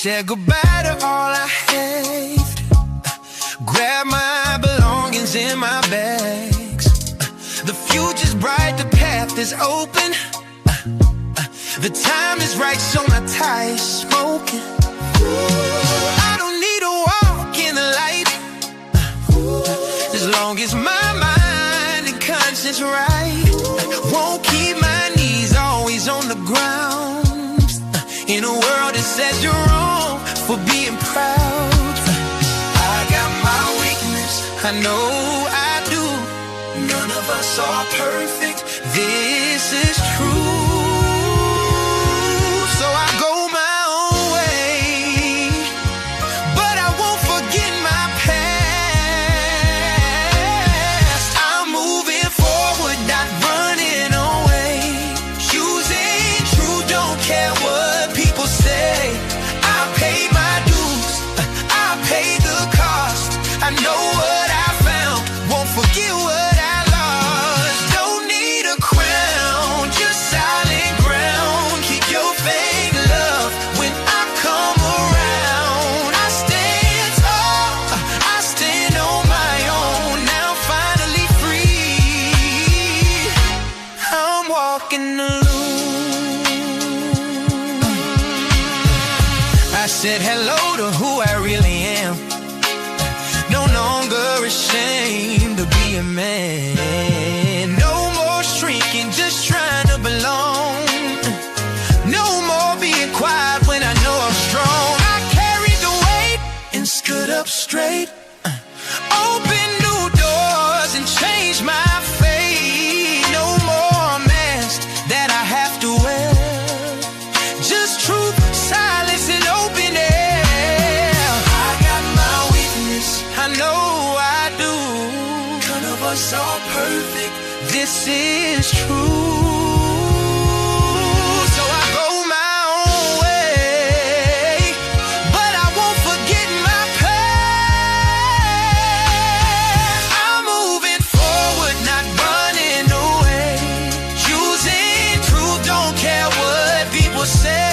said goodbye to all I had. Grab my belongings in my bags. The future's bright, the path is open. The time is right, so my tire's smoking. I don't need to walk in the light, as long as my mind and conscience right. Won't keep my knees always on the ground, in a world that says you're wrong for being proud. I got my weakness, I know I do. None of us are perfect, this is true. So I go my own way, but I won't forget my past. I'm moving forward, not running away. Choosing truth, don't care what people say. I paid my dues, I paid the cost. I know what I found, won't forget what I lost. Don't need a crown, just solid ground. Keep your faith, love, when I come around. I stand tall, I stand on my own. Now I'm finally free, I'm walking alone. I said hello to who I really am. No longer ashamed to be a man. No more shrinking, just trying to belong. No more being quiet when I know I'm strong. I carried the weight and stood up straight. Open new doors and changed my fate. No more mask that I have to wear. Just truth, silence, and open air. I got my weakness, I know I do. None of us are perfect, this is true. So I go my own way, but I won't forget my past. I'm moving forward, not running away. Choosing truth, don't care what people say.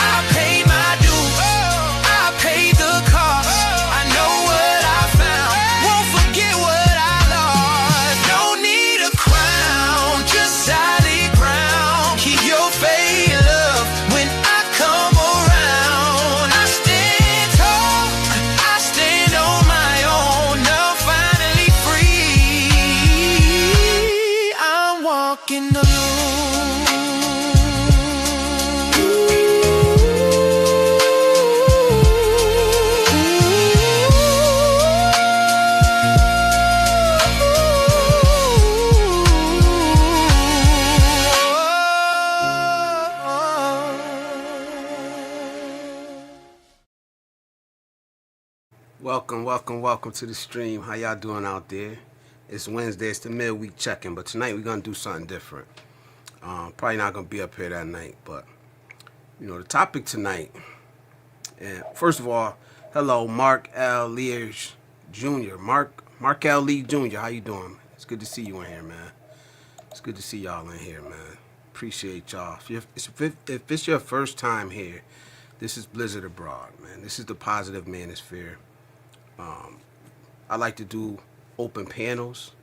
I paid my dues, I paid the cost. I know what I found, won't forget what I lost. Don't need a crown, just solid ground. Keep your faith, love, when I come around. I stand tall, I stand on my own. Now I'm finally free, I'm walking Welcome to the stream. How y'all doing out there? It's Wednesday, it's the midweek check-in, but tonight we're gonna do something different. Probably not gonna be up here that night, but you know the topic tonight. And first of all, hello, Mark L. Lears Jr. Mark L. Lee Jr. How you doing? It's good to see you in here, man. It's good to see y'all in here, man. Appreciate y'all. If it's your first time here, this is Blizzard Abroad, man. This is the positive Manosphere. I like to do open panels.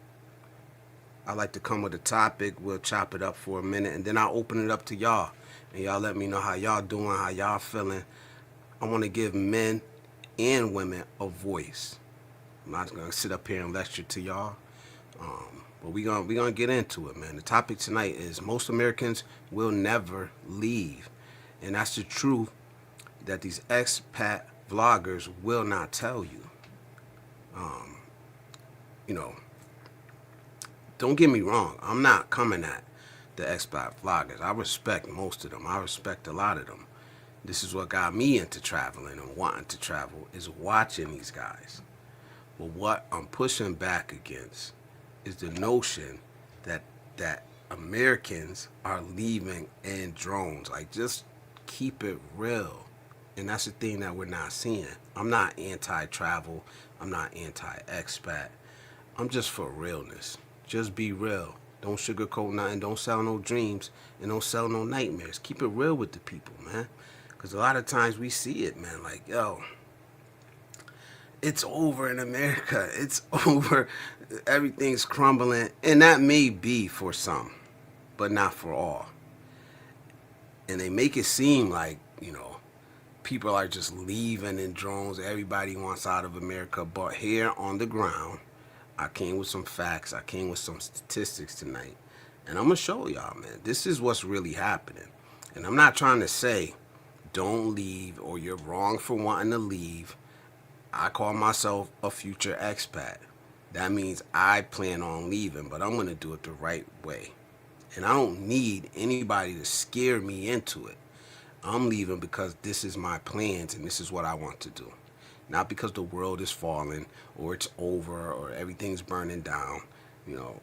I like to come with a topic. We'll chop it up for a minute, and then I'll open it up to y'all. And y'all let me know how y'all doing, how y'all feeling. I want to give men and women a voice. I'm not going to sit up here and lecture to y'all. But we're gonna get into it, man. The topic tonight is most Americans will never leave. And that's the truth that these expat vloggers will not tell you. You know, don't get me wrong. I'm not coming at the expat vloggers. I respect most of them. I respect a lot of them. This is what got me into traveling and wanting to travel, is watching these guys. But what I'm pushing back against is the notion that Americans are leaving in drones. Like, just keep it real. And that's the thing that we're not seeing. I'm not anti-travel. I'm not anti-expat. I'm just for realness. Just be real. Don't sugarcoat nothing. Don't sell no dreams. And don't sell no nightmares. Keep it real with the people, man. Because a lot of times we see it, man. Like, yo, it's over in America. It's over. Everything's crumbling. And that may be for some, but not for all. And they make it seem like, people are just leaving in drones. Everybody wants out of America. But here on the ground, I came with some facts. I came with some statistics tonight. And I'm going to show y'all, man. This is what's really happening. And I'm not trying to say don't leave or you're wrong for wanting to leave. I call myself a future expat. That means I plan on leaving, but I'm going to do it the right way. And I don't need anybody to scare me into it. I'm leaving because this is my plans and this is what I want to do. Not because the world is falling or it's over or everything's burning down.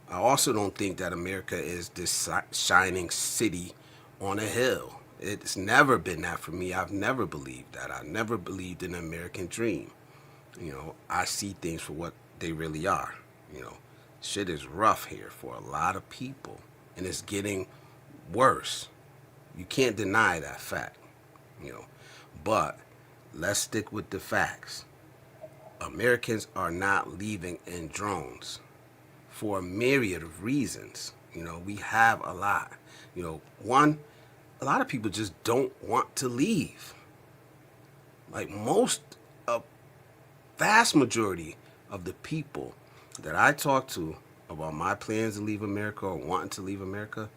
I also don't think that America is this shining city on a hill. It's never been that for me. I've never believed that. I never believed in the American dream. I see things for what they really are. Shit is rough here for a lot of people, and it's getting worse. You can't deny that fact, But let's stick with the facts. Americans are not leaving in drones for a myriad of reasons. We have a lot. One, a lot of people just don't want to leave. Like a vast majority of the people that I talk to about my plans to leave America or wanting to leave America,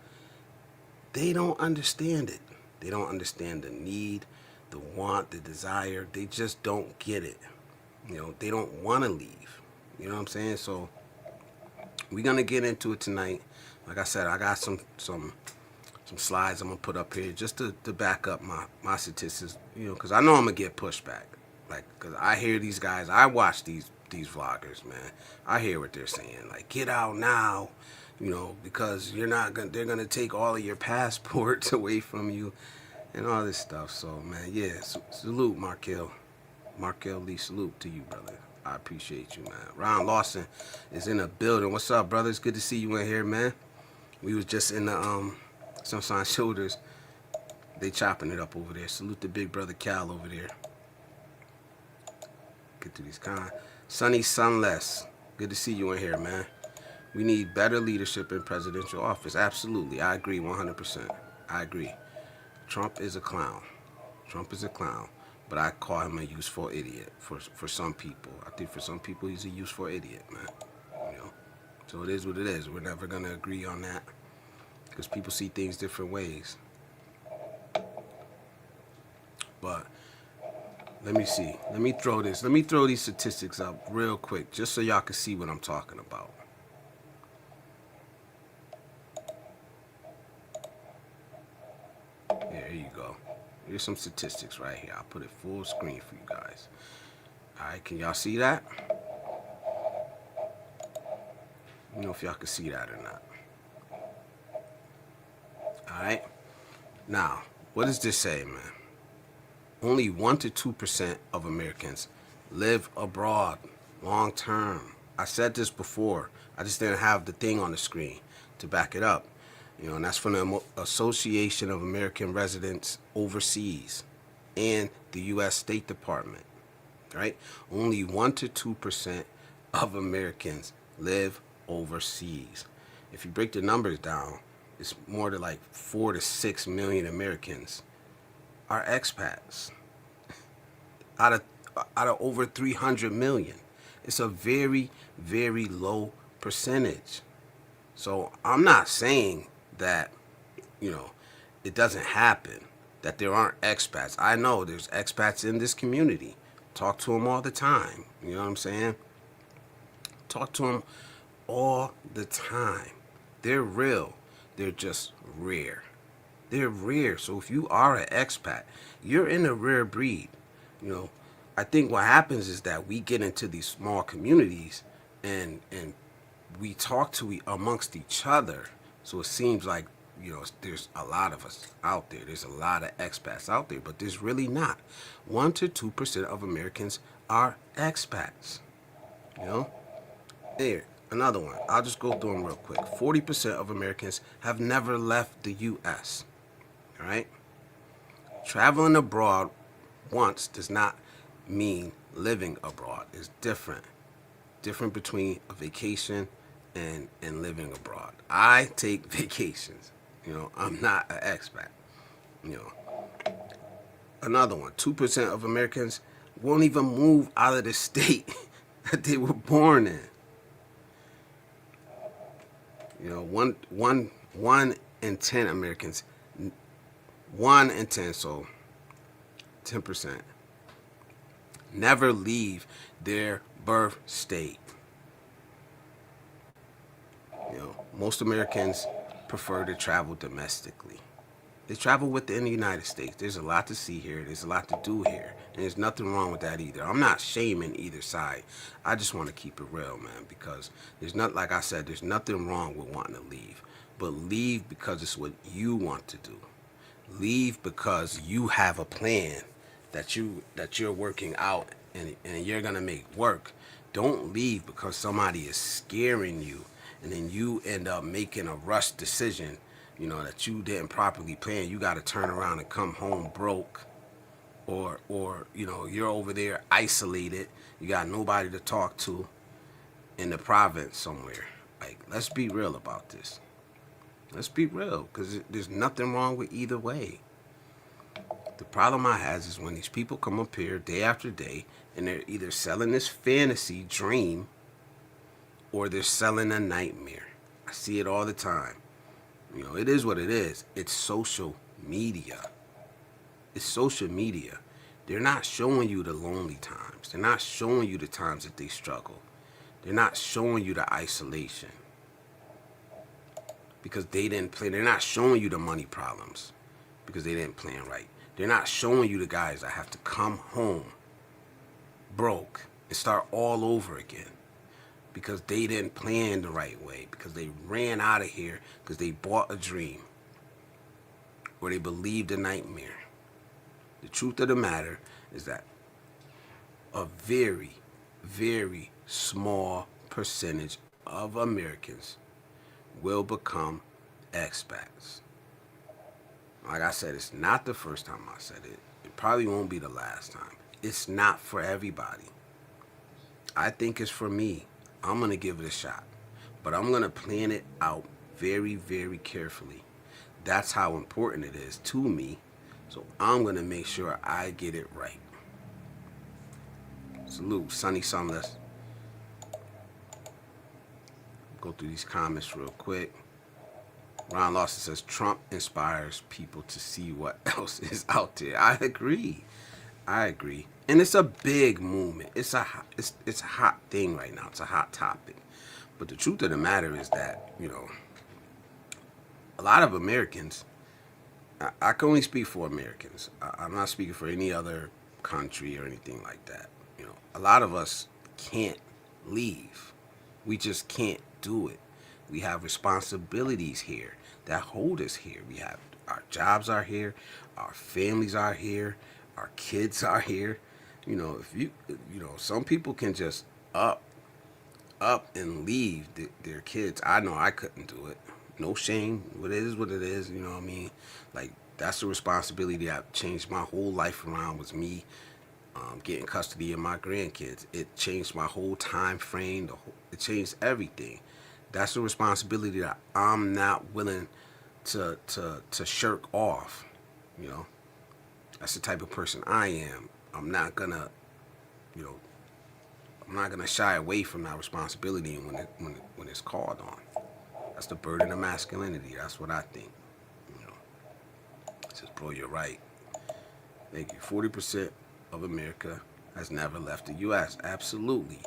they don't understand it. They don't understand the need, the want, the desire. They just don't get it. They don't want to leave. You know what I'm saying? So we're going to get into it tonight. Like I said, I got some slides I'm going to put up here just to back up my statistics, because I know I'm going to get pushback. Like, because I hear these guys, I watch these vloggers, man. I hear what they're saying. Like, get out now, because they're going to take all of your passports away from you and all this stuff. So, man, yeah, salute, Markel Lee, salute to you, brother. I appreciate you, man. Ron Lawson is in the building. What's up, brother? It's good to see you in here, man. We was just in the Sunshine Shoulders. They chopping it up over there. Salute to big brother Cal over there. Get to these Sunny Sunless. Good to see you in here, man. We need better leadership in presidential office. Absolutely. I agree 100%. I agree. Trump is a clown. But I call him a useful idiot for some people. I think for some people he's a useful idiot, man. So it is what it is. We're never going to agree on that because people see things different ways. But let me see. Let me throw these statistics up real quick just so y'all can see what I'm talking about. There you go. Here's some statistics right here. I'll put it full screen for you guys. All right, can y'all see that? Let me know if y'all can see that or not. All right. Now, what does this say, man? Only 1 to 2% of Americans live abroad long term. I said this before. I just didn't have the thing on the screen to back it up. And that's from the Association of American Residents Overseas and the U.S. State Department, right? Only 1 to 2% of Americans live overseas. If you break the numbers down, it's more than like 4 to 6 million Americans are expats out of over 300 million. It's a very, very low percentage. So I'm not saying that, it doesn't happen, that there aren't expats. I know there's expats in this community. Talk to them all the time. You know what I'm saying? Talk to them all the time. They're real. They're just rare. They're rare. So if you are an expat, you're in a rare breed. I think what happens is that we get into these small communities and we talk to amongst each other. So it seems like, there's a lot of us out there. There's a lot of expats out there, but there's really not. 1 to 2% of Americans are expats. There, another one. I'll just go through them real quick. 40% of Americans have never left the U.S. All right? Traveling abroad once does not mean living abroad. It's different. Different between a vacation and living abroad. I take vacations. I'm not an expat. You know, Another one, 2% of Americans won't even move out of the state that they were born in. One in 10 Americans, 1 in 10, so 10%, never leave their birth state. Most Americans prefer to travel domestically. They travel within the United States. There's a lot to see here. There's a lot to do here. And there's nothing wrong with that either. I'm not shaming either side. I just want to keep it real, man, because like I said, there's nothing wrong with wanting to leave. But leave because it's what you want to do. Leave because you have a plan that you're working out and you're gonna make work. Don't leave because somebody is scaring you and then you end up making a rush decision, that you didn't properly plan. You got to turn around and come home broke, or you're over there isolated. You got nobody to talk to in the province somewhere. Like, let's be real about this. Let's be real, because there's nothing wrong with either way. The problem I have is when these people come up here day after day and they're either selling this fantasy dream or they're selling a nightmare. I see it all the time. It is what it is. It's social media. It's social media. They're not showing you the lonely times. They're not showing you the times that they struggle. They're not showing you the isolation because they didn't plan. They're not showing you the money problems because they didn't plan right. They're not showing you the guys that have to come home broke and start all over again because they didn't plan the right way, because they ran out of here because they bought a dream or they believed a nightmare. The truth of the matter is that a very, very small percentage of Americans will become expats. Like I said, it's not the first time I said it. It probably won't be the last time. It's not for everybody. I think it's for me. I'm going to give it a shot. But I'm going to plan it out very, very carefully. That's how important it is to me. So I'm going to make sure I get it right. Salute, Sunny Sunless. Go through these comments real quick. Ron Lawson says, Trump inspires people to see what else is out there. I agree. And it's a big movement. It's a hot thing right now. It's a hot topic. But the truth of the matter is that, a lot of Americans, I can only speak for Americans. I'm not speaking for any other country or anything like that. A lot of us can't leave. We just can't do it. We have responsibilities here that hold us here. We have our jobs are here, our families are here, our kids are here. Some people can just up and leave their kids. I know I couldn't do it. No shame. What it is, what it is. You know what I mean? Like, that's the responsibility that changed my whole life around, was me getting custody of my grandkids. It changed my whole time frame. It changed everything. That's the responsibility that I'm not willing to shirk off. That's the type of person I am. I'm not gonna shy away from that responsibility when it's called on. That's the burden of masculinity. That's what I think. It says, bro, you're right. Thank you. 40% of America has never left the U.S. Absolutely.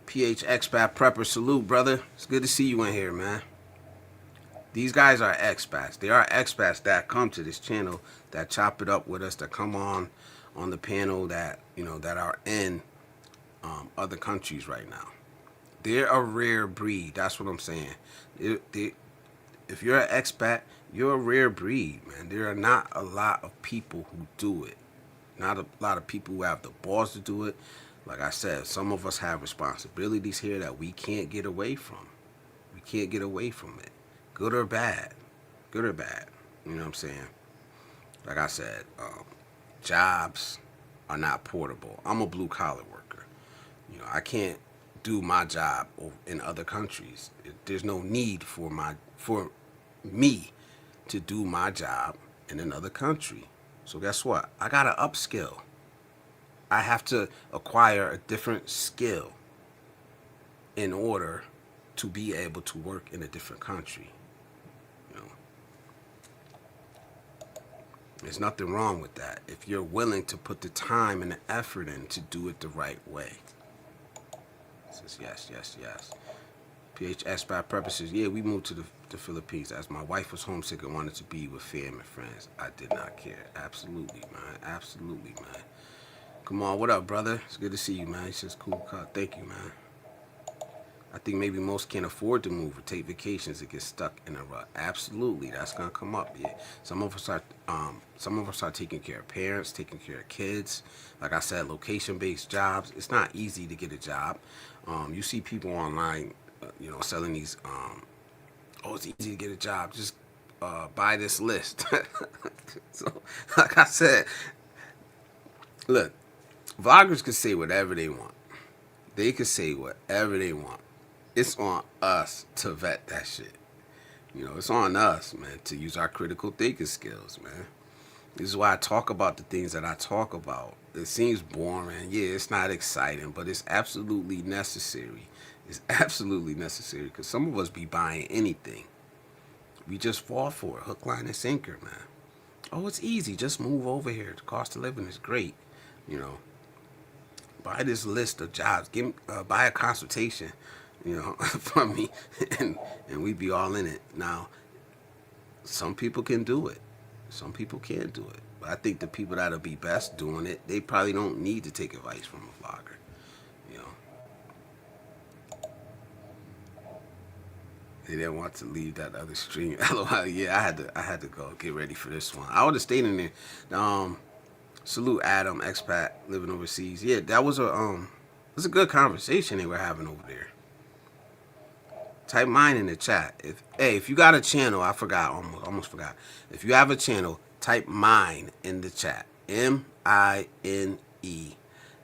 PH Expat Prepper, salute, brother. It's good to see you in here, man. These guys are expats. They are expats that come to this channel, that chop it up with us, that come on the panel, that that are in other countries right now. They're a rare breed. That's what I'm saying. If you're an expat, you're a rare breed, man. There are not a lot of people who do it. Not a lot of people who have the balls to do it. Like I said, some of us have responsibilities here that we can't get away from. We can't get away from it. Good or bad. Good or bad. You know what I'm saying? like I said, jobs are not portable. I'm a blue collar worker. You know, I can't do my job in other countries. There's no need for me to do my job in another country. So guess what? I gotta upskill. I have to acquire a different skill in order to be able to work in a different country. You know, there's nothing wrong with that if you're willing to put the time and the effort in to do it the right way. It says yes, yes, yes. PH Expat purposes. Yeah, we moved to the Philippines as my wife was homesick and wanted to be with family and friends. I did not care. Absolutely, man. Absolutely, man. Come on, what up, brother? It's good to see you, man. He says, cool cut. Thank you, man. I think maybe most can't afford to move or take vacations and get stuck in a rut. Absolutely, that's gonna come up. Yeah, some of us are taking care of parents, taking care of kids. Like I said, location-based jobs. It's not easy to get a job. You see people online, selling these. Oh, it's easy to get a job. Just buy this list. So, like I said, look, vloggers can say whatever they want. They can say whatever they want. It's on us to vet that shit. It's on us, man, to use our critical thinking skills, man. This is why I talk about the things that I talk about. It seems boring. Yeah, it's not exciting, but it's absolutely necessary. It's absolutely necessary because some of us be buying anything. We just fall for it, hook, line, and sinker, man. Oh, it's easy. Just move over here. The cost of living is great. Buy this list of jobs. Buy a consultation, from me, and we be all in it. Now, some people can do it. Some people can't do it. But I think the people that'll be best doing it, they probably don't need to take advice from a vlogger. They didn't want to leave that other stream. LOL. Yeah, I had to go get ready for this one. I would have stayed in there. Salute Adam, expat living overseas. Yeah, that was a good conversation they were having over there. Type mine in the chat. If you got a channel, I forgot, almost forgot. If you have a channel, type mine in the chat. MINE.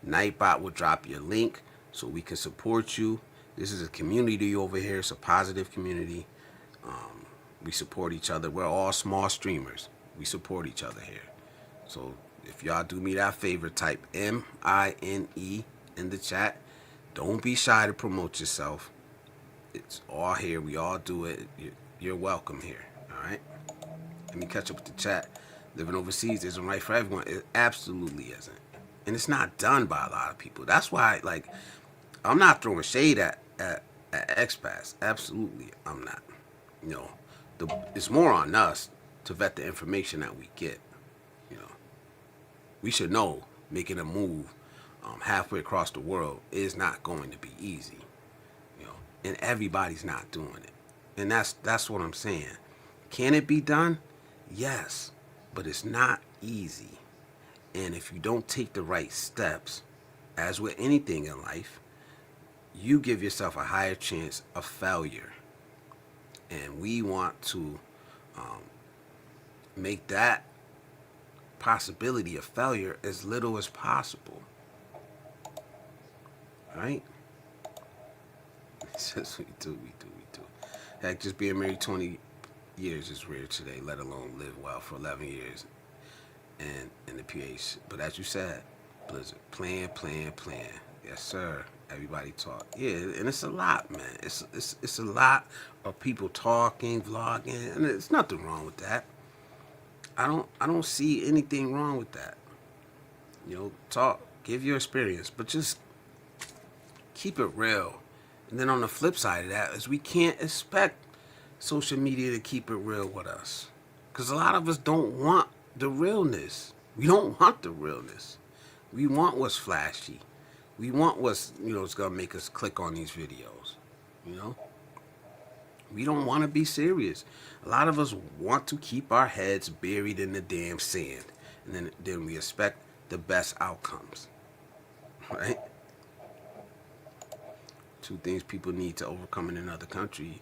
Nightbot will drop your link so we can support you. This is a community over here. It's a positive community. We support each other. We're all small streamers. We support each other here. So if y'all do me that favor, type MINE in the chat. Don't be shy to promote yourself. It's all here. We all do it. You're welcome here. All right? Let me catch up with the chat. Living overseas isn't right for everyone. It absolutely isn't. And it's not done by a lot of people. That's why, I'm not throwing shade at expats. Absolutely, I'm not. It's more on us to vet the information that we get. We should know making a move halfway across the world is not going to be easy. And everybody's not doing it. And that's what I'm saying. Can it be done? Yes, but it's not easy. And if you don't take the right steps, as with anything in life, you give yourself a higher chance of failure. And we want to make that possibility of failure as little as possible. Right? Says we do. Heck, just being married 20 years is rare today, let alone live well for 11 years and in the PH. But as you said, Blizzard, plan. Yes, sir. Everybody talk. Yeah, and it's a lot, man. It's a lot of people talking, vlogging, and there's nothing wrong with that. I don't see anything wrong with that. Talk, give your experience, but just keep it real. And then on the flip side of that is we can't expect social media to keep it real with us. Because a lot of us don't want the realness. We don't want the realness. We want what's flashy. We want what's, it's going to make us click on these videos. We don't want to be serious. A lot of us want to keep our heads buried in the damn sand. And then we expect the best outcomes. Right? 2 things people need to overcome in another country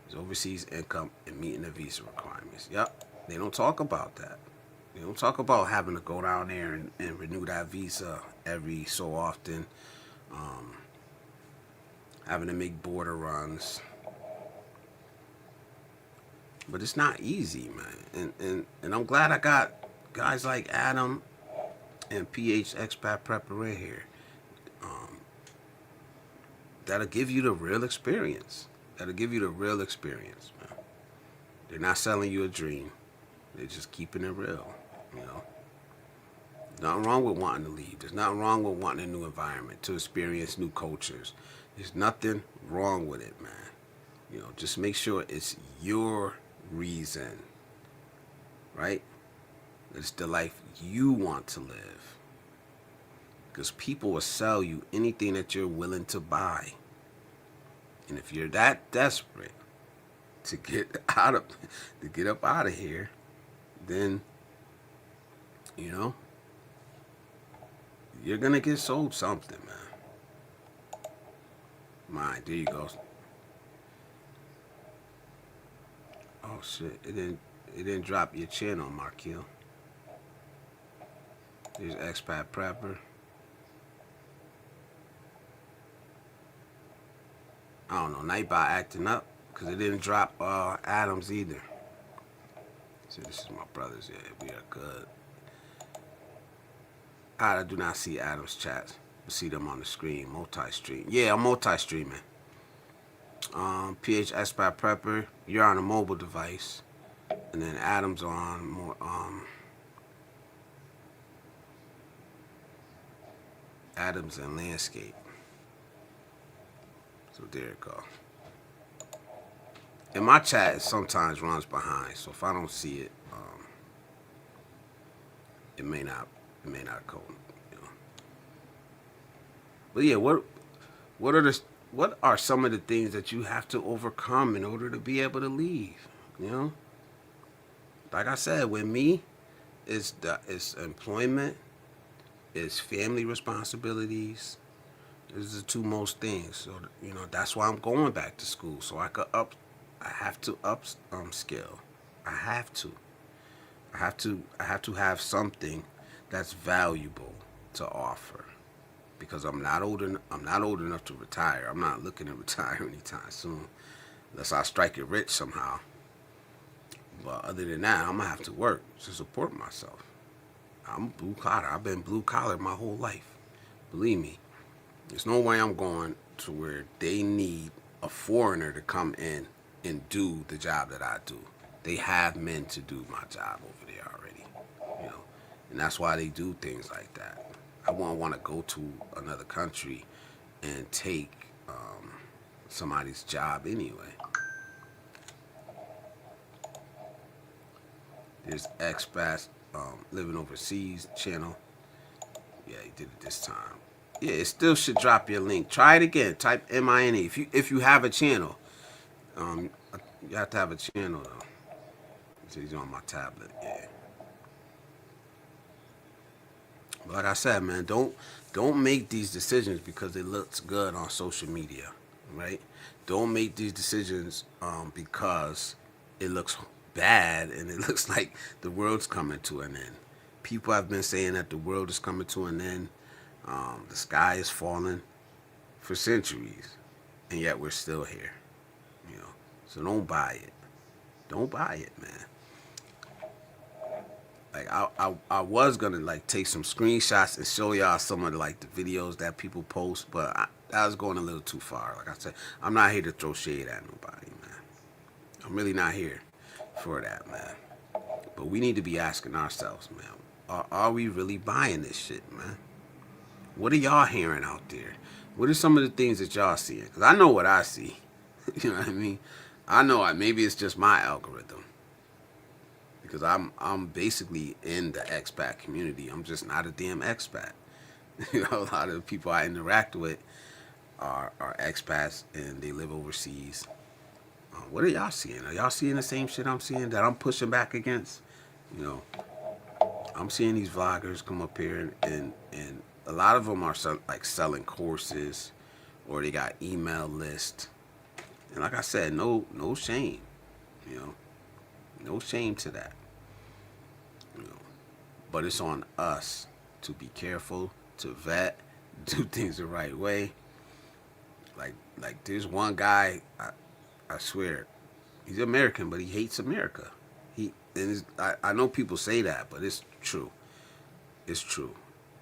is overseas income and meeting the visa requirements. Yep, they don't talk about that. You don't talk about having to go down there and renew that visa every so often, um, having to make border runs. But it's not easy, man. And I'm glad I got guys like Adam and PH Expat Prepper in here. That'll give you the real experience. That'll give you the real experience, man. They're not selling you a dream. They're just keeping it real, you know. Nothing wrong with wanting to leave. There's nothing wrong with wanting a new environment, to experience new cultures. There's nothing wrong with it, man. You know, just make sure it's your reason, right? It's the life you want to live. Because people will sell you anything that you're willing to buy. And if you're that desperate to get up out of here, then, you know, you're gonna get sold something, man. Mine, there you go. Oh shit! It didn't drop your channel, Markil. There's Expat Prepper. I don't know, Nightbot acting up because it didn't drop Adams either. So this is my brothers. Yeah, we are good. I do not see Adams chats. I see them on the screen. Multi-stream. Yeah, I'm multi-streaming. PH Expat Prepper, you're on a mobile device, and then Adams on more Adams and landscape. So there you go. And my chat sometimes runs behind, so if I don't see it, it may not go. You know. But yeah, what are some of the things that you have to overcome in order to be able to leave? You know, like I said, with me, it's employment, it's family responsibilities. These are the two most things. So you know that's why I'm going back to school, so I have to skill. I have to have something that's valuable to offer, because I'm not old enough to retire. I'm not looking to retire anytime soon, unless I strike it rich somehow. But other than that, I'm gonna have to work to support myself. I'm blue collar. I've been blue collar my whole life. Believe me, there's no way I'm going to where they need a foreigner to come in and do the job that I do. They have men to do my job over there already, you know, and that's why they do things like that. I won't want to go to another country and take somebody's job anyway. There's Expat Living Overseas channel. Yeah, he did it this time. Yeah, it still should drop your link. Try it again. Type MINE if you have a channel. You have to have a channel though. So he's on my tablet. Yeah. But like I said, man, don't make these decisions because it looks good on social media, right? Don't make these decisions because it looks bad and it looks like the world's coming to an end. People have been saying that the world is coming to an end. The sky is falling for centuries, and yet we're still here, you know. So don't buy it. Don't buy it, man. Like I was gonna like take some screenshots and show y'all some of like the videos that people post, but I was going a little too far. Like I said, I'm not here to throw shade at nobody, man. I'm really not here for that, man. But we need to be asking ourselves, man, are we really buying this shit, man? What are y'all hearing out there? What are some of the things that y'all seeing? Because I know what I see. You know what I mean? I know maybe it's just my algorithm. Because I'm basically in the expat community. I'm just not a damn expat. You know, a lot of the people I interact with are expats and they live overseas. What are y'all seeing? Are y'all seeing the same shit I'm seeing that I'm pushing back against? You know, I'm seeing these vloggers come up here and a lot of them are like selling courses, or they got email lists. And like I said, no shame, you know, no shame to that. You know, But it's on us to be careful, to vet, do things the right way. Like there's one guy, I swear, he's American, but he hates America. I know people say that, but it's true. It's true.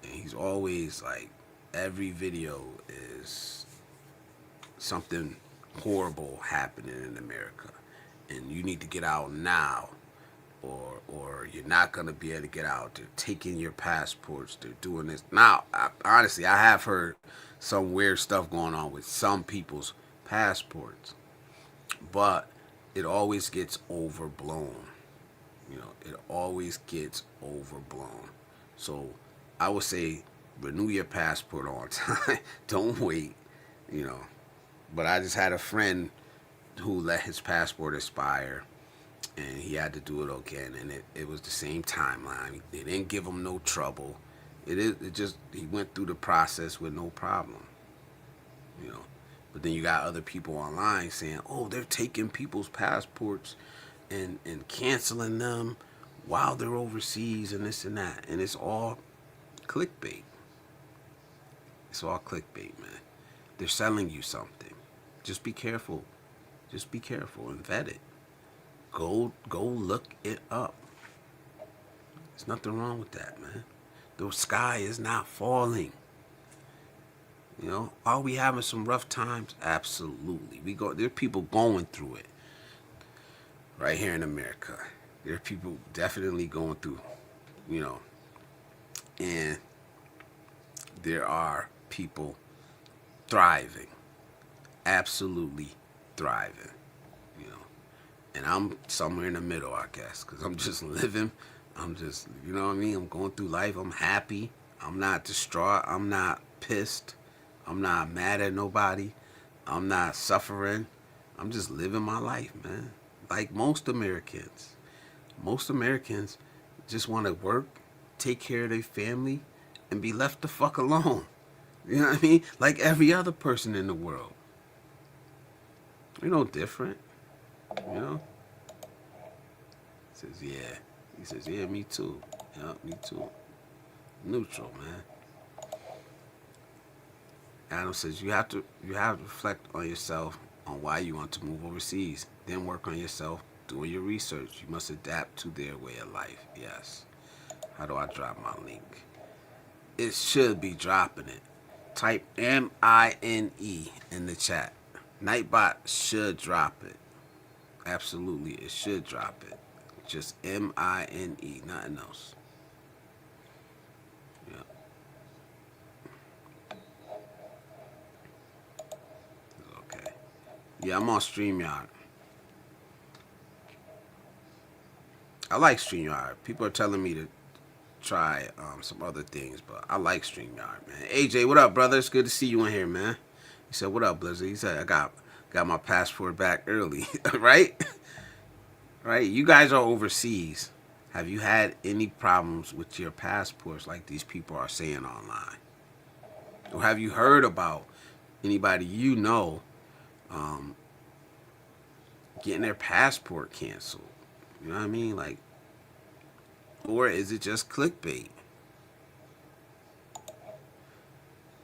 And he's always like, every video is something horrible happening in America, and you need to get out now, or you're not gonna be able to get out. They're taking your passports. They're doing this now. Honestly, I have heard some weird stuff going on with some people's passports, but it always gets overblown. You know, it always gets overblown. So I would say renew your passport on time. Don't wait, you know. But I just had a friend who let his passport expire, and he had to do it again, and it was the same timeline. They didn't give him no trouble. It just, he went through the process with no problem, you know. But then you got other people online saying, oh, they're taking people's passports and canceling them while they're overseas and this and that. And it's all clickbait. It's all clickbait, man. They're selling you something. Just be careful. Just be careful and vet it. Go look it up. There's nothing wrong with that, man. The sky is not falling. You know, are we having some rough times? Absolutely. There are people going through it. Right here in America. There are people definitely going through, you know, and there are people thriving. Absolutely thriving, you know. And I'm somewhere in the middle, I guess, because I'm just living. I'm just, you know what I mean? I'm going through life. I'm happy. I'm not distraught. I'm not pissed. I'm not mad at nobody. I'm not suffering. I'm just living my life, man. Like most Americans. Most Americans just want to work, take care of their family, and be left the fuck alone. You know what I mean? Like every other person in the world. You're no different. You know? He says, yeah. He says, yeah, me too. Yeah, me too. Neutral, man. Adam says, you have to reflect on yourself, on why you want to move overseas. Then work on yourself, doing your research. You must adapt to their way of life. Yes. How do I drop my link? It should be dropping it. Type MINE in the chat. Nightbot should drop it. Absolutely, it should drop it. Just MINE, nothing else. Yeah. Okay. Yeah, I'm on StreamYard. I like StreamYard. People are telling me to try some other things, but I like StreamYard, man. AJ, what up, brother? It's good to see you in here, man. He said, what up, Blizzard? He said, I got my passport back early, right? Right? You guys are overseas. Have you had any problems with your passports like these people are saying online? Or have you heard about anybody you know getting their passport canceled? You know what I mean? Like, or is it just clickbait?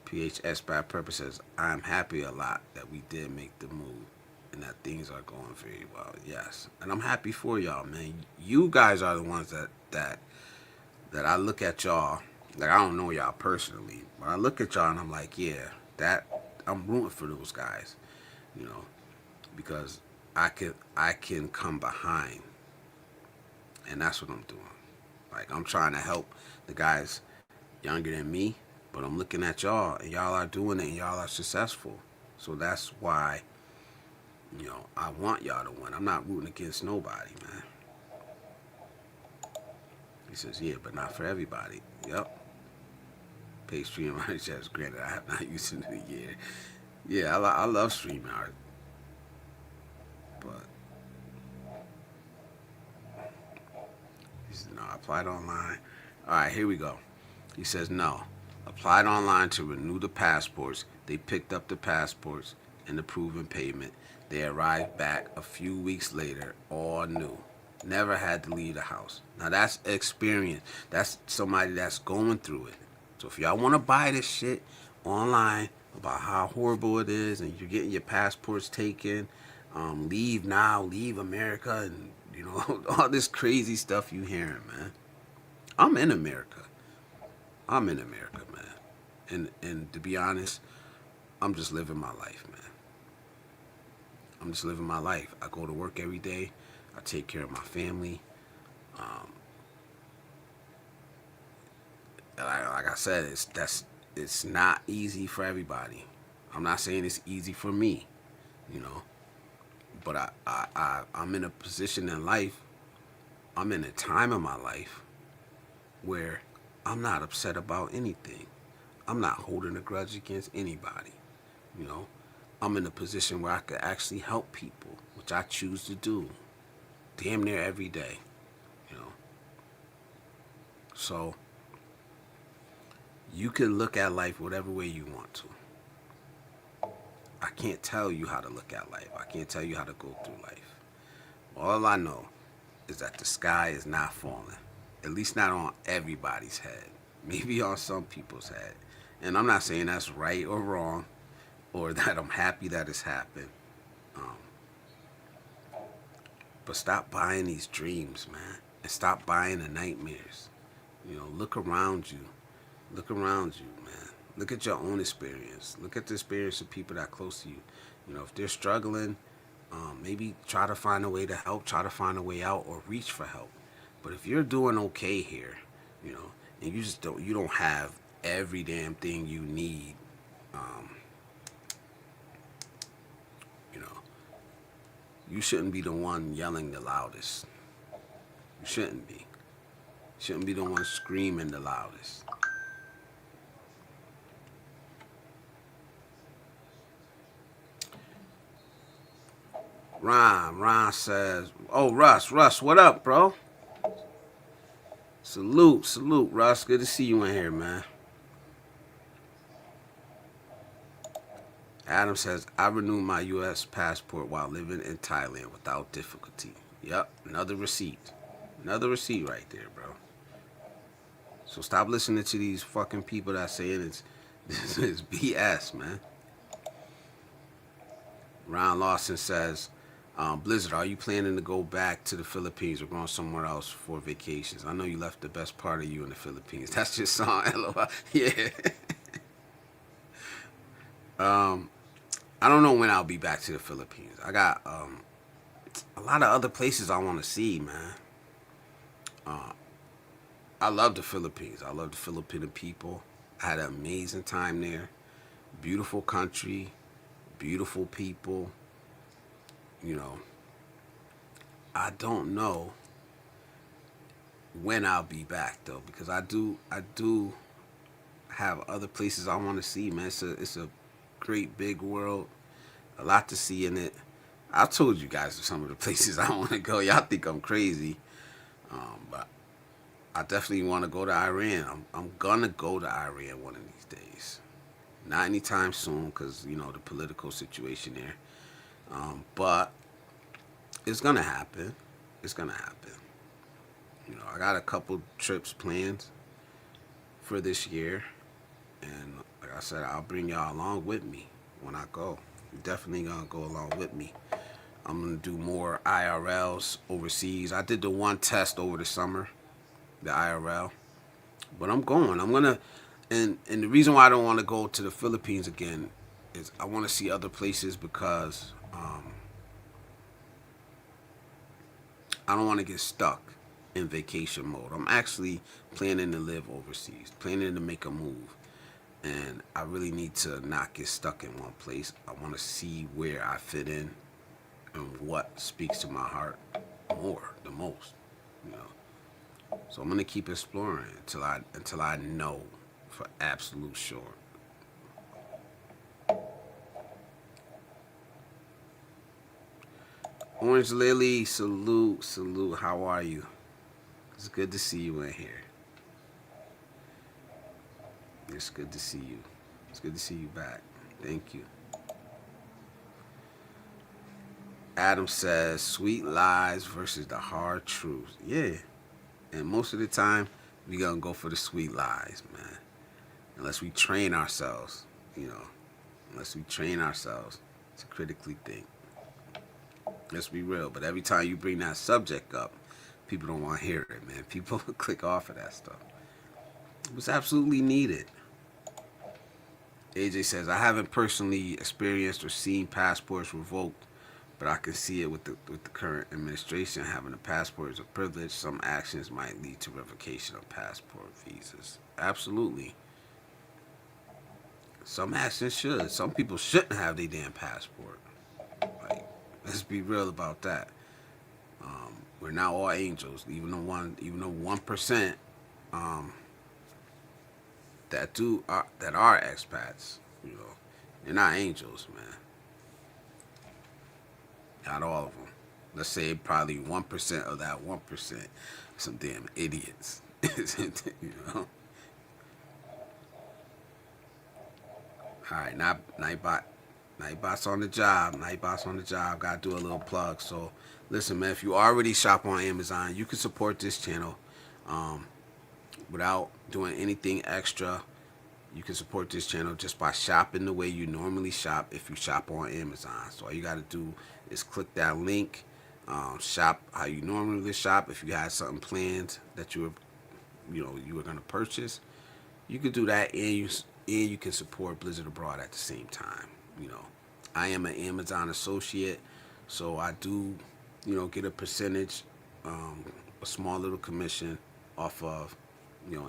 PHS by purpose says, I'm happy a lot that we did make the move and that things are going very well. Yes. And I'm happy for y'all, man. You guys are the ones that I look at y'all. Like, I don't know y'all personally, but I look at y'all and I'm like, yeah, I'm rooting for those guys, you know, because I can come behind, and that's what I'm doing. Like, I'm trying to help the guys younger than me, but I'm looking at y'all, and y'all are doing it, and y'all are successful. So that's why, you know, I want y'all to win. I'm not rooting against nobody, man. He says, yeah, but not for everybody. Yep. Pay StreamYard chats. Granted, I have not used it in a year. Yeah, I love StreamYard. But he says, no, I applied online. All right, here we go. He says, no. Applied online to renew the passports. They picked up the passports and the proven payment. They arrived back a few weeks later, all new. Never had to leave the house. Now that's experience. That's somebody that's going through it. So if y'all want to buy this shit online about how horrible it is, and you're getting your passports taken, leave now, leave America, and you know all this crazy stuff you hearing, man. I'm in America. I'm in America, man. And to be honest, I'm just living my life, man. I'm just living my life. I go to work every day. I take care of my family. Um, like I said, it's not easy for everybody. I'm not saying it's easy for me, you know. But I'm in a position in life. I'm in a time in my life where I'm not upset about anything. I'm not holding a grudge against anybody, you know. I'm in a position where I could actually help people, which I choose to do damn near every day, you know. So you can look at life whatever way you want to. I can't tell you how to look at life. I can't tell you how to go through life. All I know is that the sky is not falling. At least not on everybody's head. Maybe on some people's head. And I'm not saying that's right or wrong, or that I'm happy that it's happened. Um, but stop buying these dreams, man. And stop buying the nightmares. You know, look around you. Look around you, man. Look at your own experience. Look at the experience of people that are close to you. You know, if they're struggling, maybe try to find a way to help, try to find a way out, or reach for help. But if you're doing okay here, you know, and you don't have every damn thing you need, you know, you shouldn't be the one yelling the loudest. You shouldn't be. You shouldn't be the one screaming the loudest. Ron says, oh, Russ, what up, bro? Salute, Russ. Good to see you in here, man. Adam says, I renewed my U.S. passport while living in Thailand without difficulty. Yep, another receipt. Another receipt right there, bro. So stop listening to these fucking people that saying this is BS, man. Ron Lawson says, Blizzard, are you planning to go back to the Philippines or going somewhere else for vacations? I know you left the best part of you in the Philippines. That's just song, LOL. Yeah. I don't know when I'll be back to the Philippines. I got a lot of other places I want to see, man. I love the Philippines. I love the Filipino people. I had an amazing time there. Beautiful country, beautiful people. You know, I don't know when I'll be back though, because I do have other places I want to see, man. It's a great big world, a lot to see in it. I told you guys some of the places I want to go. Y'all think I'm crazy, but I definitely want to go to Iran. I'm gonna go to Iran one of these days. Not anytime soon, because you know the political situation there. But it's gonna happen. It's gonna happen. You know, I got a couple trips planned for this year, and like I said, I'll bring y'all along with me when I go. You're definitely gonna go along with me. I'm gonna do more IRLs overseas. I did the one test over the summer, the IRL, but I'm going. I'm gonna, and the reason why I don't want to go to the Philippines again is I want to see other places because I don't want to get stuck in vacation mode. I'm actually planning to live overseas, planning to make a move. And I really need to not get stuck in one place. I want to see where I fit in and what speaks to my heart the most, you know. So I'm gonna keep exploring until I know for absolute sure. Orange Lily, salute. How are you? It's good to see you in here. It's good to see you. It's good to see you back. Thank you. Adam says, sweet lies versus the hard truth. Yeah. And most of the time, we gonna go for the sweet lies, man. Unless we train ourselves, you know. Unless we train ourselves to critically think. Let's be real. But every time you bring that subject up, people don't want to hear it, man. People click off of that stuff. It was absolutely needed. AJ says, I haven't personally experienced or seen passports revoked, but I can see it with the current administration. Having a passport is a privilege. Some actions might lead to revocation of passport visas. Absolutely. Some actions should. Some people shouldn't have their damn passport. Like, let's be real about that. We're not all angels. Even though 1% that are expats, you know, they're not angels, man. Not all of them. Let's say probably 1% of that 1%, some damn idiots. You know. All right, Nightbot's on the job. Nightbot's on the job. Got to do a little plug. So, listen, man, if you already shop on Amazon, you can support this channel without doing anything extra. You can support this channel just by shopping the way you normally shop if you shop on Amazon. So all you got to do is click that link, shop how you normally shop. If you had something planned that you were going to purchase, you could do that, and you can support Blizzard Abroad at the same time. You know, I am an Amazon associate, so I do, get a percentage, a small little commission off of,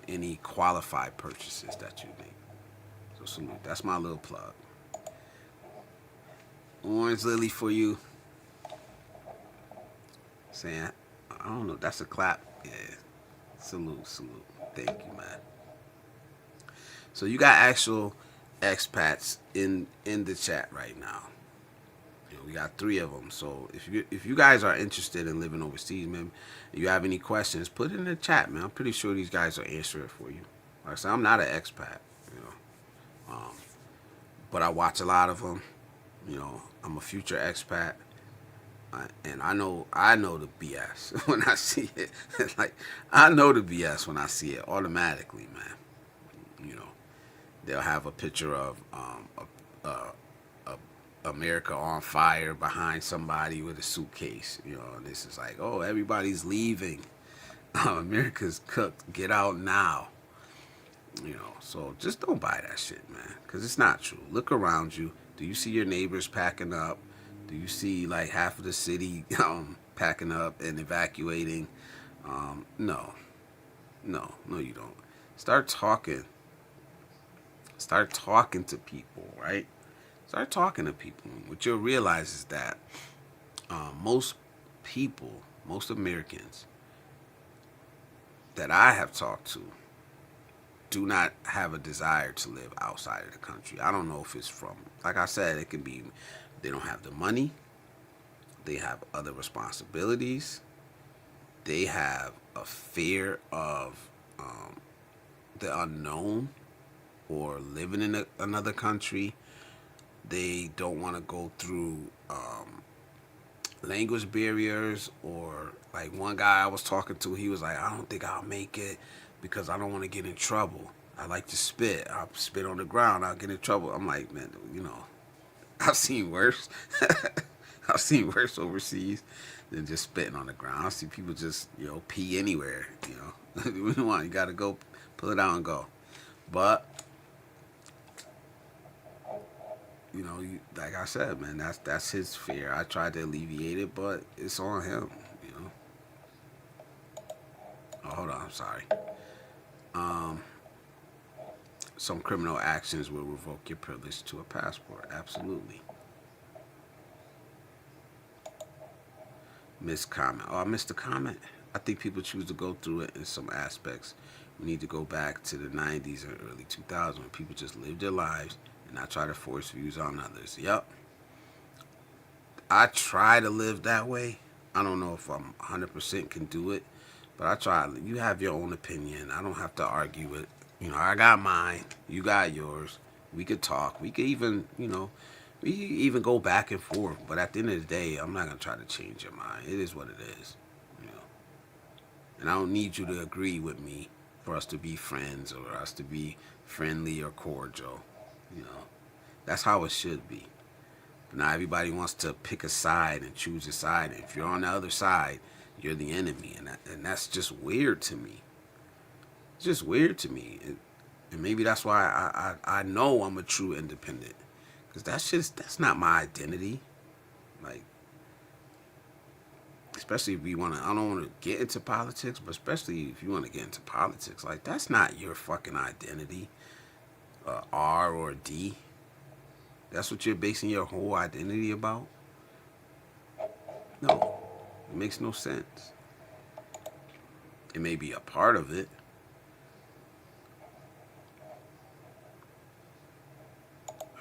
any qualified purchases that you make. So salute. That's my little plug. Orange Lily for you. Saying, I don't know, that's a clap. Yeah. Salute. Thank you, man. So you got actual expats in the chat right now. We got 3 of them. So if you guys are interested in living overseas, man, if you have any questions, put it in the chat, man. I'm pretty sure these guys will answer it for you. Like I said, I'm not an expat, but I watch a lot of them. I'm a future expat, and I know the BS when I see it. Like, I know the BS when I see it automatically, man. They'll have a picture of America on fire behind somebody with a suitcase, and this is like, oh, everybody's leaving. America's cooked. Get out now. So just don't buy that shit, man, because it's not true. Look around you. Do you see your neighbors packing up? Do you see like half of the city packing up and evacuating? No, you don't. Start talking to people, right? Start talking to people. What you'll realize is that most Americans that I have talked to do not have a desire to live outside of the country. I don't know if it's from, like I said, it can be they don't have the money, they have other responsibilities, they have a fear of the unknown, or living in another country. They don't want to go through language barriers, or like one guy I was talking to, he was like, I don't think I'll make it because I don't want to get in trouble. I like to spit. I'll spit on the ground. I'll get in trouble. I'm like, man, I've seen worse. I've seen worse overseas than just spitting on the ground. I see people just, pee anywhere, You got to go pull it out and go. But like I said, man, that's his fear. I tried to alleviate it, but it's on him, Oh, hold on, I'm sorry. Some criminal actions will revoke your privilege to a passport. Absolutely. Missed comment. Oh, I missed the comment. I think people choose to go through it in some aspects. We need to go back to the 90s and early 2000s when people just lived their lives and not try to force views on others. Yep. I try to live that way. I don't know if I'm 100% can do it, but I try. You have your own opinion. I don't have to argue it. I got mine. You got yours. We could talk. We could even, We even go back and forth, but at the end of the day, I'm not gonna try to change your mind. It is what it is, you know. And I don't need you to agree with me for us to be friends or us to be friendly or cordial. You know, that's how it should be. But now everybody wants to pick a side and choose a side. And if you're on the other side, you're the enemy, and that's just weird to me. It's just weird to me, and maybe that's why I know I'm a true independent, because that's not my identity. Like, especially if you want to, I don't want to get into politics, but especially if you want to get into politics, like, that's not your fucking identity, R or D. That's what you're basing your whole identity about? No, it makes no sense. It may be a part of it.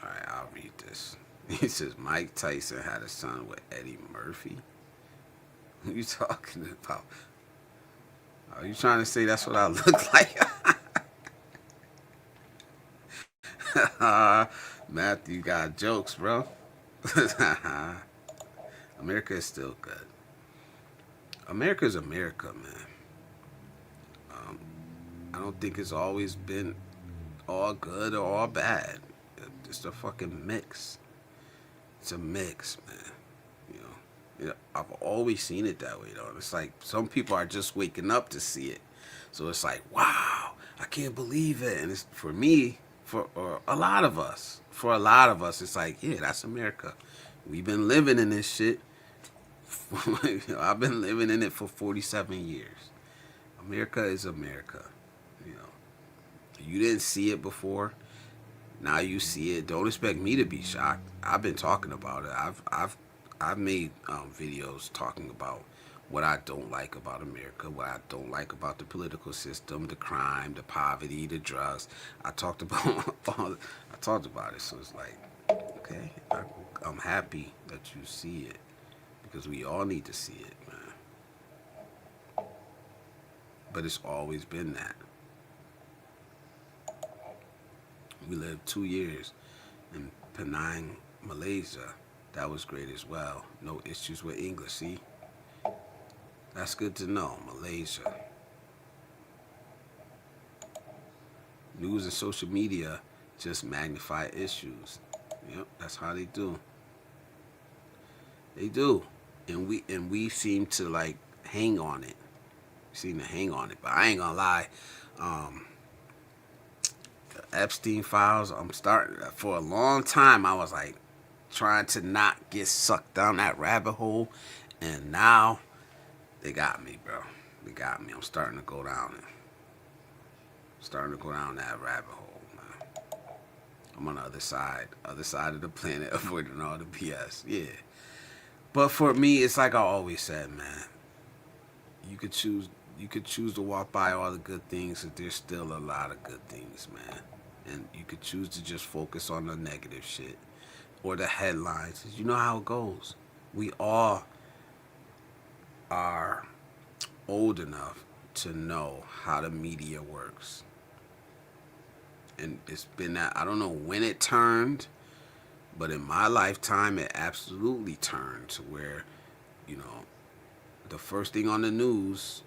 Alright, I'll read this. He says Mike Tyson had a son with Eddie Murphy. Who you talking about? Are you trying to say that's what I look like? Matthew got jokes, bro. America is still good. America is America, man. I don't think it's always been all good or all bad. It's a fucking mix. It's a mix, man. You know, I've always seen it that way, though. It's like some people are just waking up to see it. So it's like, wow, I can't believe it. And it's for me, for a lot of us, it's like, yeah, that's America. We've been living in this shit. I've been living in it for 47 years. America is America. You know, you didn't see it before. Now you see it. Don't expect me to be shocked. I've been talking about it. I've made videos talking about what I don't like about America, what I don't like about the political system, the crime, the poverty, the drugs. I talked about it. So it's like, okay, I'm happy that you see it, because we all need to see it, man. But it's always been that. We lived 2 years in Penang, Malaysia. That was great as well. No issues with English, see? That's good to know, Malaysia. News and social media just magnify issues. Yep, that's how they do. They do. And we seem to like hang on it. We seem to hang on it. But I ain't gonna lie. The Epstein files, I'm starting for a long time I was like trying to not get sucked down that rabbit hole, and now they got me, bro. They got me. I'm starting to go down it. Starting to go down that rabbit hole, man. I'm on the other side of the planet, avoiding all the BS. Yeah. But for me, it's like I always said, man. You could choose to walk by all the good things, but there's still a lot of good things, man. And you could choose to just focus on the negative shit or the headlines. You know how it goes. We all are old enough to know how the media works. And it's been that, I don't know when it turned, but in my lifetime, it absolutely turned to where, you know, the first thing on the news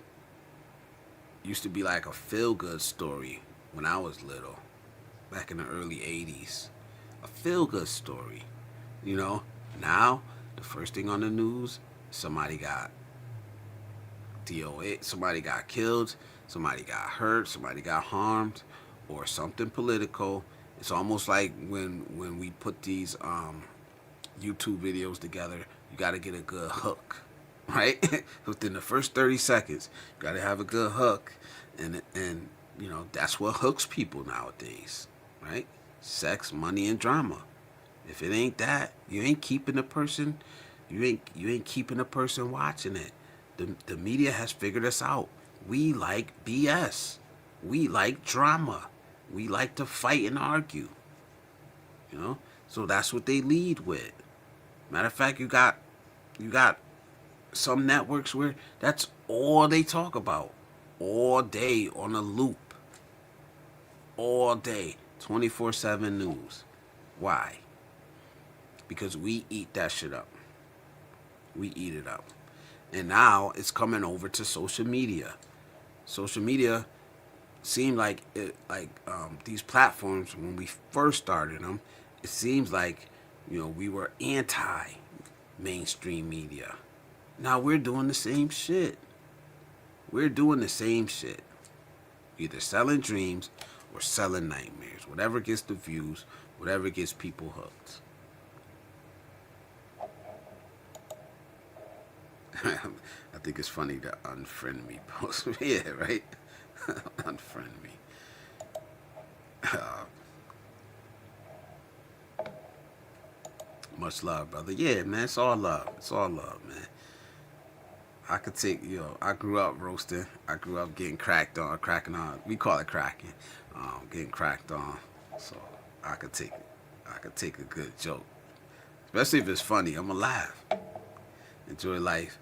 used to be like a feel-good story when I was little, back in the early 80s. A feel-good story, you know? Now, the first thing on the news, somebody got DOA, somebody got killed, somebody got hurt, somebody got harmed, or something political. It's almost like when we put these YouTube videos together, you got to get a good hook, right? Within the first 30 seconds, you got to have a good hook, and you know, that's what hooks people nowadays, right? Sex, money, and drama. If it ain't that, you ain't keeping the person. You ain't keeping the person watching it. The media has figured us out. We like BS. We like drama. We like to fight and argue. You know? So that's what they lead with. Matter of fact, you got some networks where that's all they talk about. All day on a loop. All day. 24/7 news. Why? because we eat that shit up. We eat it up. And now it's coming over to social media. Social media seemed like these platforms, when we first started them, it seems like, we were anti mainstream media. Now we're doing the same shit. We're doing the same shit. Either selling dreams or selling nightmares. Whatever gets the views, whatever gets people hooked. I think it's funny to unfriend me post. Yeah, right? Unfriend me. Much love, brother. Yeah, man, it's all love. It's all love, man. I could take, I grew up roasting. I grew up getting cracking on. We call it cracking. Getting cracked on. So I could take it. I could take a good joke. Especially if it's funny. I'm going to laugh. Enjoy life.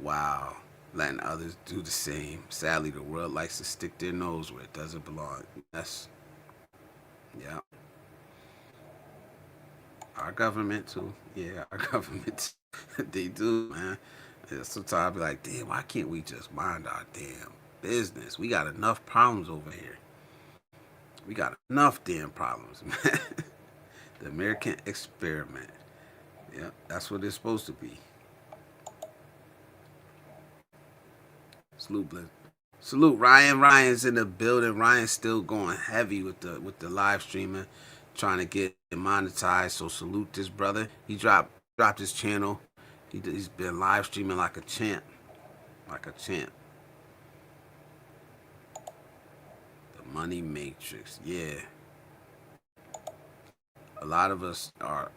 Wow. Letting others do the same. Sadly, the world likes to stick their nose where it doesn't belong. That's, yeah. Our government, too. Yeah, our government, they do, man. Yeah, sometimes I be like, damn, why can't we just mind our damn business? We got enough problems over here. We got enough damn problems, man. The American experiment. Yeah, that's what it's supposed to be. Salute, Blitz. Salute, Ryan. Ryan's in the building. Ryan's still going heavy with the live streaming, trying to get monetized. So salute this brother. He dropped his channel. He's been live streaming like a champ. Like a champ. The Money Matrix. Yeah. A lot of us are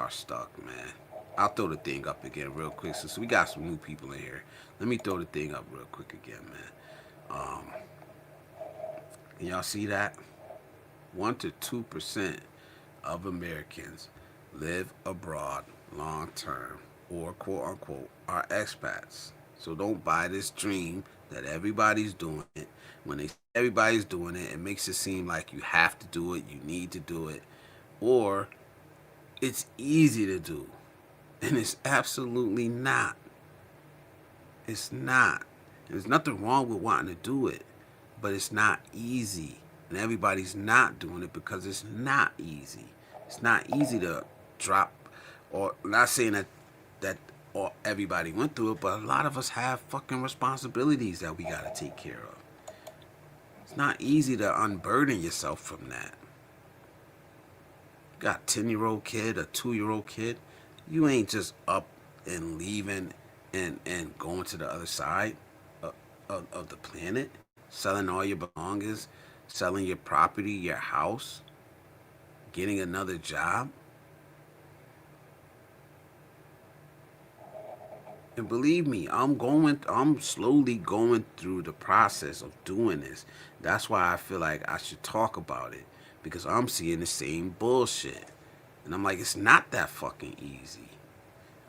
stuck, man. I'll throw the thing up again real quick since we got some new people in here. Let me throw the thing up real quick again, man. Can y'all see that? 1 to 2% of Americans live abroad long term, or quote unquote are expats. So don't buy this dream that everybody's doing it. When everybody's doing it, it makes it seem like you have to do it, you need to do it, or it's easy to do. And it's absolutely not. It's not. There's nothing wrong with wanting to do it, but it's not easy. And everybody's not doing it because it's not easy. It's not easy to drop, or not saying that or everybody went through it, but a lot of us have fucking responsibilities that we gotta take care of. It's not easy to unburden yourself from that. You got a 10-year-old kid, a 2-year-old kid. You ain't just up and leaving and going to the other side of the planet, selling all your belongings, selling your property, your house, getting another job. And believe me, I'm slowly going through the process of doing this. That's why I feel like I should talk about it, because I'm seeing the same bullshit. And I'm like, it's not that fucking easy.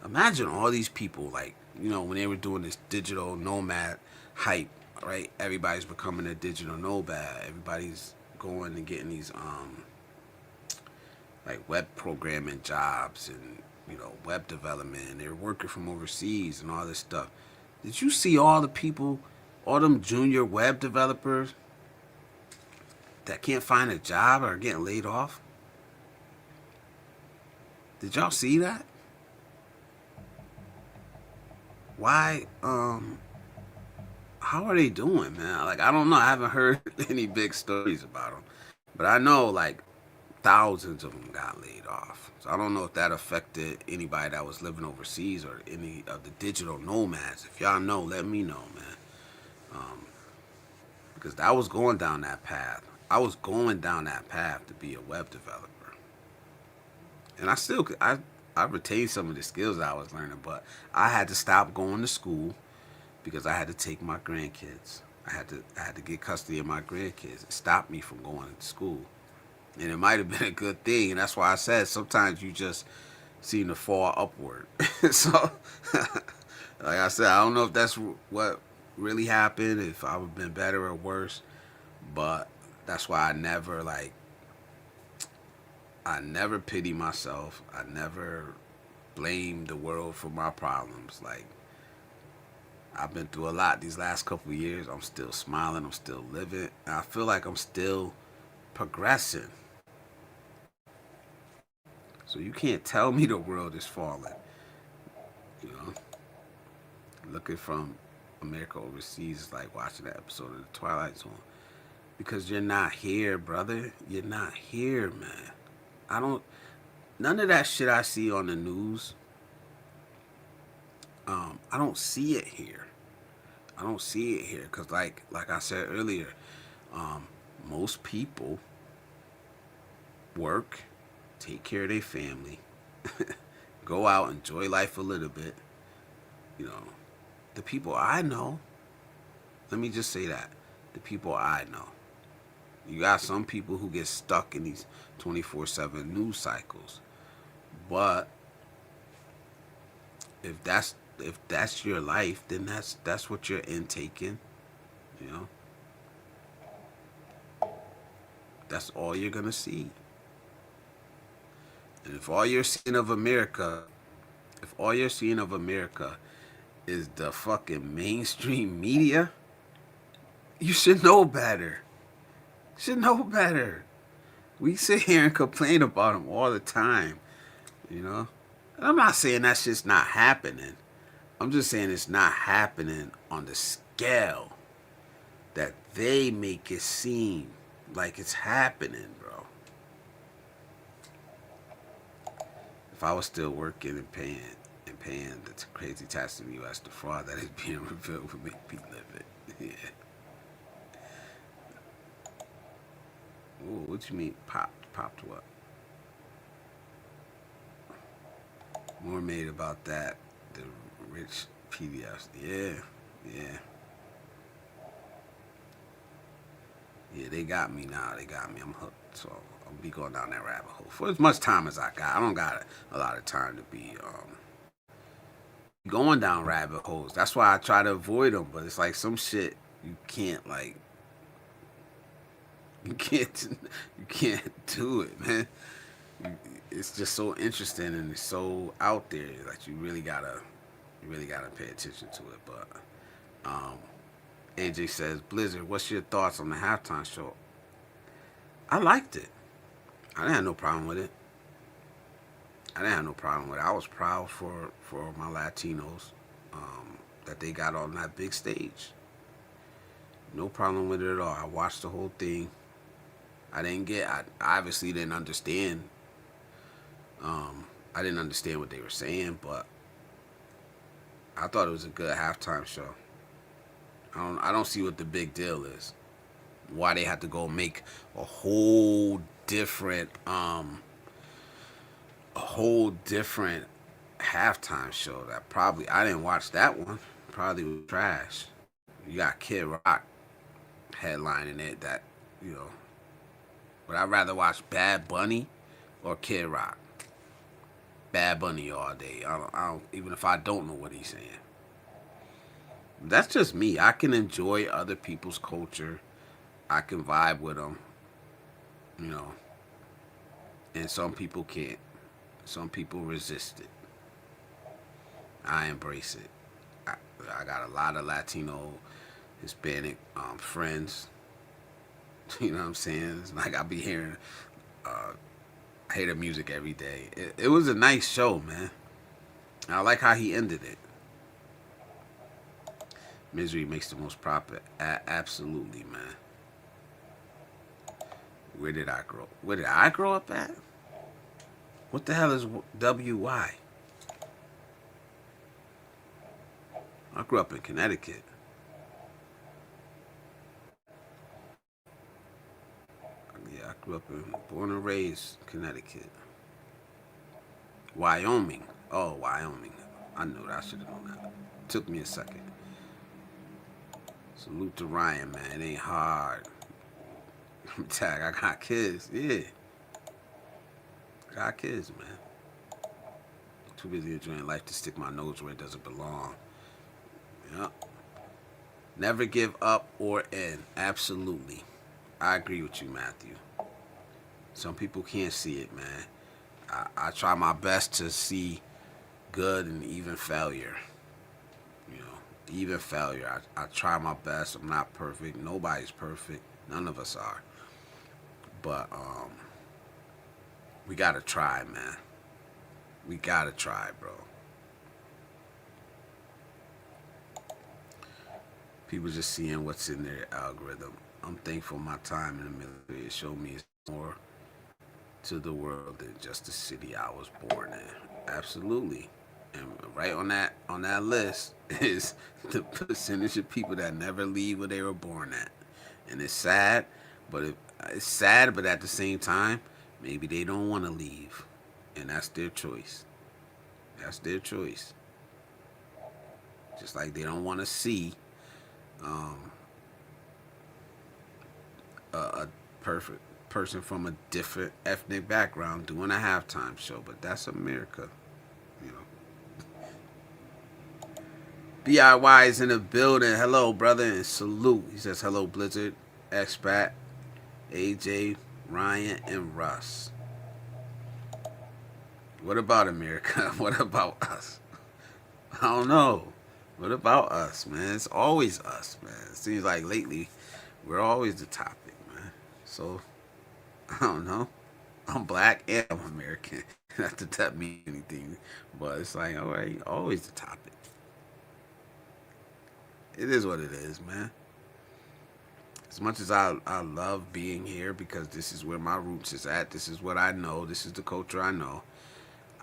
Imagine all these people, like, when they were doing this digital nomad hype, right? Everybody's becoming a digital nomad. Everybody's going and getting these like web programming jobs and web development, and they're working from overseas and all this stuff. Did you see all the people, all them junior web developers that can't find a job or are getting laid off? Did y'all see that? Why, how are they doing, man? Like, I don't know. I haven't heard any big stories about them. But I know, like, thousands of them got laid off. So I don't know if that affected anybody that was living overseas or any of the digital nomads. If y'all know, let me know, man. Because I was going down that path. I was going down that path to be a web developer. And I retained some of the skills I was learning, but I had to stop going to school because I had to take my grandkids. I had to get custody of my grandkids. It stopped me from going to school. And it might have been a good thing, and that's why I said sometimes you just seem to fall upward. So, like I said, I don't know if that's what really happened, if I would have been better or worse, but that's why I never, like, I never pity myself. I never blame the world for my problems. Like, I've been through a lot these last couple of years. I'm still smiling. I'm still living. And I feel like I'm still progressing. So you can't tell me the world is falling. You know, looking from America overseas is like watching that episode of The Twilight Zone. Because you're not here, brother. You're not here, man. I don't. None of that shit I see on the news. I don't see it here. I don't see it here because, like I said earlier, most people work, take care of their family, go out, enjoy life a little bit. You know, the people I know. Let me just say that the people I know. You got some people who get stuck in these 24/7 news cycles, but if that's your life, then that's what you're intaking. You know, that's all you're gonna see. And if all you're seeing of America, is the fucking mainstream media, you should know better. Should know better. We sit here and complain about them all the time, you know. And I'm not saying that shit's not happening. I'm just saying it's not happening on the scale that they make it seem like it's happening, bro. If I was still working and paying the crazy tax in the U.S., the fraud that is being revealed would make me live it. Yeah. Ooh, what you mean popped? Popped what? More made about that. The rich PDFs. Yeah. Yeah, they got me now. They got me. I'm hooked. So I'll be going down that rabbit hole for as much time as I got. I don't got a lot of time to be going down rabbit holes. That's why I try to avoid them. But it's like some shit you can't like. You can't do it, man. It's just so interesting and it's so out there that you really gotta pay attention to it. But AJ says, Blizzard, what's your thoughts on the halftime show? I liked it. I didn't have no problem with it. I was proud for my Latinos that they got on that big stage. No problem with it at all. I watched the whole thing. I obviously didn't understand. I didn't understand what they were saying, but I thought it was a good halftime show. I don't see what the big deal is. Why they had to go make a whole different halftime show that probably I didn't watch that one. Probably was trash. You got Kid Rock headlining it. That would I rather watch Bad Bunny or Kid Rock? Bad Bunny all day. I don't even if I don't know what he's saying. That's just me. I can enjoy other people's culture. I can vibe with them. And some people can't. Some people resist it. I embrace it. I got a lot of Latino, Hispanic friends. You know what I'm saying? It's like I be hearing hater music every day. It was a nice show, man. I like how he ended it. Misery makes the most profit. Absolutely, man. Where did I grow up at? What the hell is WY? I grew up in Connecticut. Yeah, I grew up born and raised Connecticut. Wyoming. Oh, Wyoming. I knew that. I should have known that. Took me a second. Salute to Ryan, man. It ain't hard. Tag, I got kids. Yeah. Got kids, man. Too busy enjoying life to stick my nose where it doesn't belong. Yep. Never give up or end. Absolutely. I agree with you, Matthew. Some people can't see it, man. I try my best to see good and even failure. You know, even failure. I try my best. I'm not perfect. Nobody's perfect. None of us are. But we gotta try, man. We gotta try, bro. People just seeing what's in their algorithm. I'm thankful my time in the military. It showed me it's more to the world than just the city I was born in. Absolutely. And right on that list is the percentage of people that never leave where they were born at. And it's sad, but it's sad, but at the same time, maybe they don't want to leave. And that's their choice. That's their choice. Just like they don't want to see um, a perfect person from a different ethnic background doing a halftime show, but that's America, you know. DIY is in the building. Hello, brother, and salute. He says hello, Blizzard, Expat, AJ, Ryan, and Russ. What about America? What about us? I don't know. What about us, man? It's always us, man. It seems like lately we're always the topic, man. So I don't know. I'm black and I'm American. Not that that means anything, but it's like, all right, always the topic. It is what it is, man. As much as I love being here because this is where my roots is at, this is what I know, this is the culture I know,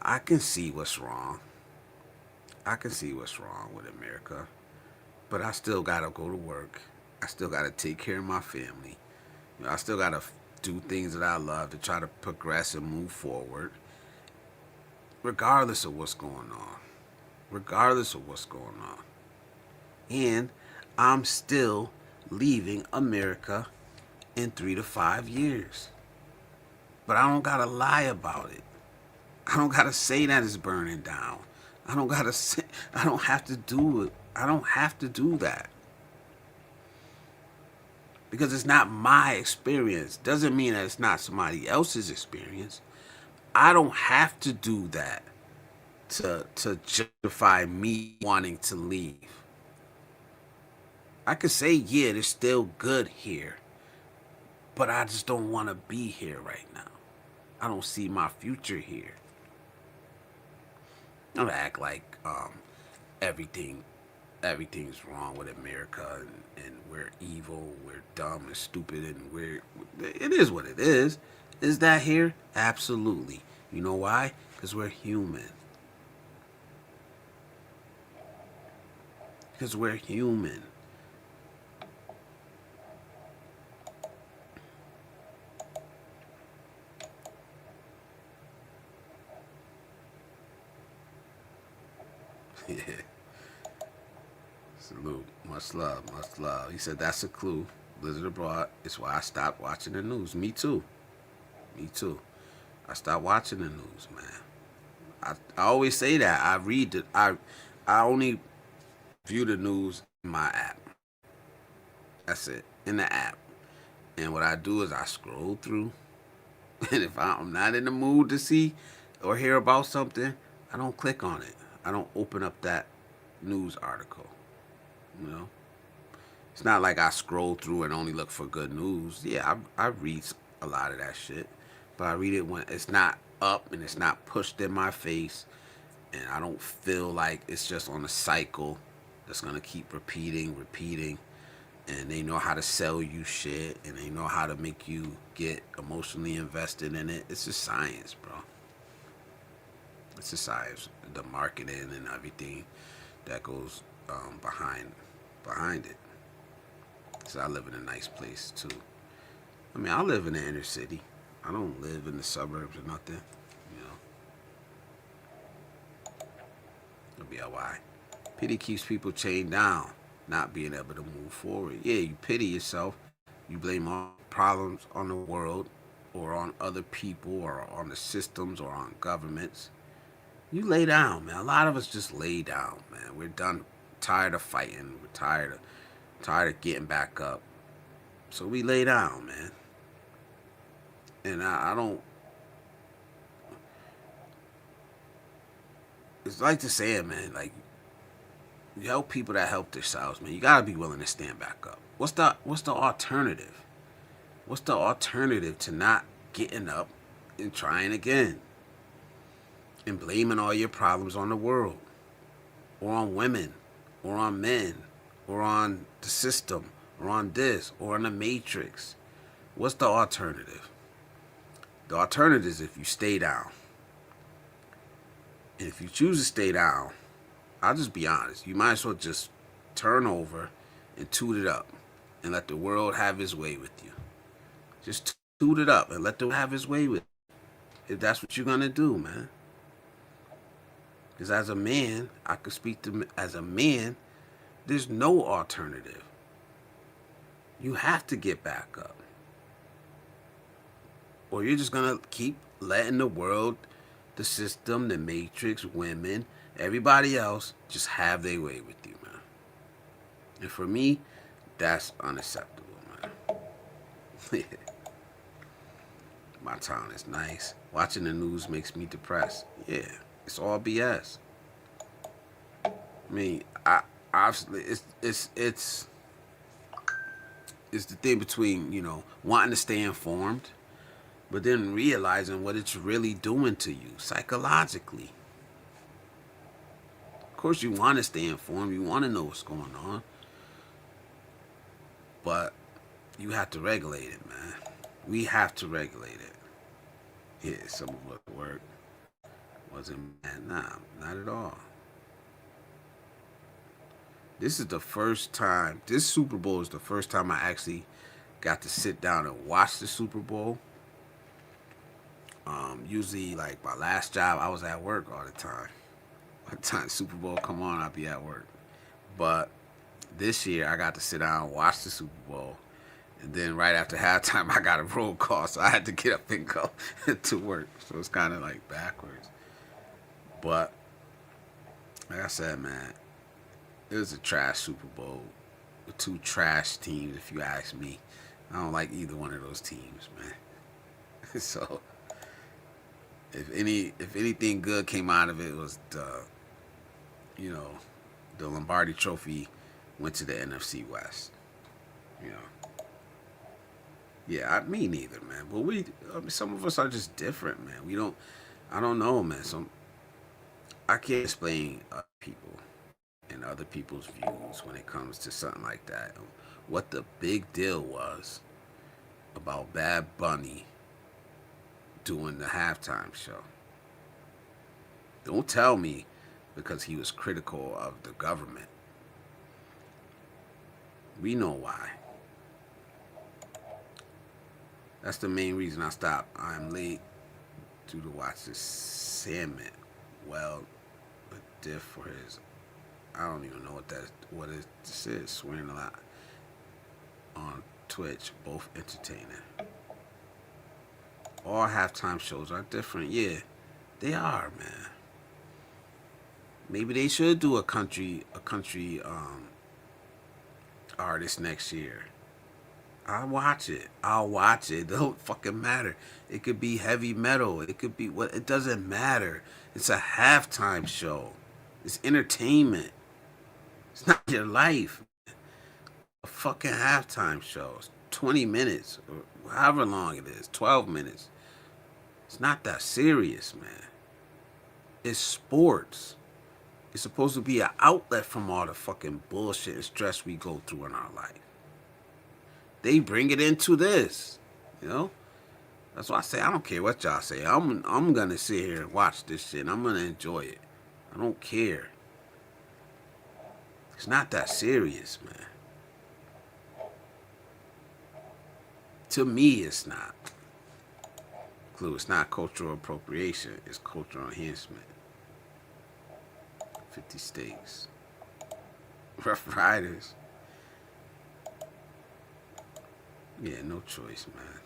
I can see what's wrong. I can see what's wrong with America. But I still gotta go to work. I still gotta take care of my family. You know, I still gotta do things that I love to try to progress and move forward, regardless of what's going on. Regardless of what's going on. And I'm still leaving America in 3 to 5 years. But I don't gotta lie about it. I don't gotta say that it's burning down. I don't gotta say, I don't have to do it. I don't have to do that. Because it's not my experience. Doesn't mean that it's not somebody else's experience. I don't have to do that to justify me wanting to leave. I could say, yeah, it's still good here, but I just don't want to be here right now. I don't see my future here. I don't act like everything's wrong with America and we're evil, we're dumb and stupid, and it is what it is. Is that here? Absolutely. You know why? Because we're human. Because we're human. Yeah. Salute. Much love. Much love. He said that's a clue. Blizzard abroad. It's why I stopped watching the news. Me too. Me too. I stopped watching the news, man. I always say that. I only view the news in my app. That's it. In the app. And what I do is I scroll through. And if I'm not in the mood to see or hear about something, I don't click on it. I don't open up that news article. You know? It's not like I scroll through and only look for good news. Yeah, I read a lot of that shit. But I read it when it's not up and it's not pushed in my face. And I don't feel like it's just on a cycle that's going to keep repeating. And they know how to sell you shit. And they know how to make you get emotionally invested in it. It's just science, bro. It's just science. The marketing and everything that goes behind it. So I live in a nice place too. I mean, I live in the inner city. I don't live in the suburbs or nothing. You know. It'll be why. Pity keeps people chained down, not being able to move forward. Yeah, you pity yourself. You blame all problems on the world or on other people or on the systems or on governments. You lay down, man. A lot of us just lay down, man. We're done, tired of fighting. We're tired of getting back up. So we lay down, man. And I don't. It's like the saying, man. Like, you help people that help themselves, man. You gotta be willing to stand back up. What's the alternative? What's the alternative to not getting up and trying again and blaming all your problems on the world or on women or on men or on the system or on this or on the matrix? What's the alternative? The alternative is if you stay down. And if you choose to stay down, I'll just be honest. You might as well just turn over and toot it up and let the world have his way with you. Just toot it up and let them have his way with you. If that's what you're going to do, man. Because as a man, I could speak to as a man, there's no alternative. You have to get back up. Or you're just going to keep letting the world, the system, the matrix, women, everybody else just have their way with you, man. And for me, that's unacceptable, man. My town is nice. Watching the news makes me depressed. Yeah, it's all BS. I mean, I obviously it's the thing between, you know, wanting to stay informed, but then realizing what it's really doing to you psychologically. Of course, you want to stay informed. You want to know what's going on. But you have to regulate it, man. We have to regulate it. Yeah, some of us work wasn't bad. Nah, not at all. This is the first time, this Super Bowl is the first time I actually got to sit down and watch the Super Bowl. Usually, like my last job, I was at work all the time. By the time Super Bowl come on, I'll be at work. But this year, I got to sit down and watch the Super Bowl. And then right after halftime, I got a roll call, so I had to get up and go to work. So it's kind of like backwards. But like I said, man, it was a trash Super Bowl with two trash teams, if you ask me. I don't like either one of those teams, man. So if anything good came out of it, was the Lombardi Trophy went to the NFC West. You know. Yeah, me neither, man. But some of us are just different, man. I don't know, man. I can't explain other people and other people's views when it comes to something like that. What the big deal was about Bad Bunny doing the halftime show. Don't tell me because he was critical of the government. We know why. That's the main reason I stopped. I'm late due to watch this Sandman. Well, a diff for his. I don't even know what this is. Swearing a lot on Twitch, both entertaining. All halftime shows are different. Yeah, they are, man. Maybe they should do a country artist next year. I'll watch it. It don't fucking matter. It could be heavy metal. It could be what. It doesn't matter. It's a halftime show. It's entertainment. It's not your life. A fucking halftime show. It's 20 minutes or however long it is. 12 minutes. It's not that serious, man. It's sports. It's supposed to be an outlet from all the fucking bullshit and stress we go through in our life. They bring it into this, you know? That's why I say I don't care what y'all say. I'm gonna sit here and watch this shit and I'm gonna enjoy it. I don't care. It's not that serious, man. To me, it's not. Clue, it's not cultural appropriation. It's cultural enhancement. 50 states. Rough Riders. Yeah, no choice, man.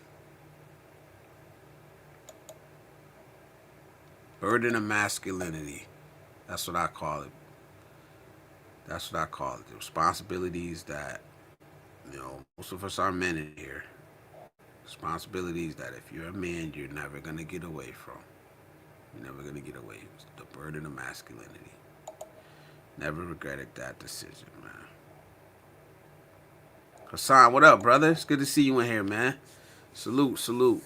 Burden of masculinity. That's what I call it. That's what I call it. The responsibilities that, most of us are men in here. Responsibilities that if you're a man, you're never going to get away from. You're never going to get away. It's the burden of masculinity. Never regretted that decision, man. Hassan, what up, brother? It's good to see you in here, man. Salute, salute.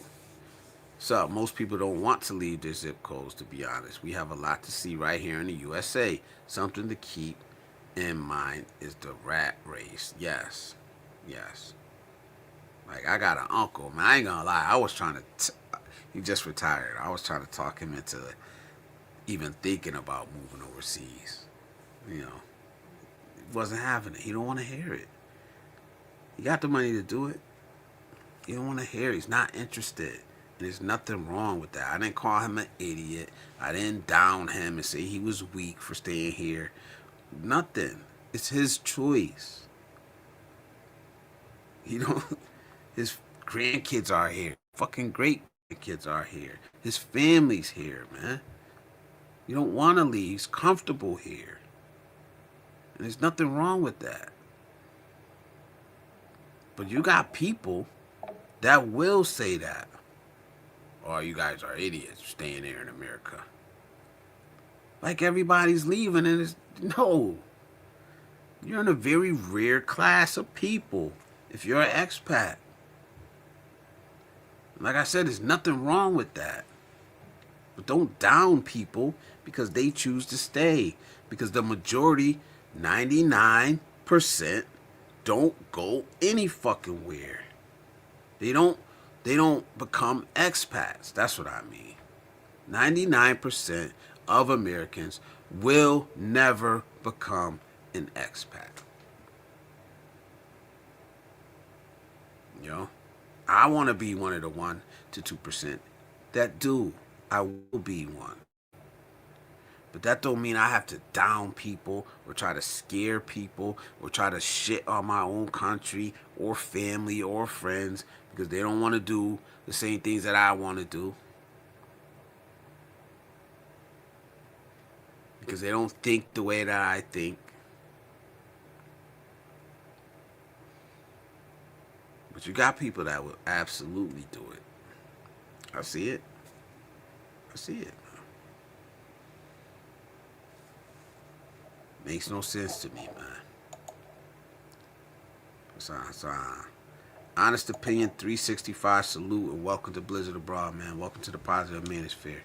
What's up? Most people don't want to leave their zip codes, to be honest. We have a lot to see right here in the USA. Something to keep in mind is the rat race. Yes. Yes. Like, I got an uncle, man. I ain't gonna lie. I was trying to... he just retired. I was trying to talk him into even thinking about moving overseas. You know. He wasn't having it. He don't want to hear it. He got the money to do it. He don't want to hear it. He's not interested. And there's nothing wrong with that. I didn't call him an idiot. I didn't down him and say he was weak for staying here. Nothing. It's his choice. He don't... His grandkids are here. Fucking great kids are here. His family's here, man. You don't want to leave. He's comfortable here. And there's nothing wrong with that. But you got people that will say that. Oh, you guys are idiots staying there in America. Like everybody's leaving and it's... No. You're in a very rare class of people if you're an expat. Like I said, there's nothing wrong with that. But don't down people because they choose to stay. Because the majority, 99%, don't go any fucking where. They don't become expats. That's what I mean. 99% of Americans will never become an expat. You know? I want to be one of the 1 to 2% that do. I will be one. But that don't mean I have to down people or try to scare people or try to shit on my own country or family or friends because they don't want to do the same things that I want to do. Because they don't think the way that I think. But you got people that will absolutely do it. I see it. I see it. Makes no sense to me, man. Hassan. Honest opinion, 365, salute, and welcome to Blizzard Abroad, man. Welcome to the positive Manosphere.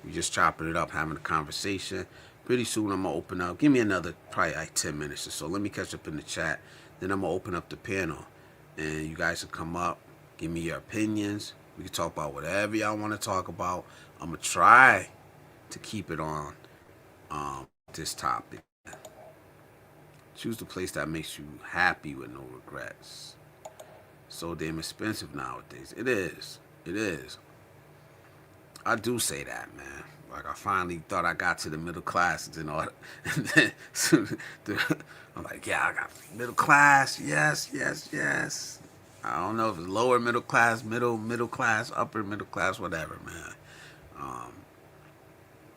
We just chopping it up, having a conversation. Pretty soon I'm going to open up. Give me another probably like 10 minutes or so. Let me catch up in the chat. Then I'm going to open up the panel. And you guys can come up, give me your opinions. We can talk about whatever y'all want to talk about. I'm going to try to keep it on this topic. Choose the place that makes you happy with no regrets. So damn expensive nowadays. It is. It is. I do say that, man. Like, I finally thought I got to the middle classes and all. And then I'm like, yeah, I got middle class. Yes, yes, yes. I don't know if it's lower middle class, middle class, upper middle class, whatever, man.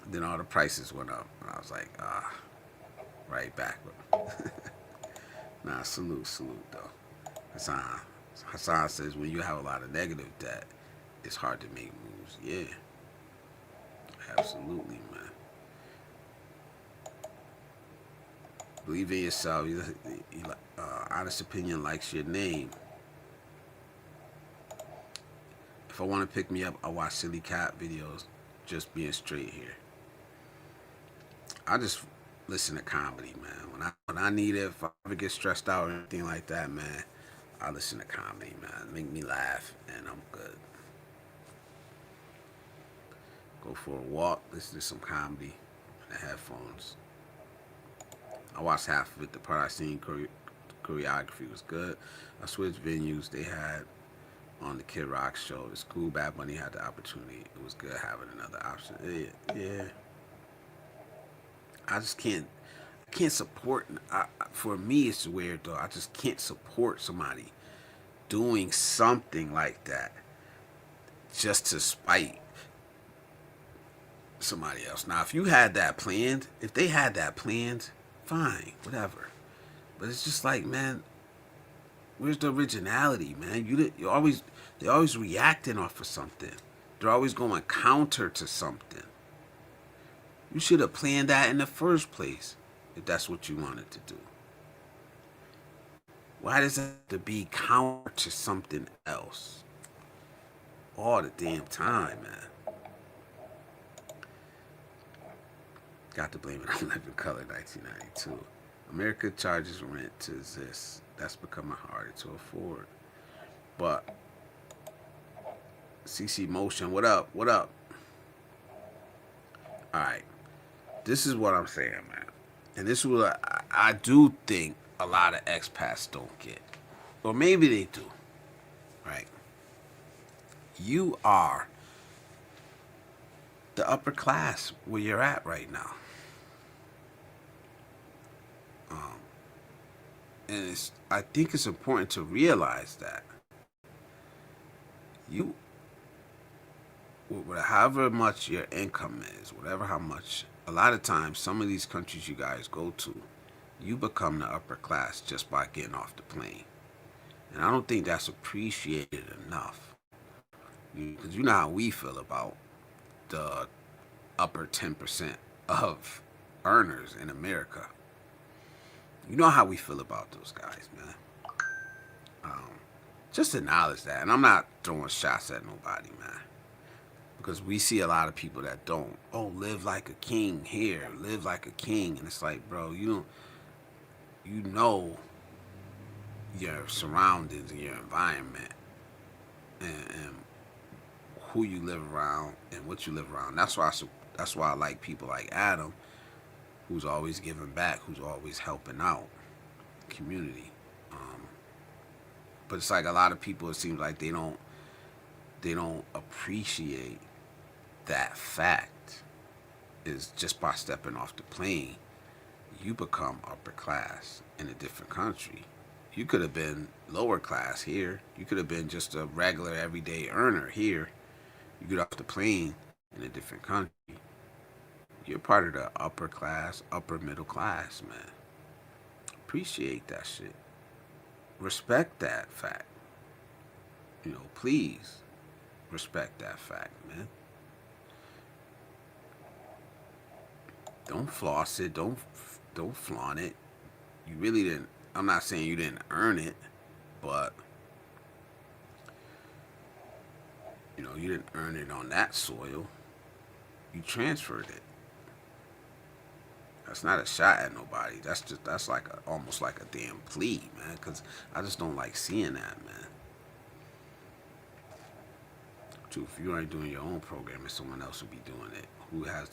Then all the prices went up. And I was like, right back. Nah, salute, though. Hassan says, when you have a lot of negative debt, it's hard to make moves. Yeah. Absolutely, man. Believe in yourself. Honest opinion likes your name. If I want to pick me up, I watch silly cat videos. Just being straight here. I just listen to comedy, man. When I need it, if I ever get stressed out or anything like that, man, I listen to comedy, man. Make me laugh, and I'm good. Go for a walk, listen to some comedy, and headphones. I watched half of it. The part I seen choreography was good. I switched venues they had on the Kid Rock show. It's cool. Bad Bunny had the opportunity. It was good having another option. Yeah. I just can't. I can't support. For me, it's weird though. I just can't support somebody doing something like that just to spite somebody else. Now, if you had that planned, if they had that planned, fine, whatever. But it's just like, man, Where's the originality, man? They're always reacting off of something. They're always going counter to something. You should have planned that in the first place if that's what you wanted to do. Why does it have to be counter to something else all the damn time, man? Got to blame it on Living Color 1992. America charges rent to exist. That's becoming harder to afford. But CC Motion, what up? What up? Alright. This is what I'm saying, man. And this is what I do think a lot of expats don't get. Or maybe they do. Right? You are the upper class where you're at right now. And I think it's important to realize that you, however much your income is, how much, a lot of times, some of these countries you guys go to, you become the upper class just by getting off the plane. And I don't think that's appreciated enough. Because you know how we feel about the upper 10% of earners in America. You know how we feel about those guys, man. Just acknowledge that. And I'm not throwing shots at nobody, man. Because we see a lot of people that don't. Oh, live like a king here. Live like a king. And it's like, bro, you know your surroundings and your environment. And who you live around and what you live around. That's why I like people like Adam, who's always giving back, who's always helping out the community. But it's like a lot of people, it seems like they don't appreciate that fact. Is just by stepping off the plane, you become upper class in a different country. You could have been lower class here. You could have been just a regular everyday earner here. You get off the plane in a different country. You're part of the upper class, upper middle class, man. Appreciate that shit. Respect that fact. Please respect that fact, man. Don't floss it. Don't flaunt it. You really didn't. I'm not saying you didn't earn it, but you didn't earn it on that soil. You transferred it. That's not a shot at nobody. That's like almost like a damn plea, man. Because I just don't like seeing that, man. True, if you ain't doing your own programming, someone else will be doing it. Who has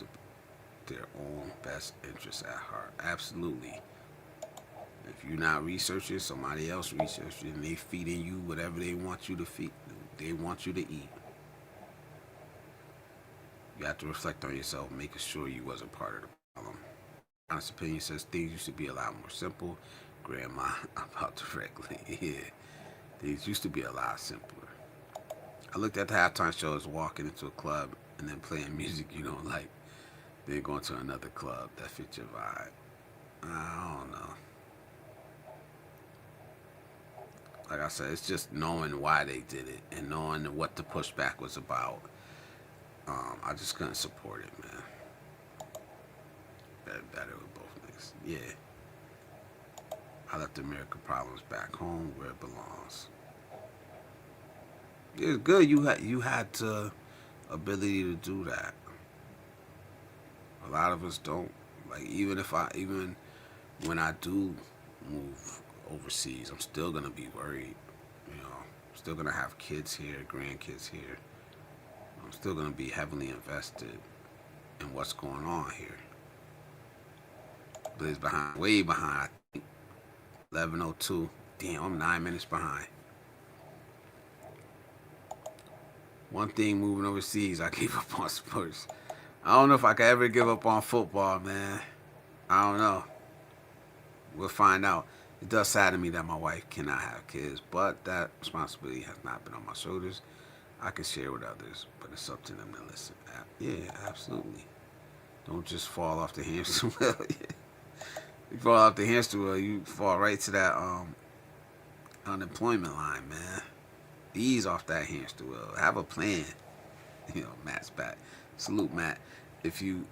their own best interests at heart? Absolutely. If you're not researching, somebody else researching, and they feeding you whatever they want you to feed. They want you to eat. You have to reflect on yourself, making sure you wasn't part of the problem. Honest opinion says things used to be a lot more simple. Grandma, about directly. Yeah. Things used to be a lot simpler. I looked at the halftime show as walking into a club and then playing music you don't like. Then going to another club that fits your vibe. I don't know. Like I said, it's just knowing why they did it and knowing what the pushback was about. I just couldn't support it, man. Better with both niggas. Yeah. I left American problems back home where it belongs. It's good you had the ability to do that. A lot of us don't. Like even when I do move overseas, I'm still gonna be worried. I'm still gonna have kids here, grandkids here. I'm still gonna be heavily invested in what's going on here. But it's behind, way behind. I think 11:02. Damn, I'm 9 minutes behind. One thing moving overseas, I gave up on sports. I don't know if I could ever give up on football, man. I don't know. We'll find out. It does sadden me that my wife cannot have kids, but that responsibility has not been on my shoulders. I can share with others, but it's up to them to listen. Yeah, absolutely. Don't just fall off the hamster wheel. You fall off the hamster wheel, you fall right to that unemployment line, man. Ease off that hamster wheel. Have a plan. Matt's back. Salute, Matt. If you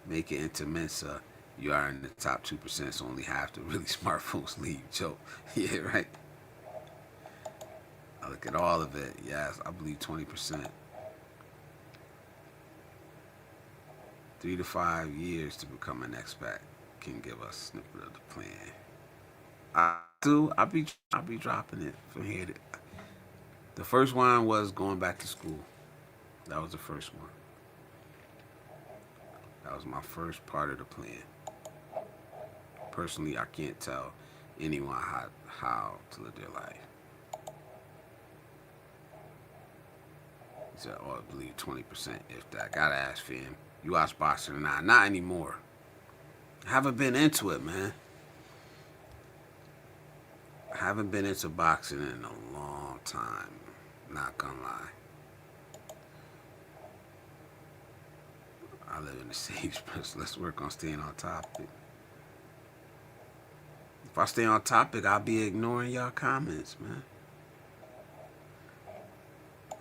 make it into Mensa, you are in the top 2%. So only half the really smart folks leave. Joke. Yeah, right. I look at all of it. Yes, I believe 20%. 3 to 5 years to become an expat can give us a snippet of the plan. I'll be dropping it from here. The first one was going back to school. That was the first one. That was my first part of the plan. Personally, I can't tell anyone how to live their life. He said, oh, I believe 20%. If that, gotta ask fam. You watch boxing or not? Not anymore. I haven't been into it, man. I haven't been into boxing in a long time. Not gonna lie. I live in the same space. Let's work on staying on topic. If I stay on topic, I'll be ignoring y'all comments, man.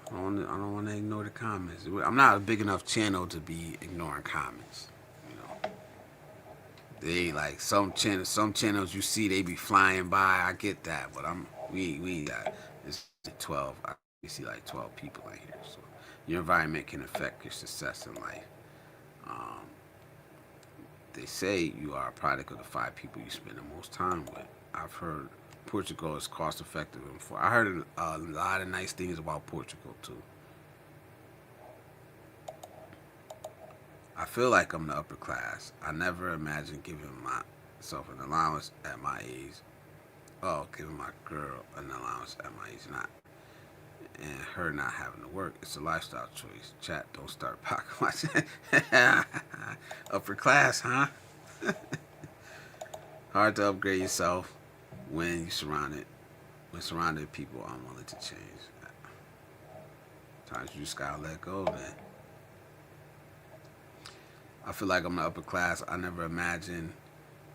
I don't want to ignore the comments. I'm not a big enough channel to be ignoring comments. They like some channels you see they be flying by. I get that, but we got it's 12. We see like 12 people in here, so your environment can affect your success in life. They say you are a product of the 5 people you spend the most time with. I've heard Portugal is cost effective. I heard a lot of nice things about Portugal too. I feel like I'm the upper class. I never imagined giving myself an allowance at my age. Oh, giving my girl an allowance at my age, and her not having to work. It's a lifestyle choice. Chat, don't start pocket watching. Upper class, huh? Hard to upgrade yourself when surrounded with people unwilling to change. Sometimes you just gotta let go, man. I feel like I'm the upper class. I never imagined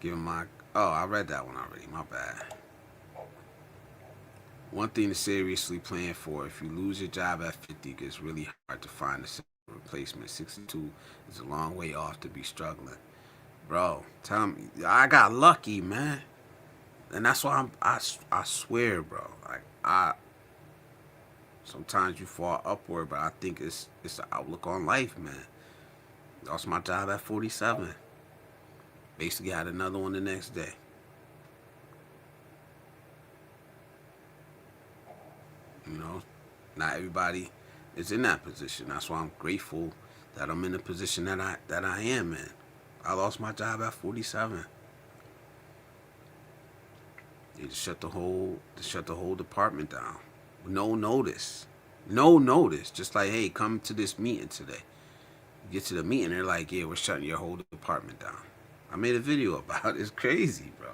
giving my... Oh, I read that one already. My bad. One thing to seriously plan for: if you lose your job at 50, it gets really hard to find a replacement. 62 is a long way off to be struggling. Bro, tell me, I got lucky, man. And that's why I swear, bro. Like, sometimes you fall upward, but I think it's the outlook on life, man. Lost my job at 47. Basically had another one the next day. Not everybody is in that position. That's why I'm grateful that I'm in the position that I am in. I lost my job at 47. They just shut the whole department down. No notice. No notice. Just like, hey, come to this meeting today. You get to the meeting, they're like, yeah, we're shutting your whole department down. I made a video about it. It's crazy, bro.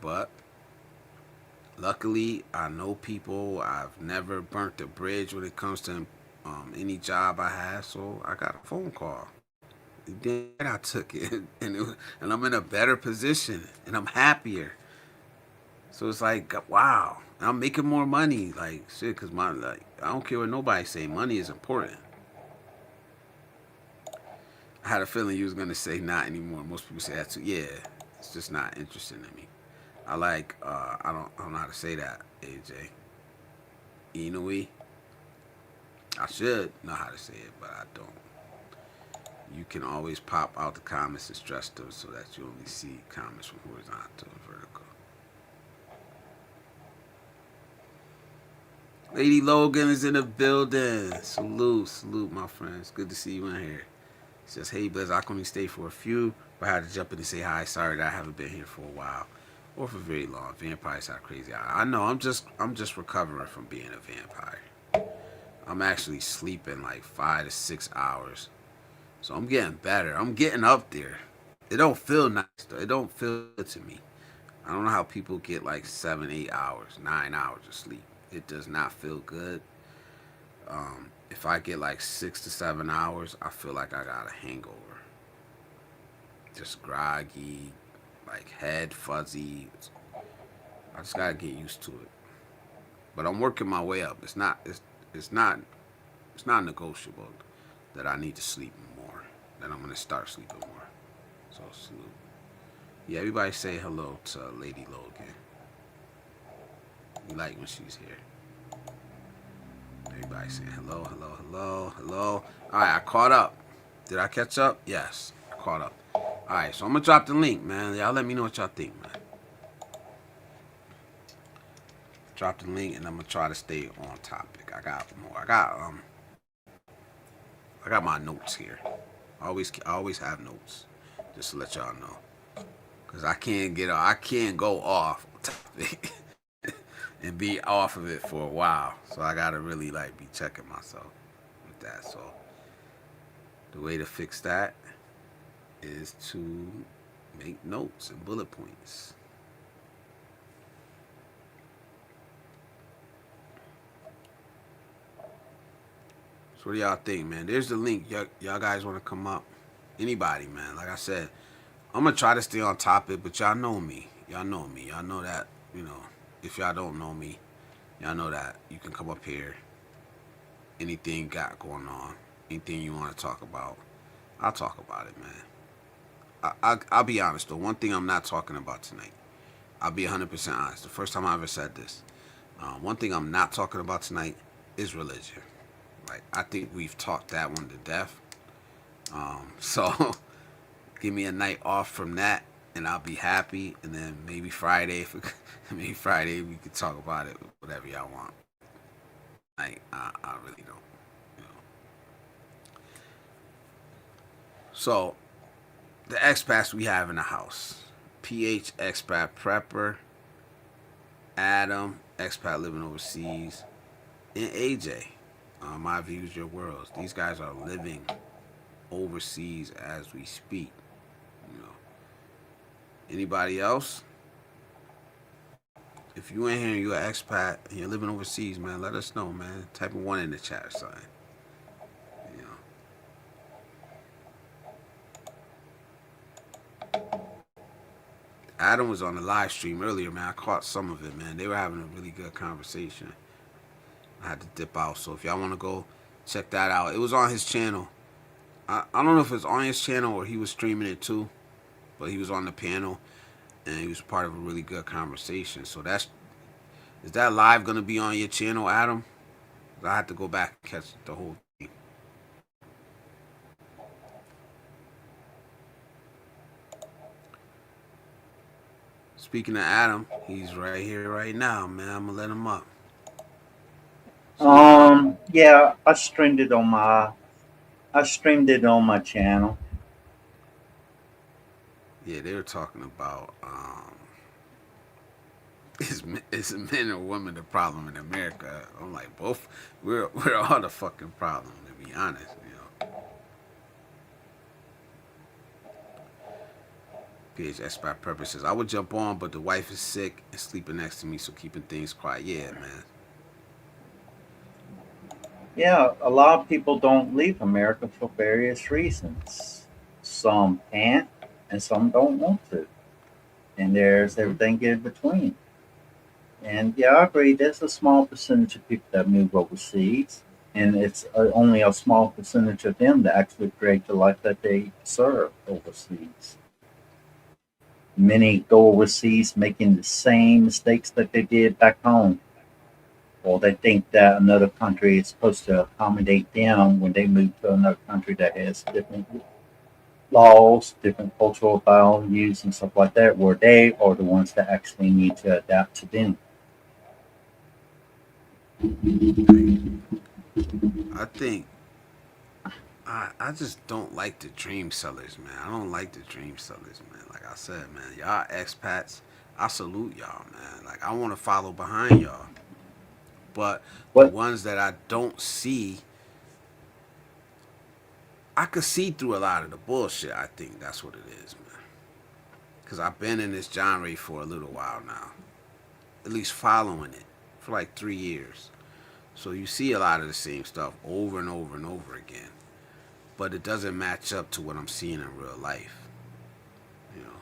But luckily, I know people. I've never burnt a bridge when it comes to any job I have. So I got a phone call. Then I took it, and I'm in a better position, and I'm happier. So it's like, wow, I'm making more money, like shit. Cause I don't care what nobody say. Money is important. I had a feeling you was gonna say not anymore. Most people say that too. Yeah, it's just not interesting to me. I don't know how to say that, AJ. Inui. I should know how to say it, but I don't. You can always pop out the comments and stress them so that you only see comments from horizontal and vertical. Lady Logan is in the building. Salute, my friends. Good to see you in here. He says, hey, Blizz, I can only stay for a few, but I had to jump in and say hi. Sorry that I haven't been here for a while. Or for very long. Vampires are crazy. I know, I'm just recovering from being a vampire. I'm actually sleeping like 5 to 6 hours. So I'm getting better. I'm getting up there. It don't feel nice though. It don't feel good to me. I don't know how people get like 7, 8 hours, 9 hours of sleep. It does not feel good. If I get like 6 to 7 hours, I feel like I got a hangover. Just groggy, like head fuzzy. I just gotta get used to it. But I'm working my way up. It's not it's not negotiable that I need to sleep more. That I'm gonna start sleeping more. So salute. Yeah, everybody say hello to Lady Logan. We like when she's here. Everybody saying hello, hello, hello, hello. Alright, I caught up. Did I catch up? Yes, I caught up. Alright, so I'm gonna drop the link, man. Y'all let me know what y'all think, man. Drop the link and I'm gonna try to stay on topic. I got more. I got my notes here. I always have notes. Just to let y'all know. Cause I can't go off topic and be off of it for a while. So I gotta really like be checking myself with that. So the way to fix that is to make notes and bullet points. So what do y'all think, man? There's the link. Y'all guys want to come up? Anybody, man. Like I said, I'm gonna try to stay on topic, but y'all know me. Y'all know me. Y'all know that, you know, if y'all don't know me, y'all know that you can come up here. Anything you got going on, anything you want to talk about, I'll talk about it, man. I'll be honest though. One thing I'm not talking about tonight. I'll be 100% honest. The first time I ever said this. One thing I'm not talking about tonight is religion. Like I think we've talked that one to death. So give me a night off from that, and I'll be happy. And then maybe Friday, maybe Friday we could talk about it, whatever y'all want. I really don't. You know. So the expats we have in the house: PH expat prepper, Adam expat living overseas, and AJ. My views, your worlds. These guys are living overseas as we speak. You know. Anybody else? If you in here and you're an expat and you're living overseas, man, let us know, man. Type of one in the chat or something. You know. Adam was on the live stream earlier, man. I caught some of it, man. They were having a really good conversation. I had to dip out, so if y'all want to go check that out, it was on his channel. I don't know if it's on his channel or he was streaming it too, but he was on the panel and he was part of a really good conversation. So is that live gonna be on your channel, Adam? I have to go back and catch the whole thing. Speaking of Adam, he's right here right now, man. I'm gonna let him up. Yeah, I streamed it on my channel. Yeah, they were talking about is men or women the problem in America? I'm like, both. We're all the fucking problem, to be honest. You know. PHS by purposes. I would jump on, but the wife is sick and sleeping next to me, so keeping things quiet. Yeah, man. Yeah, a lot of people don't leave America for various reasons. Some can't, and some don't want to. And there's everything in between. And yeah, I agree. There's a small percentage of people that move overseas, and it's only a small percentage of them that actually create the life that they deserve overseas. Many go overseas making the same mistakes that they did back home, or they think that another country is supposed to accommodate them when they move to another country that has different laws, different cultural values, and stuff like that, where they are the ones that actually need to adapt to them. I think I just don't like the dream sellers, man. I don't like the dream sellers, man. Like I said, man, y'all expats, I salute y'all, man. Like I want to follow behind y'all, but the What ones that I don't see, I could see through a lot of the bullshit. I think that's what it is, man. Cause I've been in this genre for a little while now, at least following it for like 3 years. So you see a lot of the same stuff over and over and over again, but it doesn't match up to what I'm seeing in real life. You know,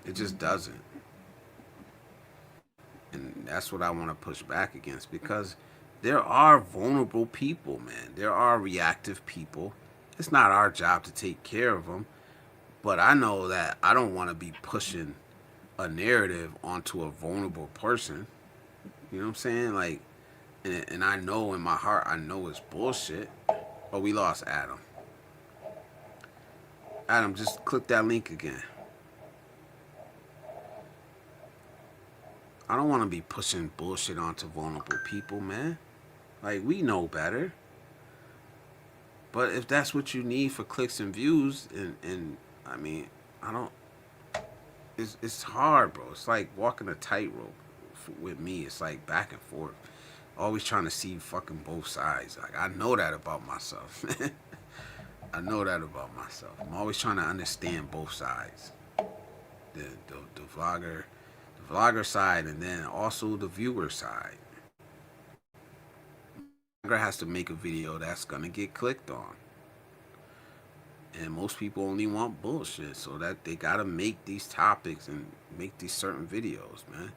it just doesn't. And that's what I want to push back against, because there are vulnerable people, man. There are reactive people. It's not our job to take care of them. But I know that I don't want to be pushing a narrative onto a vulnerable person. You know what I'm saying? Like, and I know in my heart, I know it's bullshit. Oh, we lost Adam. Adam, just click that link again. I don't want to be pushing bullshit onto vulnerable people, man. Like, we know better. But if that's what you need for clicks and views, and I mean, I don't. It's hard, bro. It's like walking a tightrope with me. It's like back and forth. Always trying to see fucking both sides. Like, I know that about myself. I know that about myself. I'm always trying to understand both sides. The vlogger side, and then also the viewer side. The vlogger has to make a video that's gonna get clicked on. And most people only want bullshit, so that they gotta make these topics and make these certain videos, man.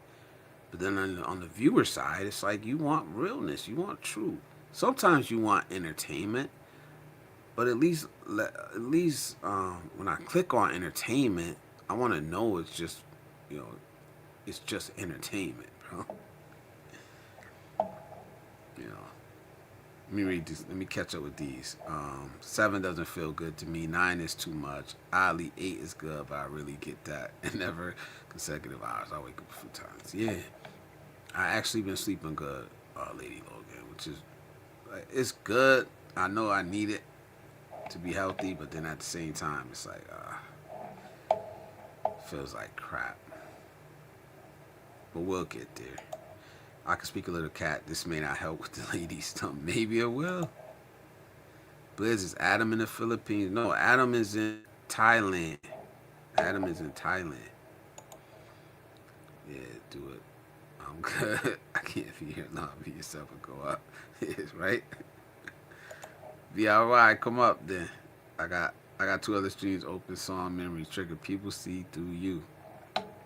But then on the viewer side, it's like you want realness, you want truth. Sometimes you want entertainment, but at least when I click on entertainment, I want to know it's just, it's just entertainment, bro. You know. Let me read these. Let me catch up with these. 7 doesn't feel good to me. 9 is too much. Oddly, 8 is good, but I really get that. And never consecutive hours. I wake up a few times. Yeah. I actually been sleeping good, Lady Logan, which is, it's good. I know I need it to be healthy, but then at the same time, it's like, feels like crap. But we'll get there. I can speak a little cat. This may not help with the ladies' stuff. Maybe it will. Blizz, is Adam in the Philippines? No, Adam is in Thailand. Adam is in Thailand. Yeah, do it. I'm good. I can't be here long. Be yourself and go up. Yes, right? Be alright. Come up then. I got 2 other streams open. Song memory trigger. People see through you.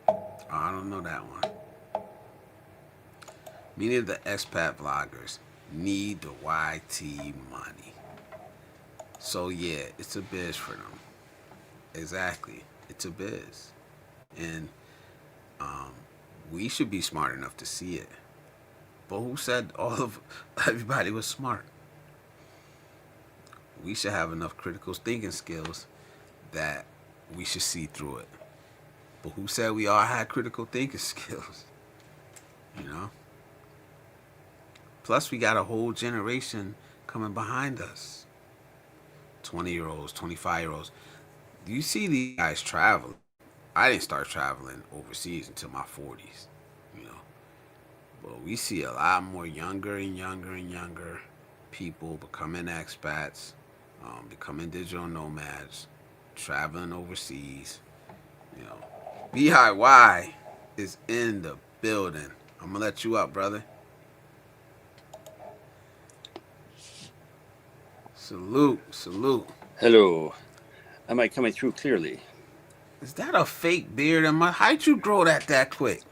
Oh, I don't know that one. Many of the expat vloggers need the YT money. So yeah, it's a biz for them. Exactly. It's a biz. And we should be smart enough to see it. But who said everybody was smart? We should have enough critical thinking skills that we should see through it. But who said we all had critical thinking skills? You know? Plus, we got a whole generation coming behind us. 20-year-olds, 25-year-olds. Do you see these guys traveling? I didn't start traveling overseas until my 40s, you know. But we see a lot more younger and younger and younger people becoming expats, becoming digital nomads, traveling overseas. You know, BIY is in the building. I'm gonna let you up, brother. Salute, salute. Hello. Am I coming through clearly? Is that a fake beard? How'd you grow that quick?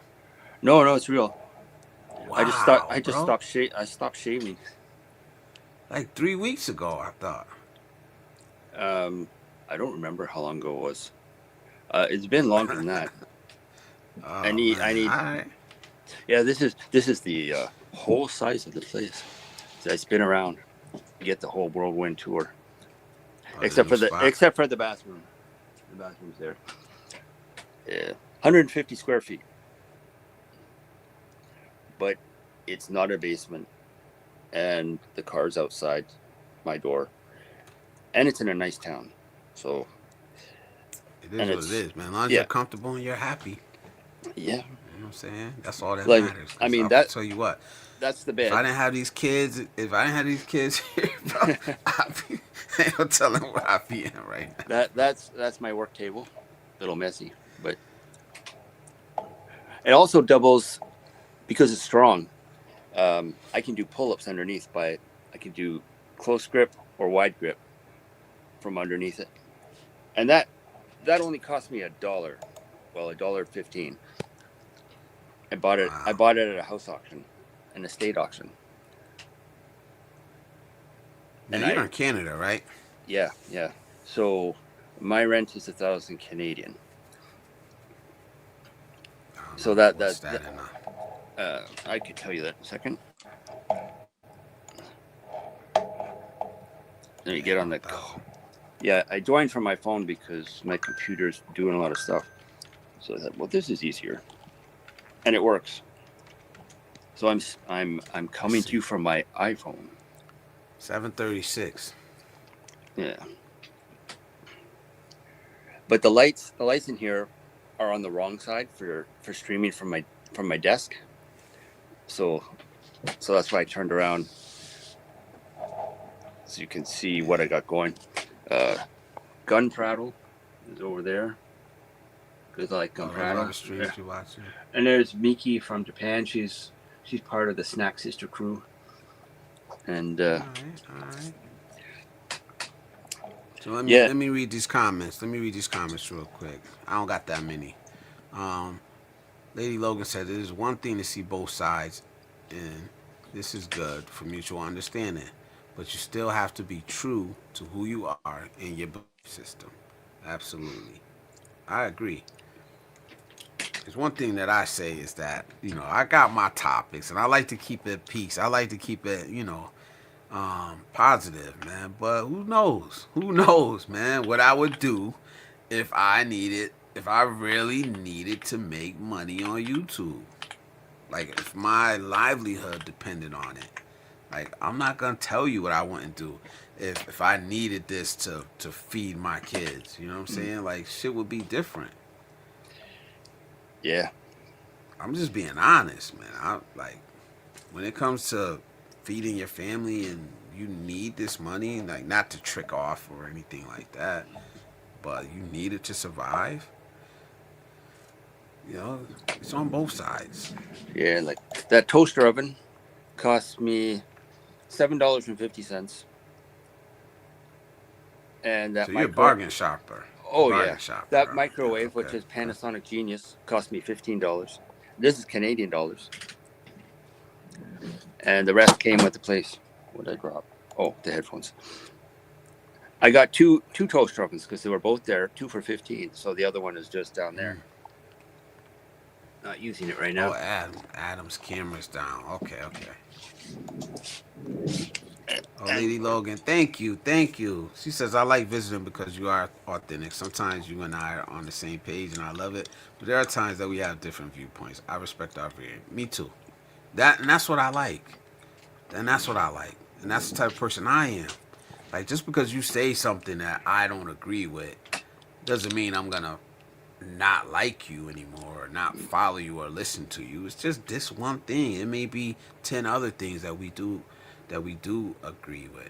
No, it's real. Wow, I just stopped shaving. Like 3 weeks ago, I thought. I don't remember how long ago it was. It's been longer than that. Oh, I need. All right. Yeah, this is the whole size of the place. So I spin around, get the whole whirlwind tour, except for the bathroom. The bathroom's there. Yeah, 150 square feet, but it's not a basement, and the car's outside my door, and it's in a nice town. So it is what it is, man. As long as you're comfortable and you're happy. Yeah. You know what I'm saying? That's all that like, matters. I mean, I'll tell you what. That's the bed. If I didn't have these kids here, bro, ain't no telling what I'd be in right now. That's my work table. A little messy, but it also doubles because it's strong. I can do pull-ups underneath I can do close grip or wide grip from underneath it, and that only cost me $1. Well, $1.15. I bought it. Wow. I bought it at a house auction, an estate auction. Now, you're in Canada, right? Yeah. So my rent is 1,000 Canadian. So What's that I could tell you that in a second. Let me get on the call. Yeah, I joined from my phone because my computer's doing a lot of stuff. So I thought, well, this is easier, and it works. So I'm coming to you from my iPhone. 736. Yeah. But the lights in here are on the wrong side for streaming from my desk. So that's why I turned around so you can see what I got going. Gun Prattle is over there. Because I like Gun Prattle. Streams you watching. And there's Miki from Japan. She's part of the Snack Sister crew. And all right. So let me read these comments. Let me read these comments real quick. I don't got that many. Lady Logan said, "It is one thing to see both sides, and this is good for mutual understanding. But you still have to be true to who you are and your belief system." Absolutely, I agree. There's one thing that I say is that I got my topics, and I like to keep it peace. I like to keep it positive, man. But who knows? Who knows, man? What I would do if I really needed to make money on YouTube. Like, if my livelihood depended on it. Like, I'm not gonna tell you what I wouldn't do if I needed this to feed my kids. You know what I'm saying? Like, shit would be different. Yeah. I'm just being honest, man. When it comes to feeding your family and you need this money, like, not to trick off or anything like that, but you need it to survive. It's on both sides. Yeah, like that toaster oven cost me $7.50. And that so you're a bargain shopper. Shopper. That microwave, okay, which is Panasonic Genius, cost me $15. This is Canadian dollars. And the rest came with the place. What did I drop? Oh, the headphones. I got two toaster ovens because they were both there, 2 for $15. So the other one is just down there. Not using it right now. Oh, Adam's camera's down. Okay. Oh, Lady Logan, thank you. She says, "I like visiting because you are authentic. Sometimes you and I are on the same page, and I love it. But there are times that we have different viewpoints. I respect our view. Me too. That's what I like. And that's the type of person I am. Like, just because you say something that I don't agree with doesn't mean I'm gonna not like you anymore, or not follow you or listen to you. It's just this one thing. It may be 10 other things that we do agree with.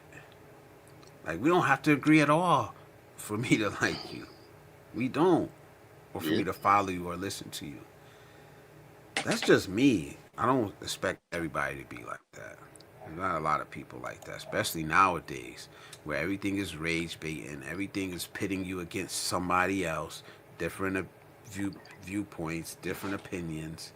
Like, we don't have to agree at all for me to like you. We don't. Or for me to follow you or listen to you. That's just me. I don't expect everybody to be like that. There's not a lot of people like that, especially nowadays, where everything is rage baiting, everything is pitting you against somebody else, different viewpoints, different opinions.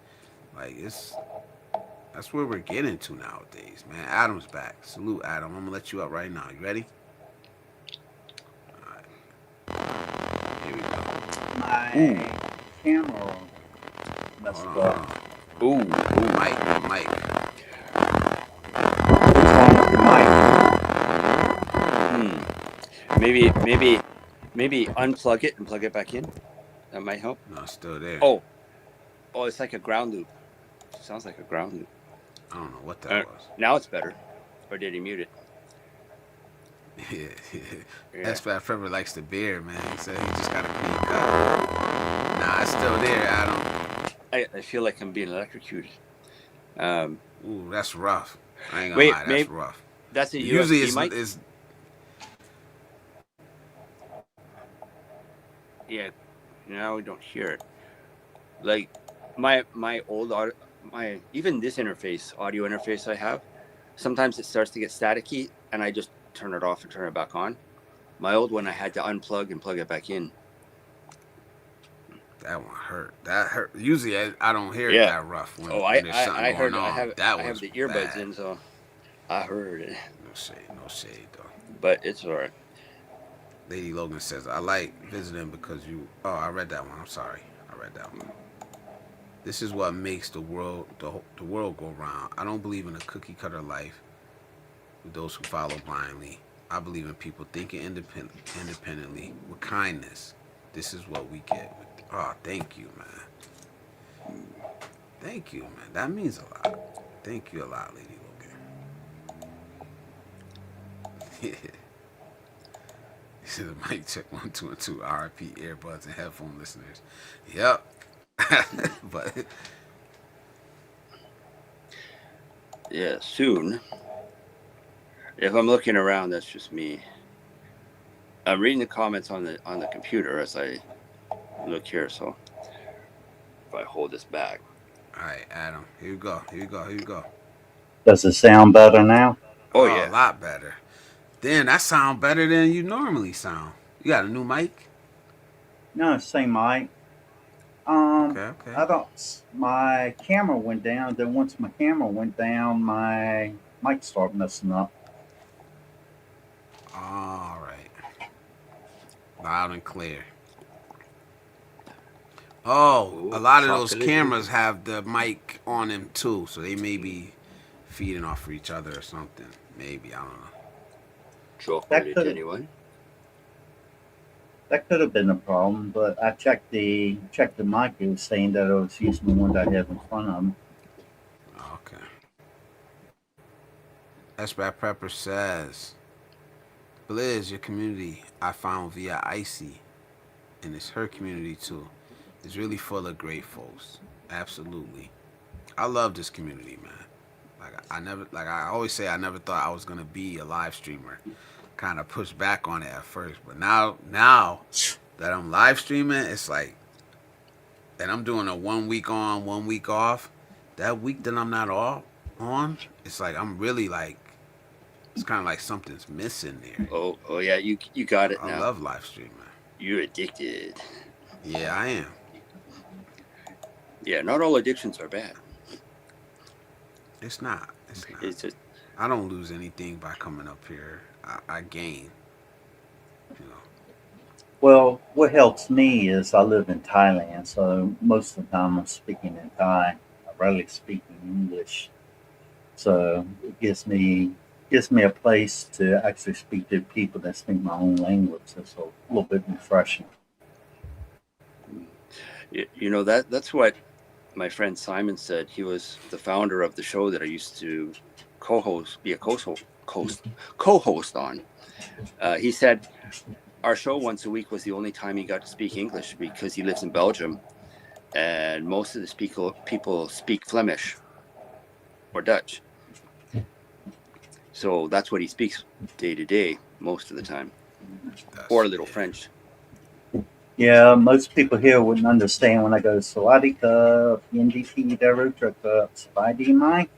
Like, that's where we're getting to nowadays, man. Adam's back. Salute, Adam. I'm gonna let you up right now. You ready? All right. Here we go. My camera messed up. Ooh, Mike. Maybe unplug it and plug it back in. That might help. No, it's still there. Oh, it's like a ground loop. Sounds like a ground loop. I don't know what that was. Now it's better. Or did he mute it? Yeah. Expat Forever likes the beer, man. He said he just got a clean cut. Nah, it's still there, Adam. I feel like I'm being electrocuted. Ooh, that's rough. I ain't gonna lie, that's rough. That's a usually USB mic? It's yeah. Now we don't hear it. Like my old even this audio interface I have, sometimes it starts to get staticky, and I just turn it off and turn it back on. My old one, I had to unplug and plug it back in. That one hurt. That hurt. Usually I don't hear it Yeah. that rough when, Oh, when there's something I going heard. on. That I have was the earbuds bad. in, so I heard it. No shade. No shade though. But it's alright. Lady Logan says, I like visiting because you. Oh, I read that one. I'm sorry. I read that one. This is what makes the world go round. I don't believe in a cookie cutter life with those who follow blindly. I believe in people thinking independently with kindness. This is what we get. Oh, thank you, man. Thank you, man. That means a lot. Thank you a lot, Lady Logan. This is a mic check 1, 2, and 2. RIP earbuds and headphone listeners. Yep. But Yeah, soon. If I'm looking around, that's just me. I'm reading the comments on the computer as I look here. So if I hold this back, all right, Adam. Here you go. Here you go. Here you go. Does it sound better now? oh Oh, a yeah, lot better. Damn, that sound better than you normally sound. You got a new mic? No, same mic. Okay, okay. I don't. My camera went down. Then once my camera went down, my mic started messing up. All right. Loud and clear. Oh, a ooh, lot of those chocolate. cameras have the mic on them too, so they may be feeding off of each other or something. Maybe, I don't know. Chocolate, could anyone? that could have been a problem, but I checked the mic. It was saying that I was using the one that I have in front of me. Okay. Expat Prepper says, Blizz, your community I found via Icy, and it's her community too. It's really full of great folks. Absolutely. I love this community, man. Like I always say, I never thought I was gonna be a live streamer. Kind of pushed back on it at first, but now that I'm live streaming, it's like, and I'm doing a 1 week on, 1 week off. That week that I'm not all on, it's like I'm really like, it's kind of like something's missing there. Oh yeah, you got it I now. love live streaming. You're addicted. Yeah, I am. Yeah, not all addictions are bad. It's not. It's not. It's just I don't lose anything by coming up here. I gain. You know. Well, what helps me is I live in Thailand, so most of the time I'm speaking in Thai. I rarely speak in English, so it gives me a place to actually speak to people that speak my own language. It's a little bit refreshing. you know that's what my friend Simon said. He was the founder of the show that I used to be a co-host on. He said our show once a week was the only time he got to speak English because he lives in Belgium, and most of the people speak Flemish or Dutch. So that's what he speaks day to day most of the time, or a little French. Yeah, most people here wouldn't understand when I go Sawadika, NDP, Darutraka, Spidey Mike.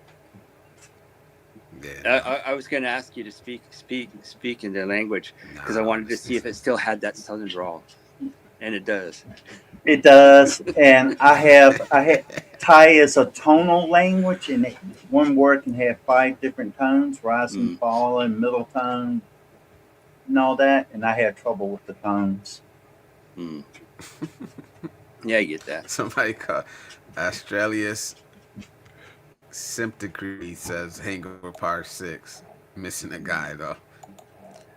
Yeah. I was going to ask you to speak in their language because I wanted to see if it still had that southern drawl, and it does. It does, and I have Thai is a tonal language, and one word can have 5 different tones: rising, falling, middle tone, and all that. And I have trouble with the tones. Yeah, I get that. Somebody called Australia's Symptogree says Hangover Part 6. Missing a guy though.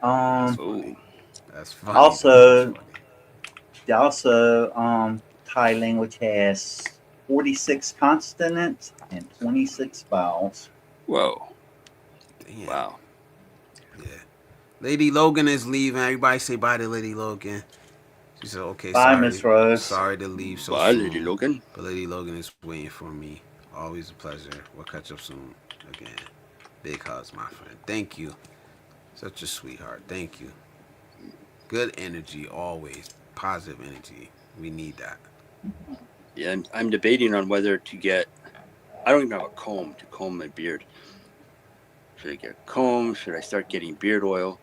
Oh, That's funny. Also, Thai language has 46 consonants and 26 vowels. whoa. Damn. Wow. Yeah. Lady Logan is leaving. Everybody say bye to Lady Logan. She said, okay, Bye, sorry. Miss Rose. Sorry to leave so Bye, soon. Lady Logan. But Lady Logan is waiting for me. Always a pleasure. We'll catch up soon again. Big hugs, my friend. Thank you. Such a sweetheart. Thank you. Good energy, always. Positive energy. We need that. Yeah, I'm debating on whether to get. I don't even have a comb to comb my beard. Should I get a comb? Should I start getting beard oil?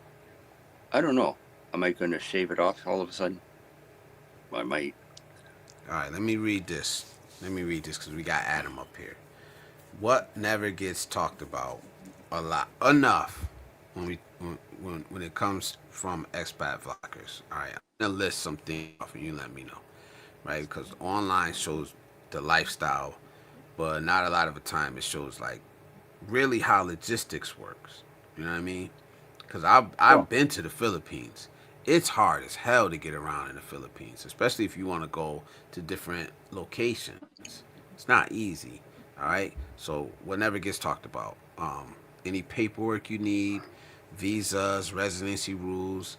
I don't know. Am I going to shave it off all of a sudden? I might. All right, let me read this. Let me read this because we got Adam up here. What never gets talked about a lot enough when it comes from expat vloggers? All right, I'm gonna list some things off and you let me know, right? Because online shows the lifestyle, but not a lot of the time it shows like really how logistics works. You know what I mean? Because I've Sure. been to the Philippines. It's hard as hell to get around in the Philippines, especially if you want to go to different locations. It's not easy. All right. So whatever gets talked about, any paperwork you need, visas, residency rules,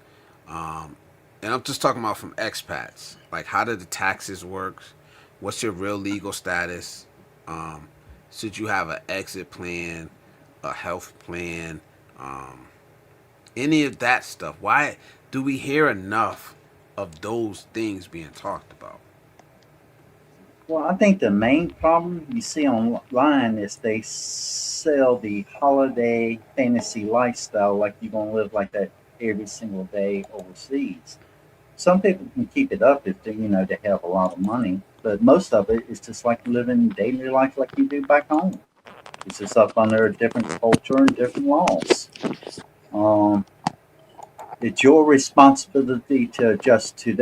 um, and I'm just talking about from expats. Like how do the taxes work? What's your real legal status? Um, should you have an exit plan, a health plan? Um, any of that stuff. Why do we hear enough of those things being talked about? Well, I think the main problem you see online is they sell the holiday fantasy lifestyle like you're going to live like that every single day overseas. Some people can keep it up if they have a lot of money, but most of it is just like living daily life like you do back home. It's just up under a different culture and different laws. Um, it's your responsibility to adjust to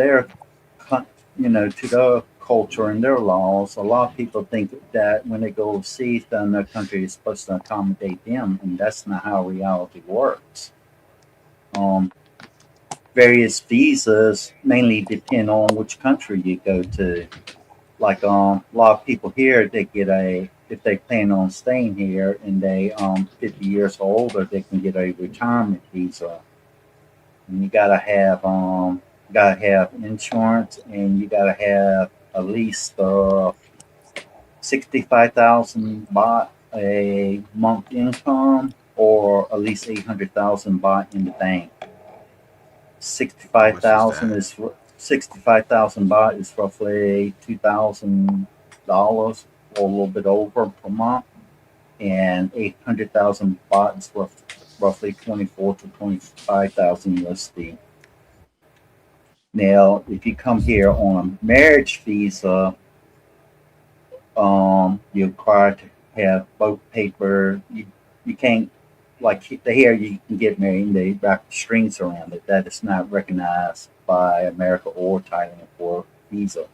to their culture and their laws. A lot of people think that when they go overseas, then their country is supposed to accommodate them, and that's not how reality works. Um, Various visas mainly depend on which country you go to. Like a lot of people here, they get a if they plan on staying here and they 50 years or older, they can get a retirement visa. And you gotta have insurance, and you gotta have at least 65,000 baht a month income, or at least 800,000 baht in the bank. How much is 65,000 that? is 65,000 baht is roughly $2,000 or a little bit over per month, and 800,000 baht is roughly 24 to 25,000 USD. Now, if you come here on a marriage visa, you're required to have both paper. You can't like here you can get married and they wrap strings around it. That is not recognized by America or Thailand for visa.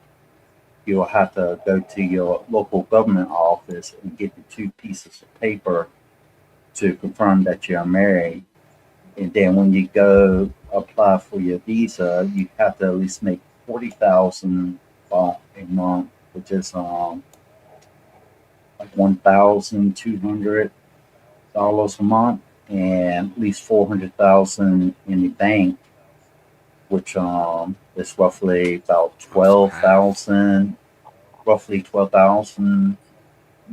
You'll have to go to your local government office and get the two pieces of paper to confirm that you're married. And then when you go apply for your visa, you have to at least make 40,000 baht a month, which is like $1,200 a month, and at least 400,000 in the bank, which is Oh, so half. roughly 12,000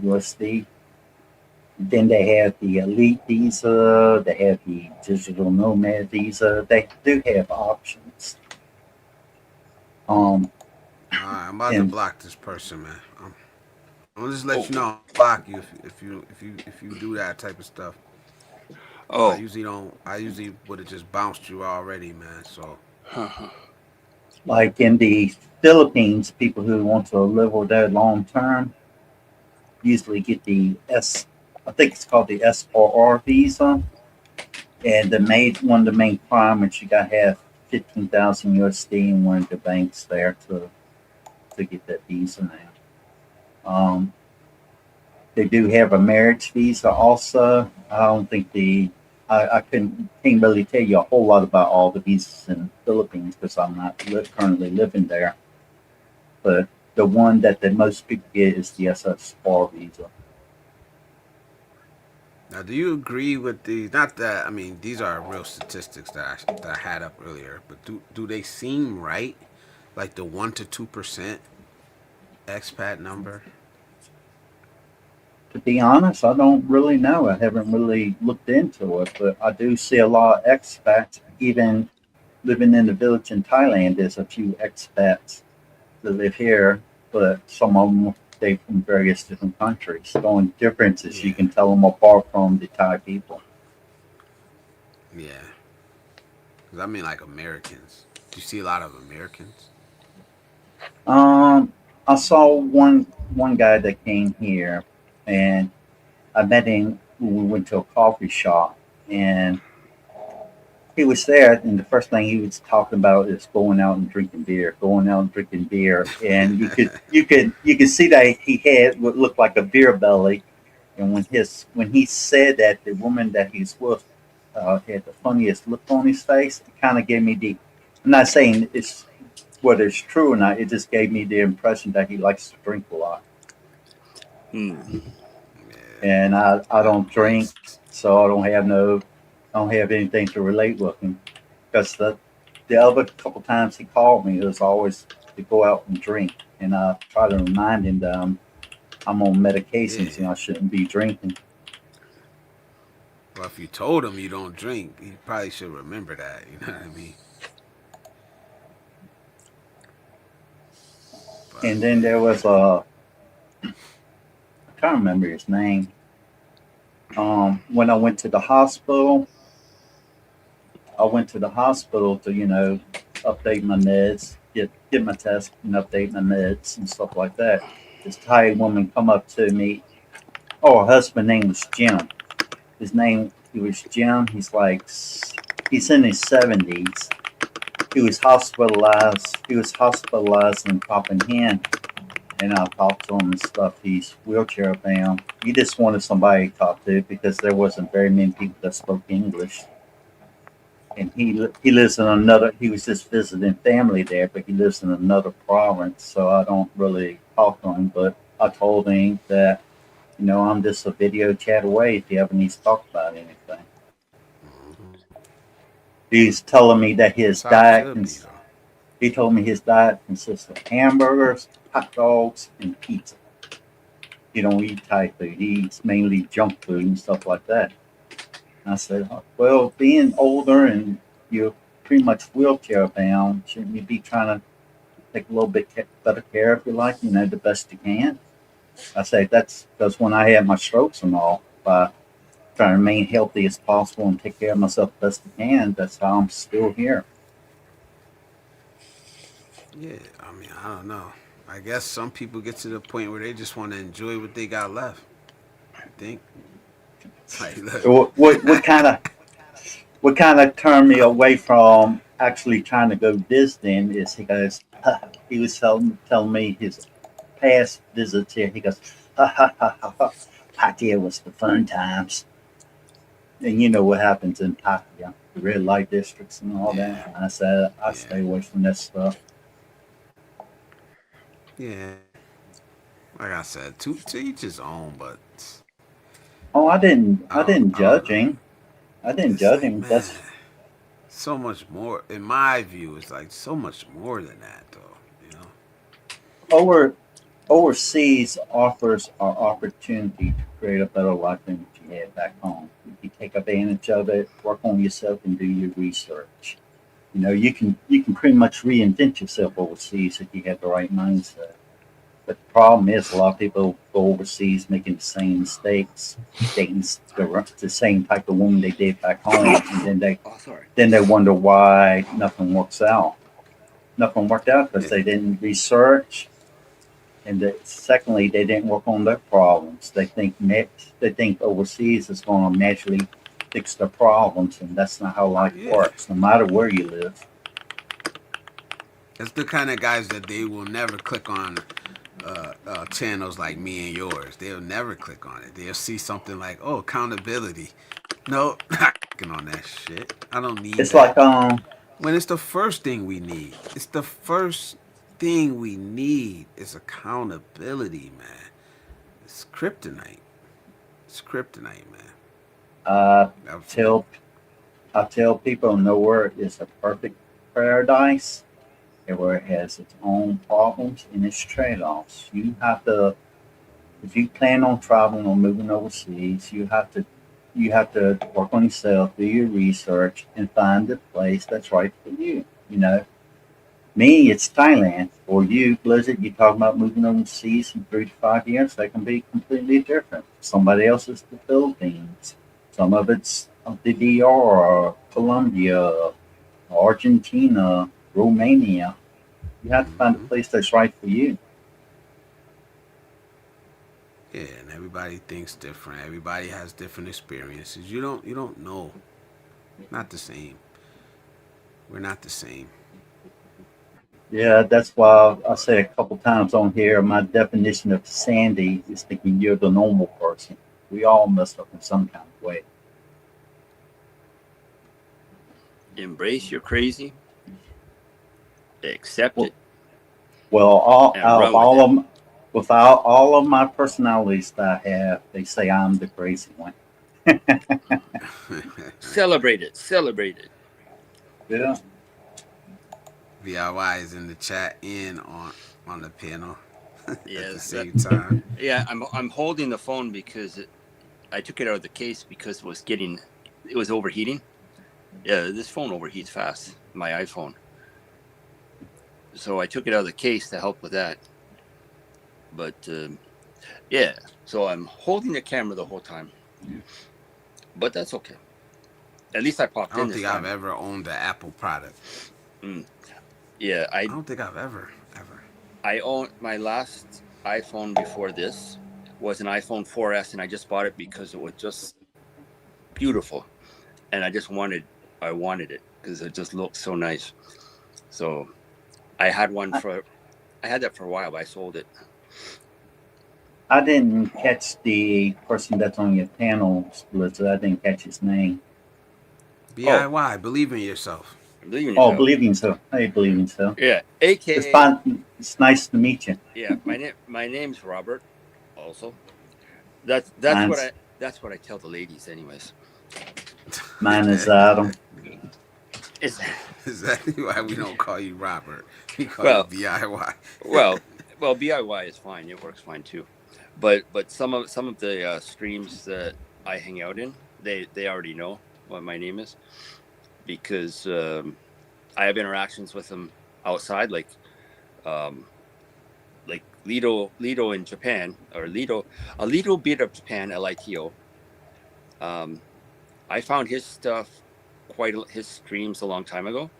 USD. Then they have the elite visa, they have the digital nomad visa. They do have options. Um, All right, I'm about to and block this person, man. I'm gonna just let Oh, you know I'll block you if you do that type of stuff. I oh. usually don't. I usually would have just bounced you already, man. So like in the Philippines, people who want to live over there long term usually get I think it's called the SRR visa. And one of the main requirements, you got to have 15,000 USD in one of the banks there to get that visa now. They do have a marriage visa also. I don't think I can't really tell you a whole lot about all the visas in the Philippines because I'm not currently living there. But the one that the most people get is the SSR visa. now, do you agree with these? Not that I mean these are real statistics that I had up earlier, but do they seem right? Like the 1 to 2% expat number? To be honest, I don't really know. I haven't really looked into it, but I do see a lot of expats. Even living in the village in Thailand, there's a few expats that live here, but some of them they from various different countries. The only difference is you Yeah, can tell them apart from the Thai people. yeah. Cause I mean like Americans. Do you see a lot of Americans? Um, I saw one guy that came here, and I met him when we went to a coffee shop, and he was there, and the first thing he was talking about is going out and drinking beer, and you could see that he had what looked like a beer belly, and when he said that, the woman that he's with had the funniest look on his face. It kind of gave me the. I'm not saying it's whether it's true or not. It just gave me the impression that he likes to drink a lot, Hmm. and I don't drink, Makes so I don't have anything to relate with him because the other couple times he called me, it was always to go out and drink, and I try to remind him that I'm on medications yeah. and I shouldn't be drinking. Well, if you told him you don't drink, he probably should remember that. You know what I mean? But And then yeah, there was a I can't remember his name. When I went to the hospital, I went to the hospital to update my meds, get my test and update my meds and stuff like that. This Thai woman come up to me. Oh, her husband's name was Jim. He was Jim. He's in his 70s. He was hospitalized. He was hospitalized in Copenhagen, and I talked to him and stuff. He's wheelchair bound. He just wanted somebody to talk to because there wasn't very many people that spoke English. And he lives in another. He was just visiting family there, but he lives in another province. So I don't really talk to him. But I told him that I'm just a video chat away if he ever needs to talk about anything. He's telling me that that's how it should be, though. he told me his diet consists of hamburgers, hot dogs, and pizza. He don't eat Thai food. He eats mainly junk food and stuff like that. And I said, well, being older and you're pretty much wheelchair bound, shouldn't you be trying to take a little bit better care of your life, the best you can? I say that's because when I had my strokes and all, by trying to remain healthy as possible and take care of myself the best I can, that's how I'm still here. Yeah, I mean, I don't know. I guess some people get to the point where they just want to enjoy what they got left. I think. Like, look. What kind of turned me away from actually trying to go visiting is he was telling me his past visits here. He goes, ha ha ha ha ha. Pattaya was the fun times. And you know what happens in Pattaya, the red light districts and all Yeah, that. I said, I yeah, stay away from that stuff. yeah. Like I said, to each his own, but Oh, I didn't I don't judge know. him. I didn't It's judge like, him. man, so much more. In my view, it's like so much more than that, though. You know? Over overseas offers our opportunity to create a better life than what you had back home. If you take advantage of it, work on yourself and do your research. You can pretty much reinvent yourself overseas if you have the right mindset. But the problem is a lot of people go overseas making the same mistakes, dating the same type of woman they did back home, and then they Oh, sorry. then they wonder why nothing works out. Nothing worked out because Yeah, they didn't research, and secondly, they didn't work on their problems. They think overseas is going to magically fix their problems, and that's not how life yeah. works. No matter where you live. That's the kind of guys that they will never click on channels like me and yours. They'll never click on it. They'll see something like, oh, accountability. No, not clicking on that shit. I don't need It's that. like When it's the first thing we need. It's the first thing we need is accountability, man. It's kryptonite. It's kryptonite, man. uh, I've, tell I tell people nowhere is a perfect paradise. Everywhere has its own problems and its trade-offs. If you plan on traveling or moving overseas, you have to work on yourself, do your research, and find the place that's right for you. You know, me, it's Thailand. For you, Blizzard, you talk about moving overseas in 3 to 5 years. That can be completely different. Somebody else is the Philippines. Some of it's the DR, Colombia, Argentina, Romania. You have to find a mm-hmm. place that's right for you. Yeah, and everybody thinks different. Everybody has different experiences. You don't know. Not the same. We're not the same. Yeah, that's why I say a couple times on here, my definition of sanity is thinking you're the normal person. We all mess up in some kind of way. Embrace your crazy, accept Well, it, well, and run with all it. of without all of my personalities that I have, they say I'm the crazy one. Celebrate it. Celebrate it. Yeah, VIY is in the chat and on the panel at the Yes. same time. Yeah. I'm holding the phone because I took it out of the case because it was overheating. Yeah, this phone overheats fast. My iPhone. So I took it out of the case to help with that. But yeah, so I'm holding the camera the whole time. But that's okay. At least I popped I in don't this think I've time. ever owned an Apple product. Mm. Yeah, I don't think I've ever. I owned my last iPhone before this was an iPhone 4S, and I just bought it because it was just beautiful, and I wanted it because it just looked so nice. So I had I had that for a while, but I sold it. I didn't catch the person that's on your panel, Blizzard. I didn't catch his name. Oh, DIY, believe in yourself. believe in Oh, yourself. believing so. Hey, believing so. Yeah, It's AKA fine. It's nice to meet you. yeah. My name's Robert. Also, Mine's that's what I tell the ladies, anyways. mine is Adam. It's Exactly why we don't call you Robert. We call you well, DIY. well, well. BIY is fine. It works fine too. But some of the streams that I hang out in, they already know what my name is because I have interactions with them outside, um, like Lido in Japan, or a little bit of Japan, LITO. Um, I found his stuff his streams a long time ago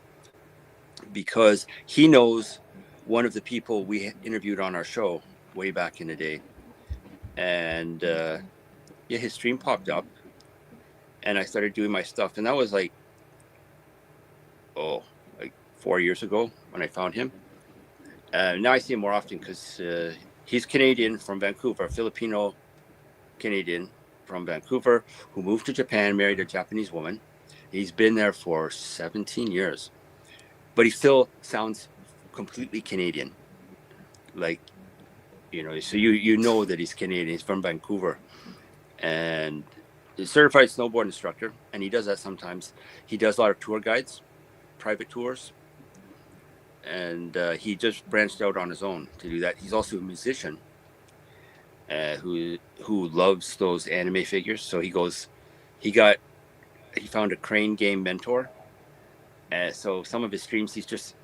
because he knows one of the people we interviewed on our show way back in the day, and yeah, his stream popped up, and I started doing my stuff, and that was like 4 years ago when I found him. Now I see him more often because he's Canadian from Vancouver, Filipino Canadian from Vancouver, who moved to Japan, married a Japanese woman. He's been there for 17 years, but he still sounds completely Canadian. Like, so you know that he's Canadian. He's from Vancouver, and he's a certified snowboard instructor, and he does that sometimes. He does a lot of tour guides, private tours, and he just branched out on his own to do that. He's also a musician who loves those anime figures. So he found a crane game mentor. So some of his streams, he's just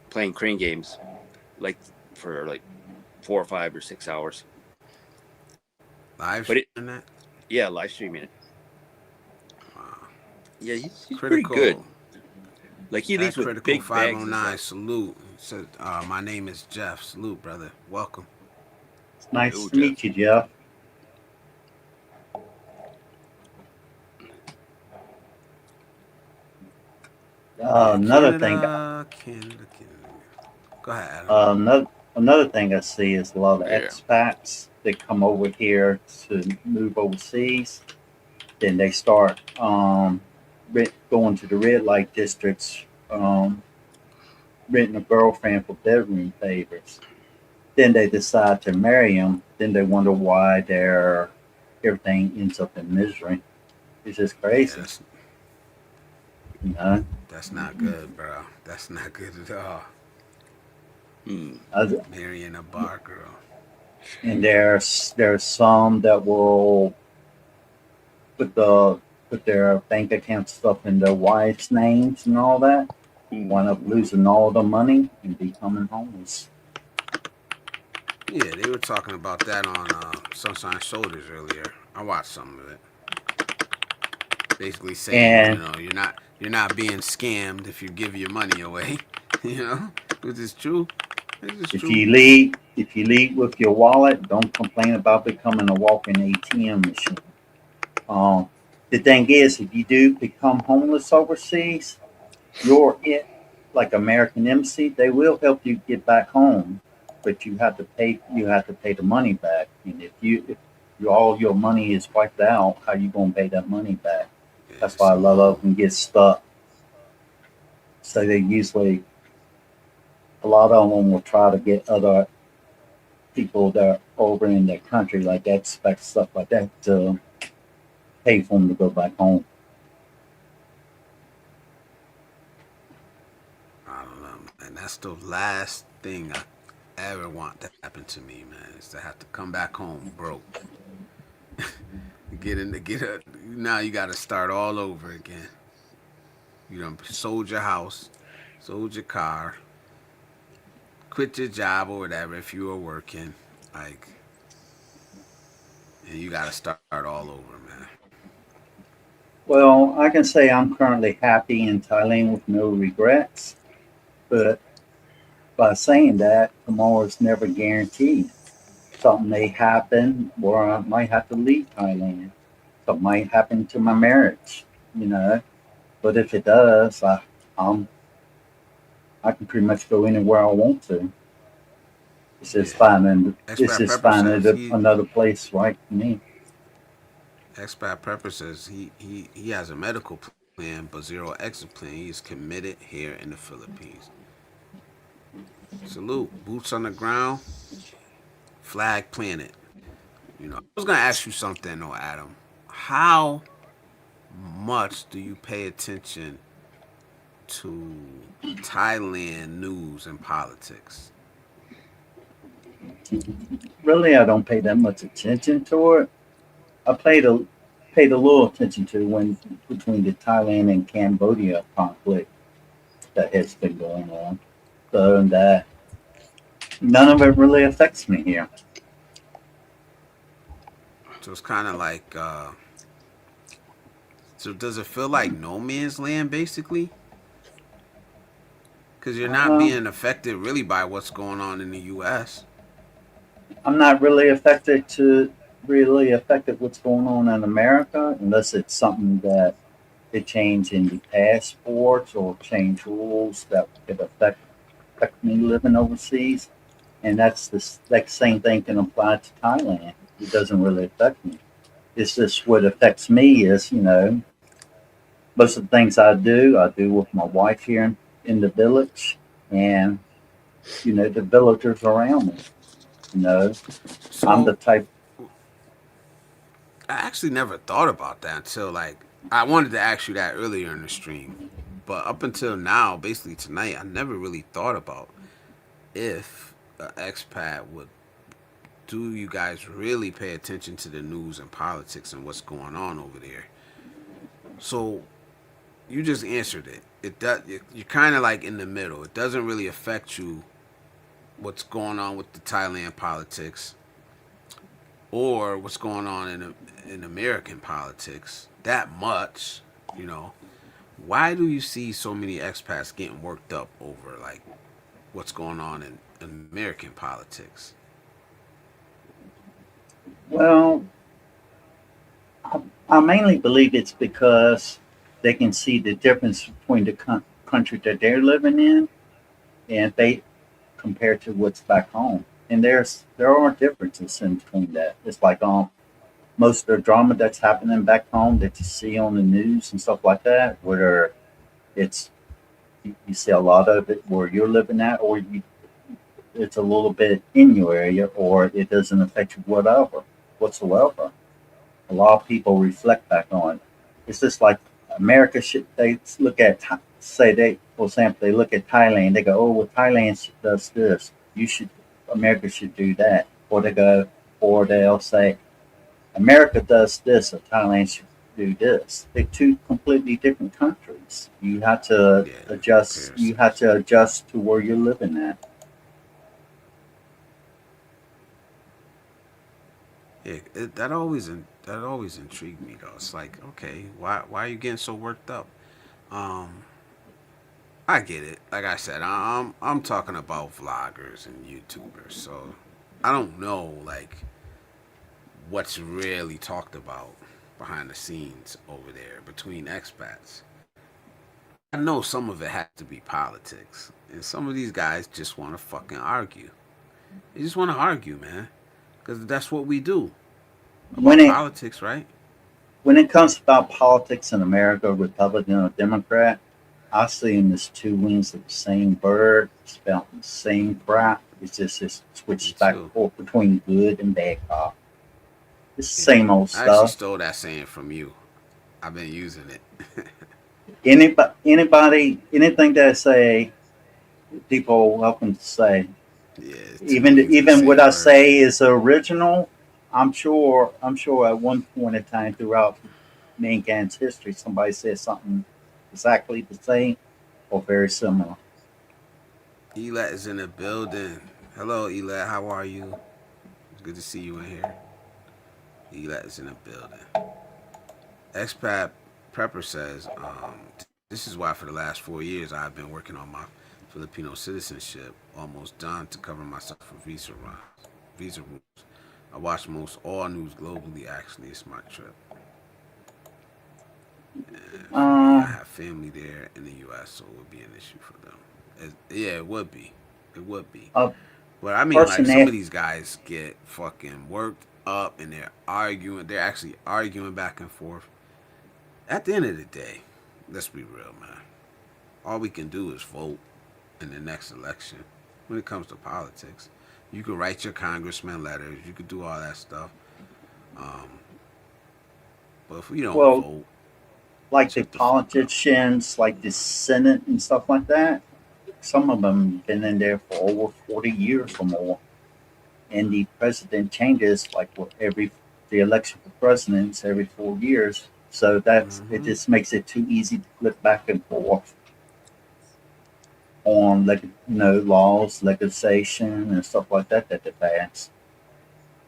playing crane games, like for like 4 or 5 or 6 hours. Live But streaming that? yeah, live streaming it. Wow. Yeah, he's pretty Critical. good. Like he leaves with Critical big bags. 509, salute. Said, my name is Jeff. Salute, brother. Welcome. It's nice Hello, to meet you, Jeff. Another thing, Canada. Go ahead, Adam. another thing I see is a lot of Yeah. expats that come over here to move overseas. Then they start going to the red light districts, renting a girlfriend for bedroom favors. Then they decide to marry them. Then they wonder why everything ends up in misery. It's just crazy, Yeah, you know. that's not good, bro. That's not good at all. Marrying a bar girl. And there's some that will put their bank account stuff in their wives' names and all that. Wind up losing all the money and becoming homeless. Yeah, they were talking about that on Sunshine Shoulders earlier. I watched some of it. Basically saying, And you're not being scammed if you give your money away. Which is true. If you leave with your wallet, don't complain about becoming a walking ATM machine. Um, the thing is, if you do become homeless overseas, you're it like American Embassy. They will help you get back home, but you have to pay. You have to pay the money back. And if all your money is wiped out, how you gonna pay that money back? Yeah, That's it's why a a lot long. of them get stuck. So they usually a lot of them will try to get other people that are over in their country, like expect stuff like that, to pay for them to go back home. I don't know, man. That's the last thing I ever want to happen to me, man. Is to have to come back home broke. Get a now you got to start all over again. You done sold your house, sold your car, quit your job or whatever if you were working, like, and you got to start all over, man. Well, I can say I'm currently happy in Thailand with no regrets, but by saying that, tomorrow is never guaranteed. Something may happen where I might have to leave Thailand. Something might happen to my marriage, you know. But if it does, I'm, I can pretty much go anywhere I want to. Yeah. It's Expat just Prepper finding says he another place right for me. Expat Prepper says he has a medical plan but zero exit plan. He is committed here in the Philippines. Salute, boots on the ground, flag planted. You know, I was gonna ask you something though, Adam. How much do you pay attention to Thailand news and politics? Really, I don't pay that much attention to it. I paid a little attention to when between the Thailand and Cambodia conflict that has been going on. So that none of it really affects me here. So it's kind of like, so does it feel like no man's land basically? Because you're not Uh, being affected really by what's going on in the U.S. I'm not really affected what's going on in America unless it's something that they change in the passports or change rules that could affect me living overseas. And that's that same thing can apply to Thailand. It doesn't really affect me. It's just what affects me is, most of the things I do with my wife here in the village, and the villagers around me. You know, I'm the So type. I actually never thought about that until like I wanted to ask you that earlier in the stream, but up until now, basically tonight, I never really thought about if an expat would do you guys really pay attention to the news and politics and what's going on over there. So you just answered it. It does. You're kind of like in the middle. It doesn't really affect you what's going on with the Thailand politics or what's going on in American politics that much. You know, why do you see so many expats getting worked up over like what's going on in American politics? Well, I mainly believe it's because they can see the difference between the country that they're living in and they compared to what's back home. And there are differences in between that. It's like most of the drama that's happening back home that you see on the news and stuff like that, where it's you see a lot of it where you're living at, or it's a little bit in your area, or it doesn't affect you whatsoever. A lot of people reflect back on. It's just like America should they look at say they for example they look at Thailand, they go, oh well, Thailand does this, you should America should do that, or they'll say America does this, or Thailand should do this. They're two completely different countries. You have to Yeah, adjust. You comparisons. have to adjust to where you're living at. Yeah, that always intrigued me though. It's like, okay, why are you getting so worked up? Um, I get it. Like I said, I'm talking about vloggers and YouTubers, so I don't know like what's really talked about behind the scenes over there between expats. I know some of it has to be politics, and some of these guys just want to fucking argue. They just want to argue, man, because that's what we do When about it politics, right? when it comes about politics in America, Republican or Democrat, I see them as two wings of the same bird, spelled the same crap. It's Me switches back and too. forth between good and bad cop. It's the Yeah, same old I actually stuff. stole that saying from you. I've been using it. Anything that I say, people welcome to say. Yeah, it's two wings of the Even what same I bird. say is original. I'm sure at one point in time throughout mankind's history, somebody said something exactly the same or very similar. Elat is in the building. Hello, Elat. How are you? It's good to see you in here. Elat is in the building. Expat Prepper says, this is why for the last 4 years I've been working on my Filipino citizenship, almost done to cover myself for visa rules. I watch most all news globally. Actually, it's my trip. And for me, I Uh, have family there in the U.S., so it would be an issue for them. Yeah, it would be. It would be. a But I mean, like person some asked, of these guys get fucking worked up, and they're arguing. They're actually arguing back and forth. At the end of the day, let's be real, man. All we can do is vote in the next election. When it comes to politics, you could write your congressman letters. You could do all that stuff. Um, but if we don't well, vote, like the shut the fuck up. politicians, like the Senate and stuff like that, some of them been in there for over 40 years or more. And the president changes like the election for presidents every 4 years. So it Mm-hmm. just makes it too easy to flip back and forth on laws, legislation, and stuff like that they pass.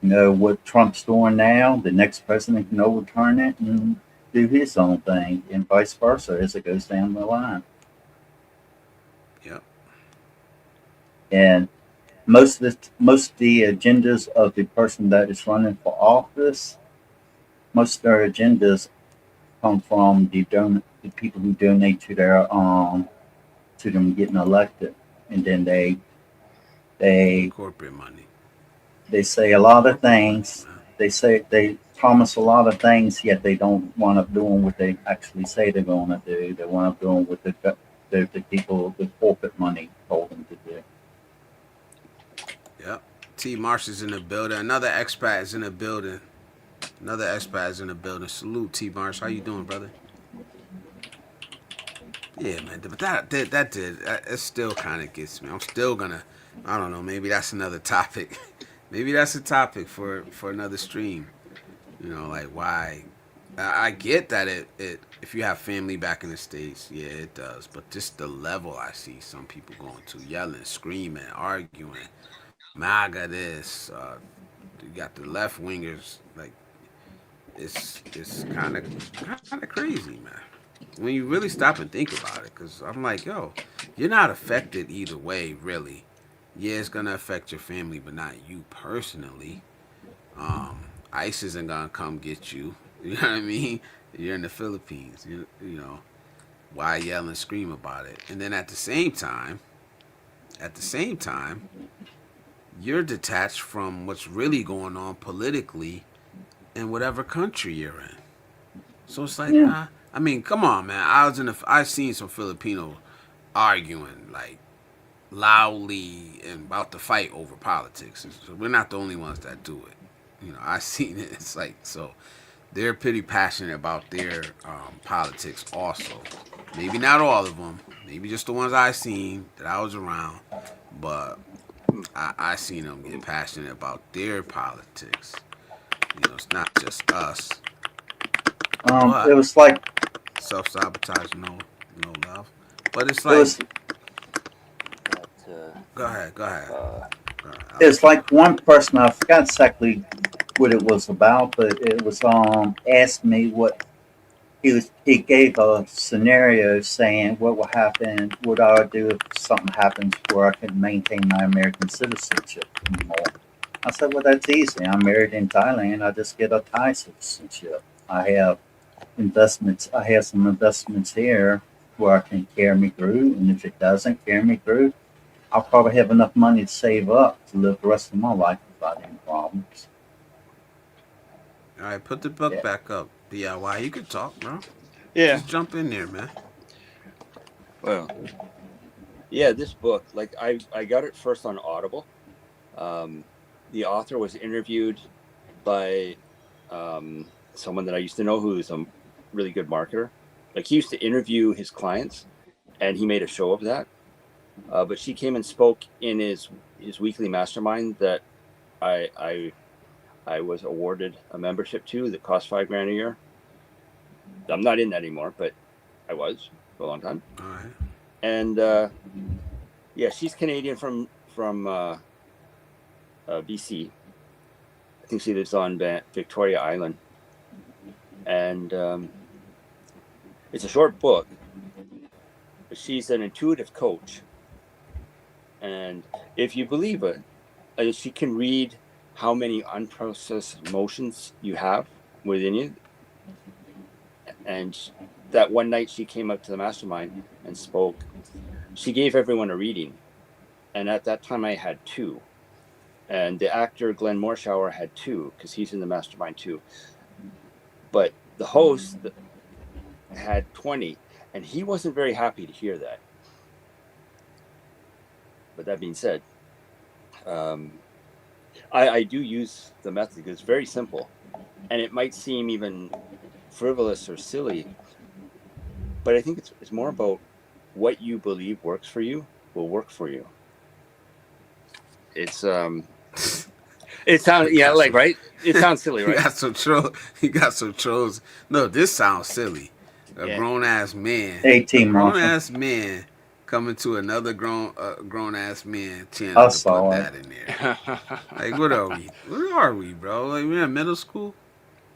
What Trump's doing now, the next president can overturn it and do his own thing, and vice versa as it goes down the line. Yep. And most of the agendas of the person that is running for office, most of their agendas come from the people who donate to them getting elected, and then they Corporate money. they say a lot of Corporate money, things. man. They promise a lot of things, yet they don't wind up doing what they actually say they're going to do. They wind up doing what the people with corporate money told them to do. Yep. T. Marsh is in the building. Another expat is in the building. Another expat is in the building. Salute, T. Marsh. How you doing, brother? Yeah, man. But that did. It still kind of gets me. I'm still gonna. I don't know. Maybe that's another topic. Maybe that's a topic for another stream. Like why. I get that it if you have family back in the States, yeah, it does. But just the level I see some people going to, yelling, screaming, arguing, MAGA this. You got the left wingers. Like it's kind of crazy, man. When you really stop and think about it, because I'm like, yo, you're not affected either way, really. Yeah, it's gonna affect your family, but not you personally. ICE isn't gonna come get you. You know what I mean? You're in the Philippines. You know why yell and scream about it? And then at the same time, you're detached from what's really going on politically in whatever country you're in. So it's like, Yeah. I mean, come on, man. I've seen some Filipinos arguing like loudly and about to fight over politics. So we're not the only ones that do it. I've seen it. It's like so they're pretty passionate about their politics also. Maybe not all of them. Maybe just the ones I seen that I was around. But I seen them get passionate about their politics. It's not just us. It But was like self sabotage, no love. But it's it like, was But, go ahead, go ahead, uh, go ahead. I'll it's let you go. like one person, I forgot exactly what it was about, but it was asked me what he gave a scenario saying what will happen, what I would do if something happens where I couldn't maintain my American citizenship anymore. I said, well, that's easy. I'm married in Thailand. I just get a Thai citizenship. I have investments. I have some investments here where I can carry me through. And if it doesn't carry me through, I'll probably have enough money to save up to live the rest of my life without any problems. All right, put the book Yeah. back up. DIY, you can talk, bro. Yeah. Just jump in there, man. Well, yeah, this book, like I got it first on Audible. The author was interviewed by someone that I used to know who's a really good marketer. Like he used to interview his clients, and he made a show of that. But she came and spoke in his weekly mastermind that I was awarded a membership to that cost $5,000 a year. I'm not in that anymore, but I was for a long time. All right. And yeah, she's Canadian from BC. I think she lives on Victoria Island. And it's a short book, but she's an intuitive coach. And if you believe it, she can read how many unprocessed emotions you have within you. And that one night she came up to the mastermind and spoke. She gave everyone a reading. And at that time I had 2. And the actor Glenn Morshower had 2 because he's in the mastermind too. But the host had 20, and he wasn't very happy to hear that. But that being said, I do use the method because it's very simple, and it might seem even frivolous or silly, but I think it's more about what you believe works for you will work for you. It's it sounds right. It sounds silly, right? You got some trolls. No, this sounds silly. A grown ass man. 18 grown ass man coming to another grown ass man chance I to saw put it. that in there. Like, what are we? What are we, bro? Like, we're in middle school.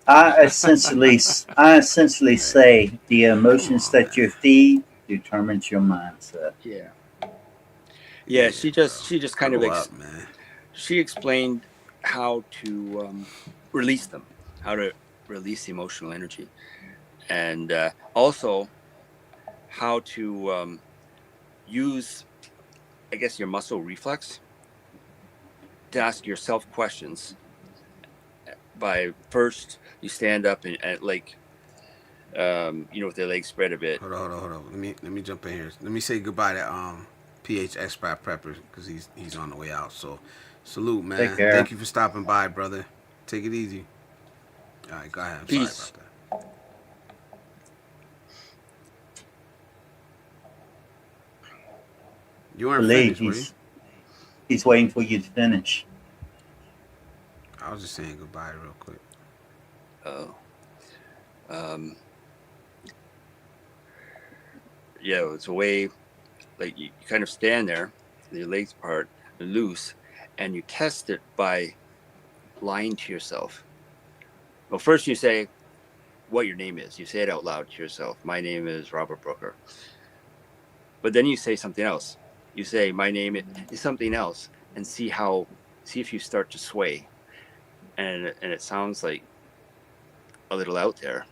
I essentially say the emotions that you feed determines your mindset. Yeah. She just kind of man. She explained how to release them, how to release the emotional energy, and also how to use, I guess, your muscle reflex to ask yourself questions. By first, you stand up and like, with the legs spread a bit. Hold on. Let me jump in here. Let me say goodbye to PH Expat Prepper because he's on the way out. So, salute, man. Take care. Thank you for stopping by, brother. Take it easy. All right, go ahead. Peace. Sorry about that. You weren't finished, were you? He's waiting for you to finish. I was just saying goodbye real quick. Oh. Yeah, it's a way, like you kind of stand there, your legs apart, loose, and you test it by lying to yourself. Well, first you say what your name is. You say it out loud to yourself. My name is Robert Brooker. But then you say something else. You say my name is something else, and see if you start to sway. And it sounds like a little out there.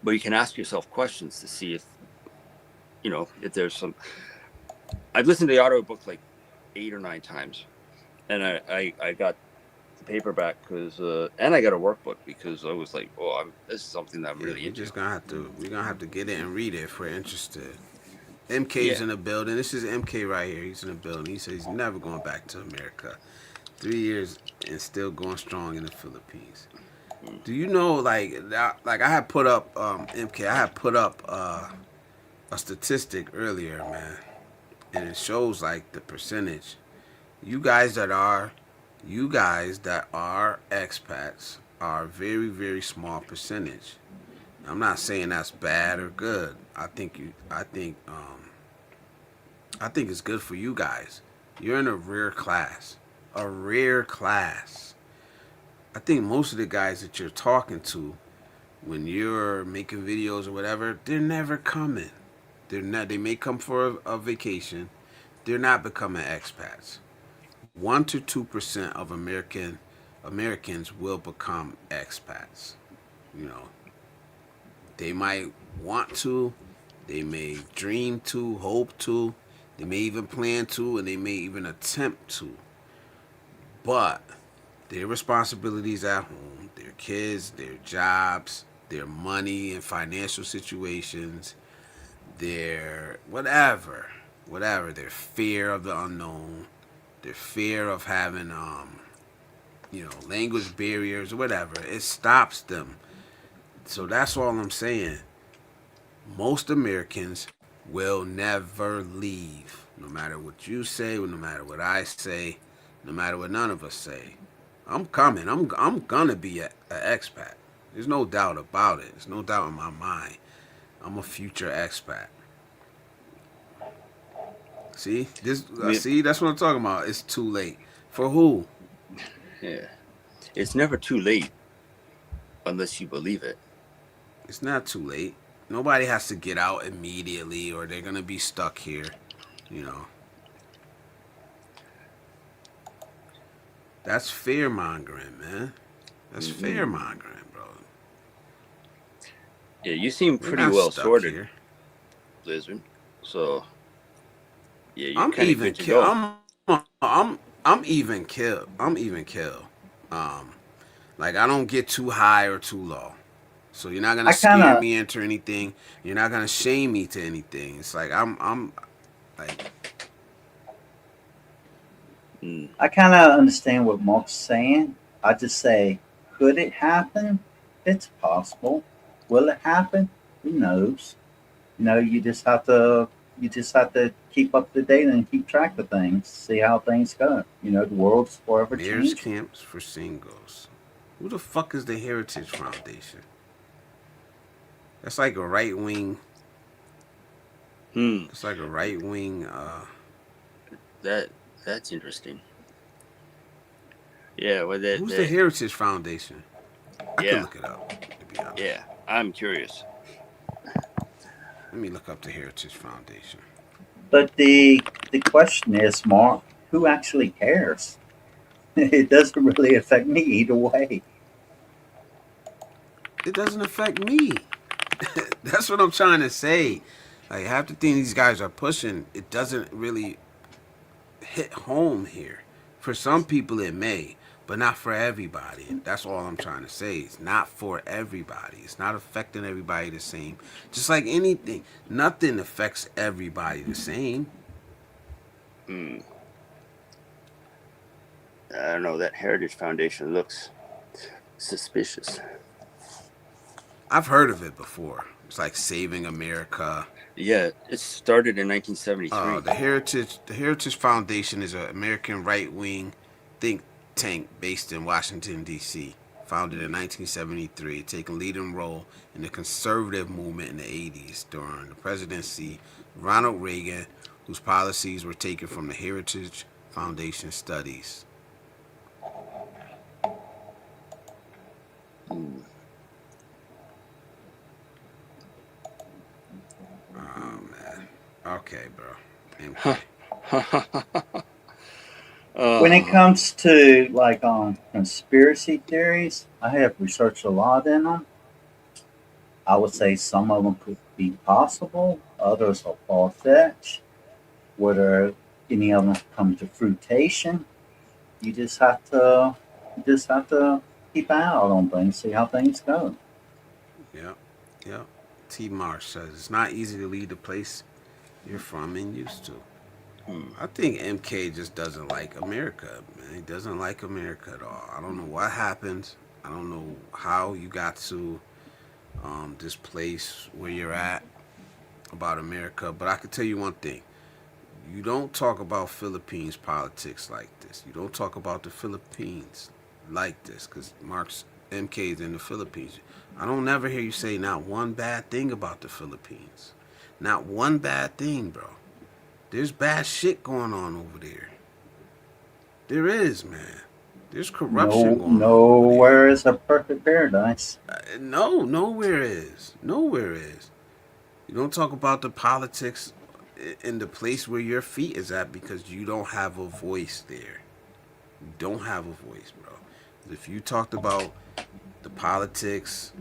But you can ask yourself questions to see if there's some. I've listened to the audiobook like 8 or 9 times, and I got the paperback and I got a workbook because I was like, this is something that I'm really into. We're gonna have to get it and read it if we're interested. MK's in the building. This is MK right here. He's in the building. He says he's never going back to America. 3 years and still going strong in the Philippines. Do you know, like I had put up, MK, I had put up a statistic earlier, man, and it shows like the percentage. You guys that are expats are a very, very small percentage. I'm not saying that's bad or good. I think it's good for you guys. You're in a rare class. A rare class. I think most of the guys that you're talking to, when you're making videos or whatever, they're never coming. They're not. They may come for a vacation. They're not becoming expats. 1 to 2% of Americans will become expats. You know, they might want to, they may dream to, hope to, they may even plan to, and they may even attempt to. But their responsibilities at home, their kids, their jobs, their money and financial situations, their whatever, their fear of the unknown, their fear of having language barriers or whatever, it stops them. So that's all I'm saying. Most Americans will never leave, no matter what you say, no matter what I say, no matter what none of us say. I'm coming. I'm gonna be an expat. There's no doubt about it. There's no doubt in my mind. I'm a future expat. See this? See, that's what I'm talking about. It's too late for who? Yeah, it's never too late unless you believe it. It's not too late. Nobody has to get out immediately, or they're gonna be stuck here. You know. That's fear mongering, man. That's fear mongering, bro. Yeah, you seem pretty well sorted, here. Blizzard. So, yeah, you're kind of good to go. I'm even kill. Like I don't get too high or too low. So you're not gonna scare me into anything. You're not gonna shame me to anything. It's like I'm like. I kind of understand what Mark's saying. I just say, could it happen? It's possible. Will it happen? Who knows? You just have to keep up to date and keep track of things. See how things go. The world's forever changing. Mayor's camps for singles. Who the fuck is the Heritage Foundation? That's like a right wing. It's like a right wing. That's interesting. Yeah, who's the Heritage Foundation? I can look it up. To be honest. Yeah, I'm curious. Let me look up the Heritage Foundation. But the question is, Mark, who actually cares? It doesn't really affect me either way. It doesn't affect me. That's what I'm trying to say. Like half the thing these guys are pushing, it doesn't really hit home here. For some people it may, but not for everybody. And that's all I'm trying to say. It's not for everybody. It's not affecting everybody the same. Just like anything, nothing affects everybody the same. I don't know. That Heritage Foundation looks suspicious. I've heard of it before. It's like Saving America. Yeah, it started in 1973. The Heritage Foundation is an American right-wing think tank based in Washington, D.C., founded in 1973, taking a leading role in the conservative movement in the 80s during the presidency of Ronald Reagan, whose policies were taken from the Heritage Foundation studies. Oh, man. Okay, bro. When it comes to conspiracy theories, I have researched a lot in them. I would say some of them could be possible, others are far-fetched. Whether any of them come to fruition, you just have to keep an eye out on things, see how things go. Yeah. T. Marsh says it's not easy to leave the place you're from and used to. I think MK just doesn't like America, man. He doesn't like America at all. I don't know what happened. I don't know how you got to this place where you're at about America. But I can tell you one thing. You don't talk about Philippines politics like this. You don't talk about the Philippines like this because MK is in the Philippines. I don't never hear you say not one bad thing about the Philippines. Not one bad thing, bro. There's bad shit going on over there. There is, man. There's corruption going on over Nowhere is a perfect paradise. No, nowhere is. Nowhere is. You don't talk about the politics in the place where your feet is at because you don't have a voice there. You don't have a voice, bro. If you talked about the politics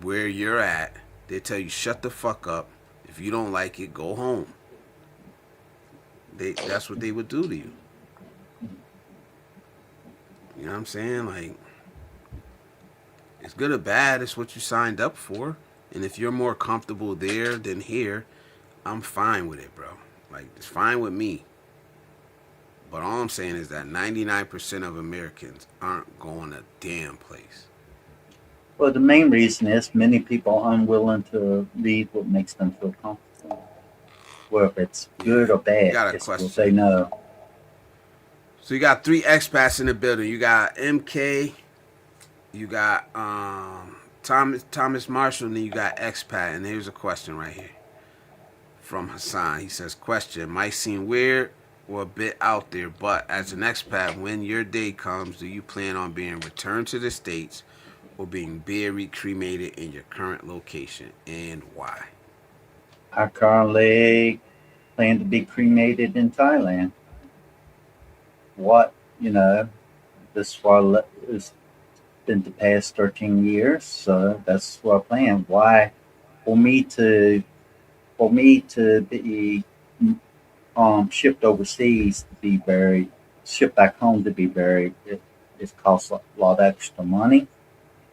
where you're at, they tell you shut the fuck up. If you don't like it, go home. That's what they would do to you. You know what I'm saying? Like, it's good or bad. It's what you signed up for. And if you're more comfortable there than here, I'm fine with it, bro. Like, it's fine with me. But all I'm saying is that 99% of Americans aren't going a damn place. Well, the main reason is many people are unwilling to leave what makes them feel comfortable. Well, if it's good or bad, will say no. So you got 3 expats in the building. You got MK, you got Thomas Marshall, and then you got Expat. And here's a question right here from Hassan. He says, question, might seem weird or a bit out there, but as an expat, when your day comes, do you plan on being returned to the States or being buried, cremated in your current location, and why? I currently plan to be cremated in Thailand. This what it's been the past 13 years, so that's what I plan. Why? For me to be shipped overseas to be buried, shipped back home to be buried, it costs a lot of extra money,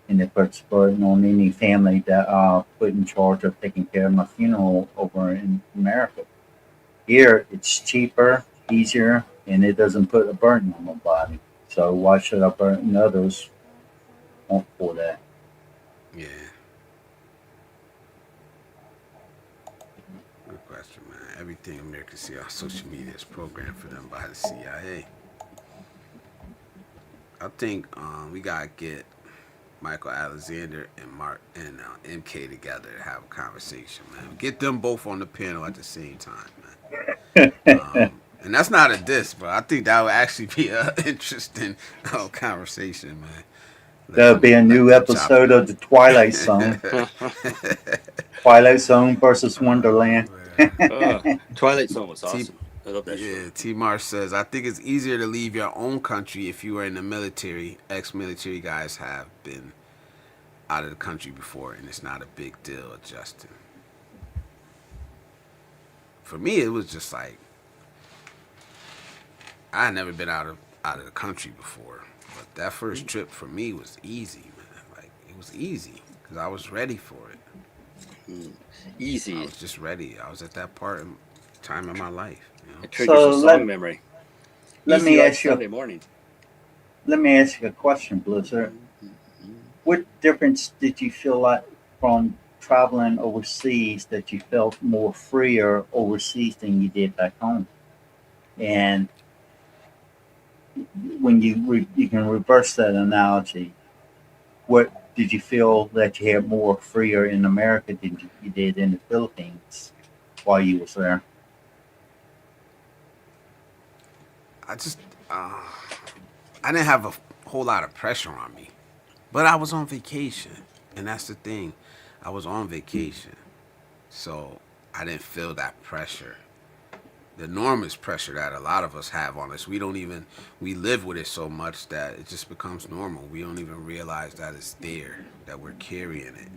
and it puts burden on any family that are put in charge of taking care of my funeral over in America. Here, it's cheaper, easier, and it doesn't put a burden on nobody. So why should I burden others for that? Yeah. Good question, man. Everything Americans see on social media is programmed for them by the CIA. I think we gotta get Michael Alexander and Mark and MK together to have a conversation, man. Get them both on the panel at the same time, man. And that's not a diss, but I think that would actually be an interesting conversation, man. There'll be a new episode of the Twilight Zone. Twilight Zone versus Wonderland. Twilight Zone was awesome. I love that show. T. Marsh says, I think it's easier to leave your own country if you are in the military. Ex-military guys have been out of the country before, and it's not a big deal adjusting. For me, it was just like, I had never been out of the country before, but that first trip for me was easy, man. Like, it was easy because I was ready for it. Easy. I was just ready. I was at that time in my life. You know? It triggers a song memory. Let me ask you. Sunday morning. Let me ask you a question, Blizzard. What difference did you feel like from traveling overseas that you felt more freer overseas than you did back home? And when you can reverse that analogy, what did you feel that you had more freer in America than you did in the Philippines while you was there? I just, I didn't have a whole lot of pressure on me, but I was on vacation, and that's the thing. I was on vacation, so I didn't feel that pressure. The enormous pressure that a lot of us have on us. We live with it so much that it just becomes normal. We don't even realize that it's there, that we're carrying it.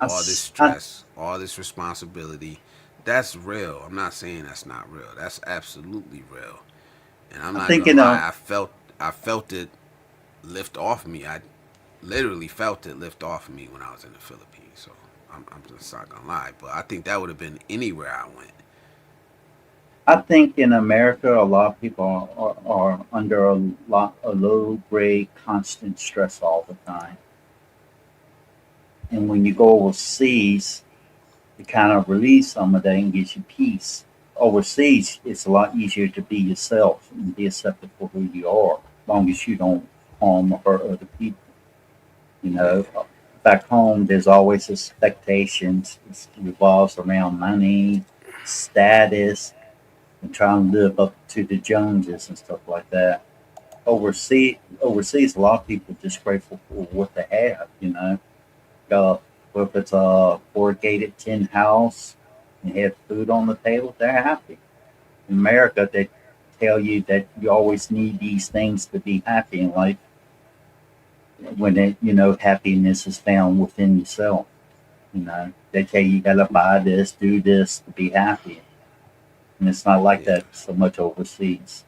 All this stress, all this responsibility, that's real. I'm not saying that's not real. That's absolutely real. And I'm not gonna lie, I felt it lift off me. I literally felt it lift off me when I was in the Philippines. So I'm just not gonna lie. But I think that would have been anywhere I went. I think in America, a lot of people are under a low grade constant stress all the time. And when you go overseas, it kind of relieves some of that and gives you peace. Overseas, it's a lot easier to be yourself and be accepted for who you are, as long as you don't harm or hurt other people. You know, back home, there's always expectations. It revolves around money, status, and trying to live up to the Joneses and stuff like that. overseas, a lot of people just grateful for what they have. If it's a corrugated tin house and they have food on the table, they're happy. In America, they tell you that you always need these things to be happy in life. When happiness is found within yourself. They tell you gotta buy this, do this to be happy, and it's not like Yeah. that so much overseas.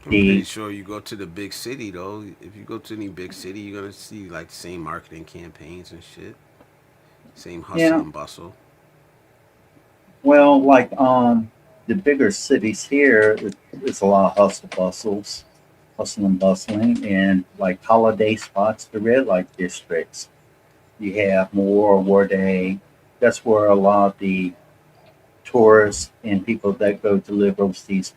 I'm pretty The sure you go to the big city though. If you go to any big city, you're gonna see like the same marketing campaigns and shit. Same hustle Yeah, and bustle. well, like the bigger cities here, it's a lot of hustle and bustling, and like holiday spots, the red light districts. You have more where that's where a lot of the tourists and people that go to live overseas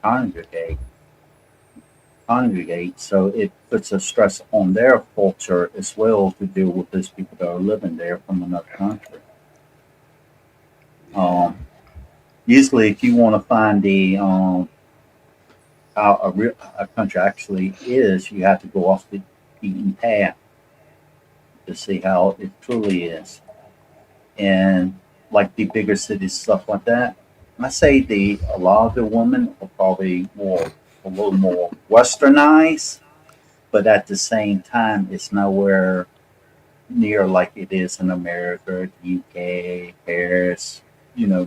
congregate. So it puts a stress on their culture as well to deal with those people that are living there from another country. Yeah. Um, Usually, if you want to find the how a country actually is, you have to go off the beaten path to see how it truly is. And like the bigger cities, stuff like that, I say the a lot of the women are probably a little more westernized, but at the same time, it's nowhere near like it is in America, the UK, Paris,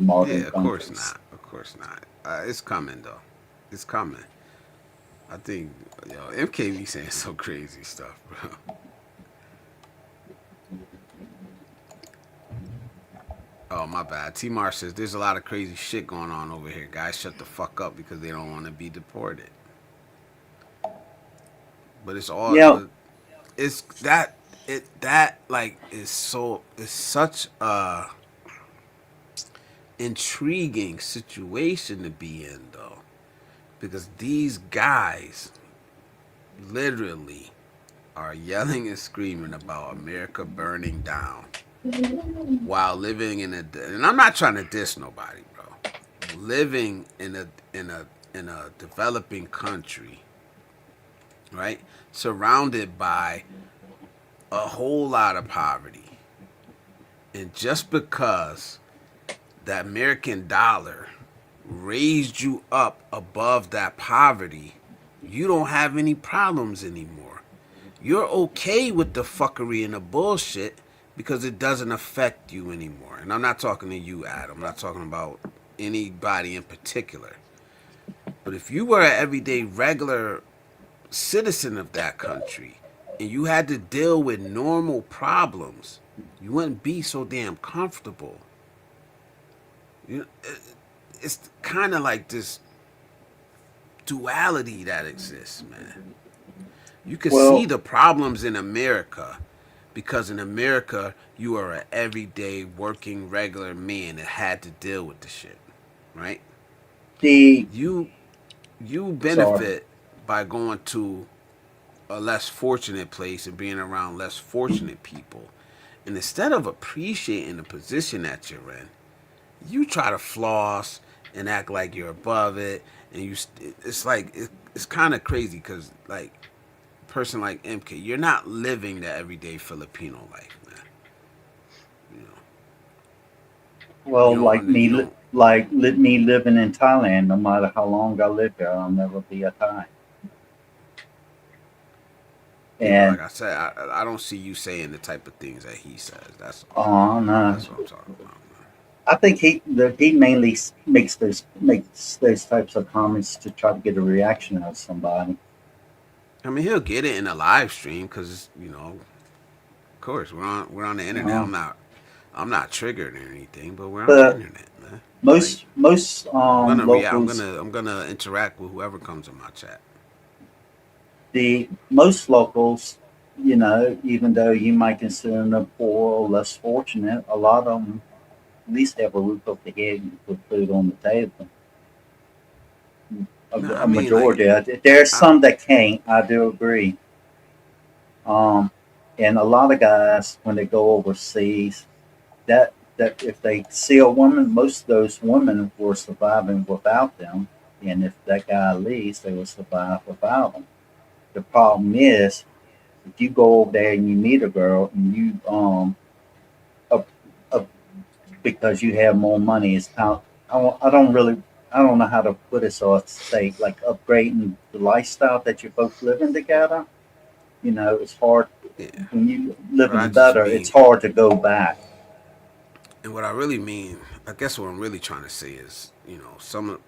modern Yeah, of course countries. not. Of course not. It's coming though. It's coming. I think MK be saying some crazy stuff, bro. Oh my bad. T Mar says there's a lot of crazy shit going on over here. Guys shut the fuck up because they don't want to be deported. But it's all Yeah, but it's that that like is so it's such a intriguing situation to be in though. Because these guys literally are yelling and screaming about America burning down while living in a and I'm not trying to diss nobody, bro. Living in a developing country, right? Surrounded by a whole lot of poverty. And just because the American dollar raised you up above that poverty, you don't have any problems anymore. You're okay with the fuckery and the bullshit because it doesn't affect you anymore. And I'm not talking to you, Adam. I'm not talking about anybody in particular. But if you were an everyday regular citizen of that country and you had to deal with normal problems, you wouldn't be so damn comfortable. You, it's kind of like this duality that exists, man. You can see well, the problems in America because in America you are an everyday working regular man that had to deal with the shit, right? the You you sorry. benefit by going to a less fortunate place and being around less fortunate people. And instead of appreciating the position that you're in, you try to floss and act like you're above it. And it's like, it's kind of crazy because, like, a person like MK, you're not living the everyday Filipino life, man. You know, you Well, don't, you don't, let me living in Thailand. No matter how long I live there, I'll never be a Thai. yeah, but And like I said, I don't see you saying the type of things that he says. That's all. oh no, That's what I'm talking about, man. I think he mainly makes those types of comments to try to get a reaction out of somebody. I mean, he'll get it in a live stream because of course, we're on the internet. Uh, I'm not triggered or anything, but we're on the but internet, man. Like most I'm gonna react. locals, I'm gonna interact with whoever comes in my chat. the most locals, even though you might consider them poor or less fortunate, a lot of them at least have a roof over the head and put food on the table. No, I A mean like majority. There's I some that can't. I do agree. Um, and a lot of guys when they go overseas, that if they see a woman, most of those women were surviving without them. And if that guy leaves, they will survive without him. The problem is, if you go over there and you meet a girl and you up, up, because you have more money, it's how I don't really I don't know how to put it so I say like upgrading the lifestyle that you're both living together. You know, it's hard Yeah. when you What I living just better. It's mean, hard to go back. and what I really mean, I guess what I'm really trying to say is, some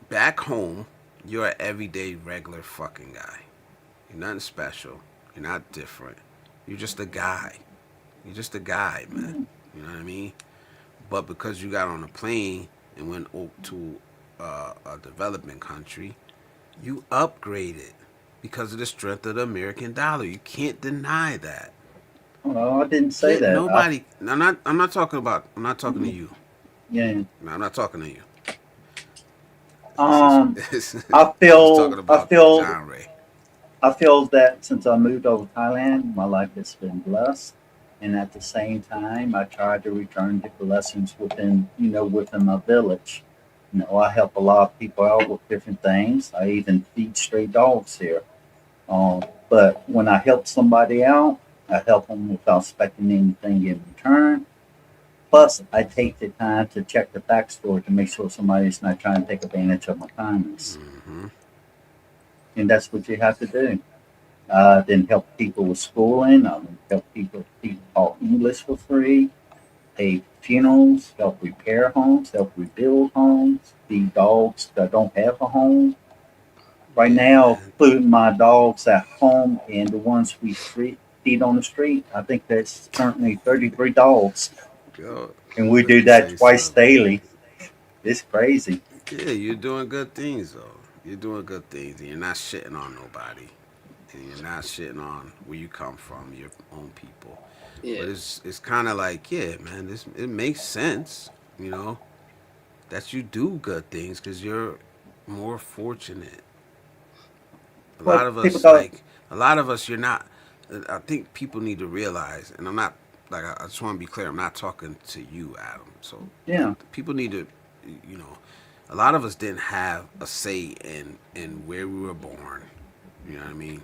back home, you're an everyday regular fucking guy. You're nothing special. You're not different. You're just a guy. You're just a guy, man. You know what I mean? But because you got on a plane and went to a development country, you upgraded because of the strength of the American dollar. You can't deny that. Well, I didn't say Can't that. nobody. I'm not talking about. I'm not talking to you. Yeah. No, I'm not talking to you. This is. Um, I'm just talking about the genre. I feel that since I moved over to Thailand, my life has been blessed. And at the same time, I tried to return the blessings within my village. I help a lot of people out with different things. I even feed stray dogs here. But when I help somebody out, I help them without expecting anything in return. Plus, I take the time to check the backstory to make sure somebody's not trying to take advantage of my kindness. Mm-hmm. And that's what you have to do. Then help people with schooling. Help people teach all English for free. Pay funerals. Help repair homes. Help rebuild homes. Feed dogs that don't have a home. Right Yeah, now, man. putting my dogs at home and the ones we feed on the street, I think that's currently 33 dogs. Yo, And we let do me that say twice something. daily. It's crazy. Yeah, you're doing good things though. You're doing good things, and you're not shitting on nobody, and you're not shitting on where you come from, your own people. Yeah. But it's kind of like, yeah, man, it makes sense, you know, that you do good things because you're more fortunate. A Well, lot of people us, go, like a lot of us, you're not. I think people need to realize, and I'm not like I just want to be clear. I'm not talking to you, Adam. So yeah. people need to, you know, a lot of us didn't have a say in where we were born. You know what I mean?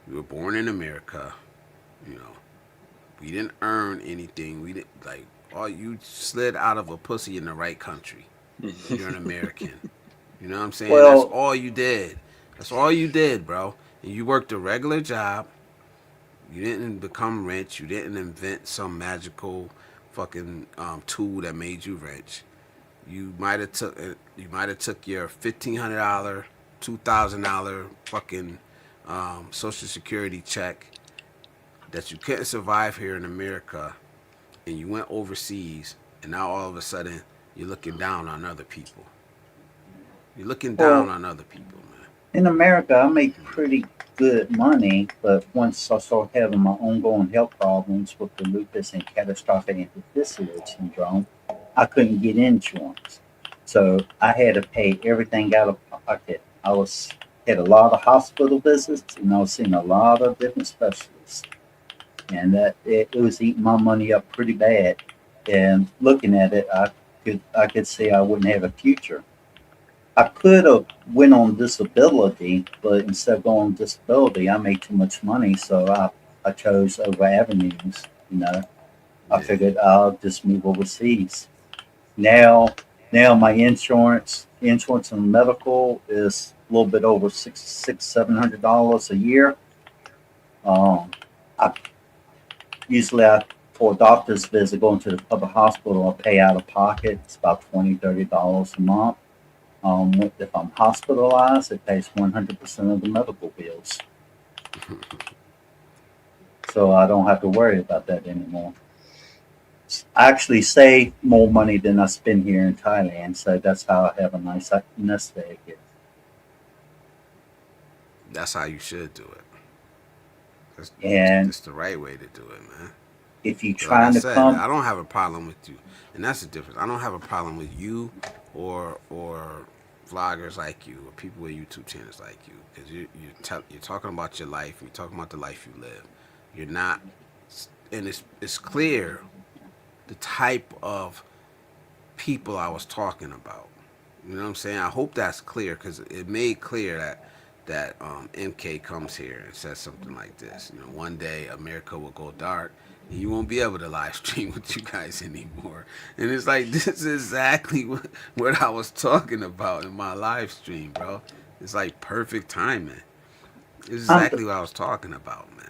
We were born in America. You know, we didn't earn anything. We didn't like. Oh, you slid out of a pussy in the right country. You're an American. You know what I'm saying? That's Well, all you did. That's all you did, bro. And you worked a regular job. You didn't become rich. You didn't invent some magical fucking tool that made you rich. You might have took your $1,500, $2,000 fucking Social Security check that you couldn't survive here in America, and you went overseas, and now all of a sudden you're looking down on other people. You're looking down well, on other people, man. in America, I make pretty good money, but once I started having my ongoing health problems with the lupus and catastrophic endothelial syndrome, I couldn't get insurance. So I had to pay everything out of pocket. Had a lot of hospital visits, and I was seeing a lot of different specialists, and it was eating my money up pretty bad. And looking at it, I could see I wouldn't have a future. I could have went on disability, but instead of going on disability, I made too much money, so I chose over avenues. I Yeah. figured I'll just move overseas. Now, now my insurance and medical is a little bit over $700 a year. Um, I usually for a doctor's visit going to the public hospital, I pay out of pocket. It's about $20-$30 a month. If I'm hospitalized, it pays 100% of the medical bills, so I don't have to worry about that anymore. I actually save more money than I spend here in Thailand, so that's how I have a nice nest egg here. That's how you should do it. That's, And that's the right way to do it, man. if you're Like I trying to said, come, I don't have a problem with you, and that's the difference. I don't have a problem with you or vloggers like you or people with YouTube channels like you, because you're talking about your life. You're talking about the life you live. You're not, and it's clear the type of people I was talking about. You know what I'm saying? I hope that's clear because it made clear that MK comes here and says something like this. You know, one day America will go dark and you won't be able to live stream with you guys anymore. And it's like this is exactly what I was talking about in my live stream, bro. It's like perfect timing. It's exactly what I was talking about, man.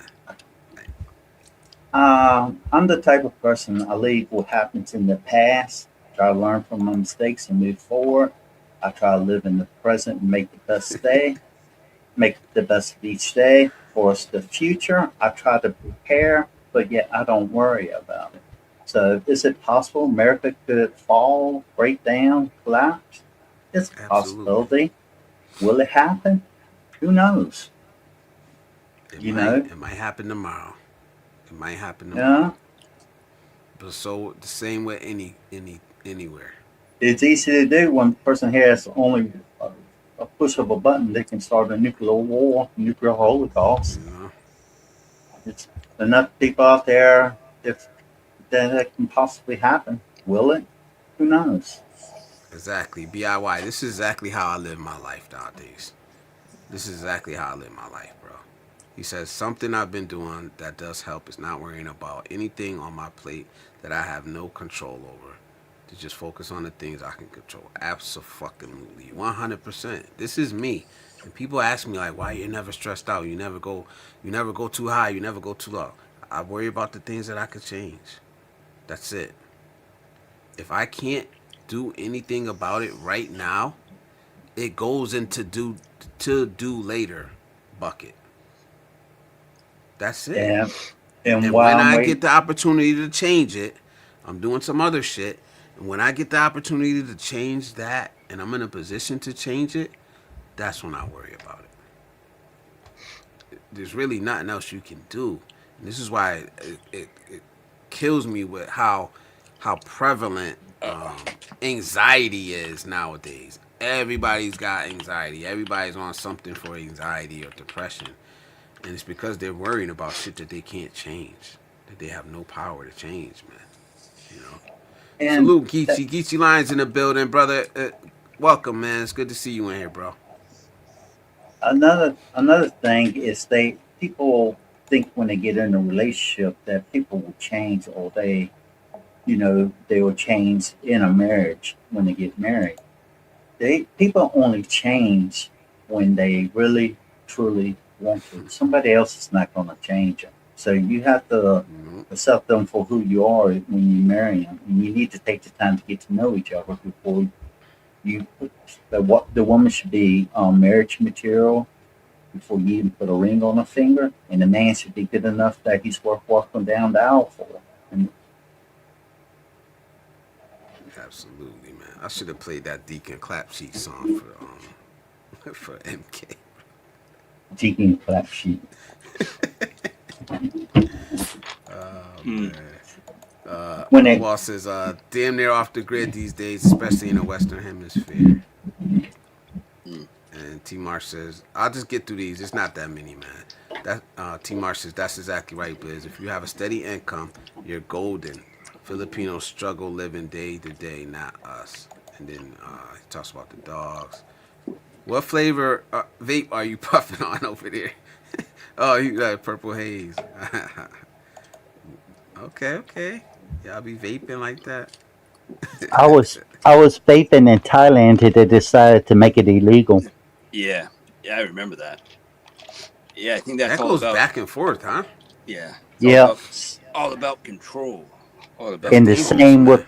I'm the type of person I leave what happens in the past, try to learn from my mistakes and move forward. I try to live in the present and make the best of each day. For the future, I try to prepare, but yet I don't worry about it. So, is it possible America could fall, break down, collapse? It's a Absolutely. possibility. Will it happen? Who knows? It You might. know, It might happen tomorrow. It might happen tomorrow. yeah. But so the same with anywhere. It's easy to do when a person has only a push of a button. They can start a nuclear war, nuclear holocaust. You know. It's enough people out there if that can possibly happen. Will it? Who knows? Exactly. DIY. This is exactly how I live my life nowadays. This is exactly how I live my life, bro. He says something I've been doing that does help is not worrying about anything on my plate that I have no control over. To just focus on the things I can control. Absolutely. 100%. This is me. And people ask me like, why you're never stressed out? You never go too high, you never go too low. I worry about the things that I could change. That's it. If I can't do anything about it right now, it goes into do later bucket. That's it. And and And when while I'm I get waiting, the opportunity to change it, I'm doing some other shit. And when I get the opportunity to change that and I'm in a position to change it, that's when I worry about it. There's really nothing else you can do. And this is why it kills me with how prevalent anxiety is nowadays. Everybody's got anxiety. Everybody's on something for anxiety or depression. And it's because they're worrying about shit that they can't change, that they have no power to change, man. You know. and Salute, that, Geechee. Geechee Lions in the building, brother. Welcome, man. It's good to see you in here, bro. another thing is people think when they get in a relationship that people will change or they will change in a marriage when they get married. They people only change when they really truly want to. Somebody else is not going to change them. So you have to Mm-hmm. accept them for who you are when you marry them, and you need to take the time to get to know each other before you put the woman should be marriage material before you even put a ring on her finger, and the man should be good enough that he's worth walking down the aisle for. And Absolutely, man. I should have played that Deacon Clap Sheet song for MK. Deacon clap sheet. Oh Mm. man. When it Boss is damn near off the grid these days, especially in the Western Hemisphere. Mm. And T Marsh says, I'll just get through these. It's not that many, man. That T Marsh says that's exactly right, Biz. If you have a steady income, you're golden. Filipinos struggle living day to day, not us. And then he talks about the dogs. What flavor vape are you puffing on over there? Oh, you got purple haze. Okay, okay. Y'all be vaping like that. I was vaping in Thailand till they decided to make it illegal. Yeah, yeah, I remember that. Yeah, I think that's That all goes about. back and forth, huh? Yeah, it's Yeah, all about control. All about That's and the control. dangerous, same with man.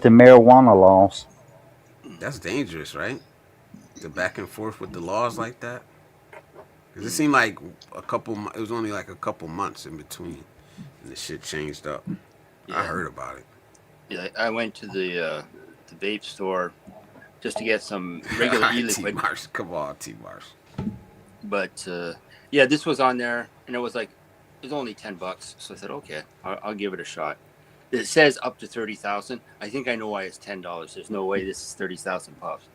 the marijuana laws. That's dangerous, right? The back and forth with the laws like that. Because it seemed like it was only like a couple months in between. And the shit changed up. I Yeah, heard about it. yeah. I went to the vape store just to get some All regular right, T e-liquid, Marsh. Come on, T Marsh. but yeah, this was on there, and it was like it was only $10. So I said, okay, I'll give it a shot. It says up to 30,000. I think I know why it's $10. There's no way this is 30,000 puffs,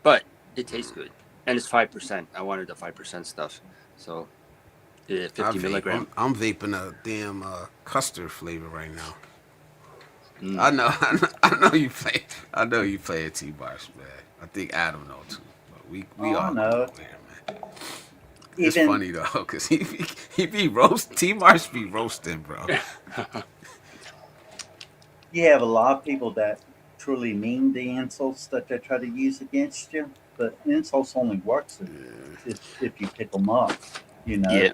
but it tastes good, and it's 5%. I wanted the 5% stuff, so I 50 vape. milligram. I'm vaping a damn custard flavor right now. I know, I know you play. I know you play at T-Bars, man. I think Adam know too. But we Oh, all no. know here, man. It's Even funny though, cause he be roast. T-Mars be roasting, bro. you have a lot of people that truly mean the insults that they try to use against you, but insults only works if you pick them up. You know, Yeah.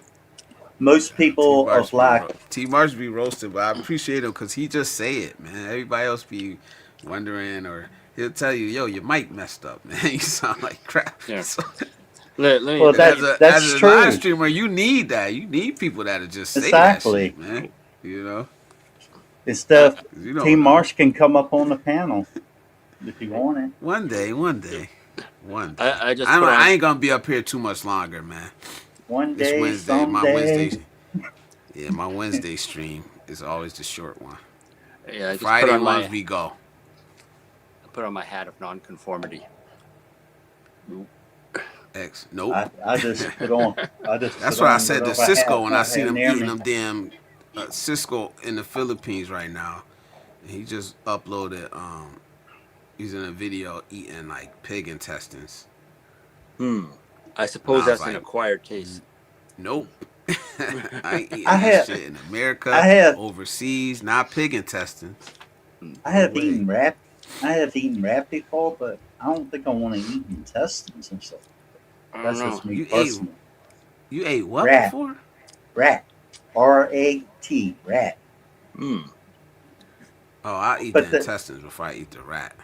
most people T-Mars of be like, T-Mars be roasting, but I appreciate him because he just say it, man. Everybody else be wondering, or he'll tell you, "Yo, your mic messed up, man. You sound like crap." Yeah. So, Let me. well, and as that's a true. live streamer, you need that. You need people that'll just say that Exactly. shit, man. You know, Instead of 'cause you don't Team know. Marsh can come up on the panel if you want it. One day, one day, one day. I just put I on. ain't gonna be up here too much longer, man. One It's day, Wednesday. My someday. Wednesday. Yeah, my Wednesday stream is always the short one. Yeah, I just put Friday on ones my. we go. Put on my hat of nonconformity. X. Nope. I just put on. I just That's put what I on said to whatever Cisco hat when I I seen have him near eating me. them damn Cisco in the Philippines right now. He just uploaded. He's in a video eating like pig intestines. I And suppose I was that's an like, acquired taste. nope. I ain't eating I that have, shit in I America, have, overseas, not pig intestines. I No have way. eaten rat. I have eaten rat before, but I don't think I want to eat intestines and stuff. I don't That's know. just me You personally. ate what Rat, before? rat, RAT, rat. Mm. Oh, I eat the But intestines before I eat the rat.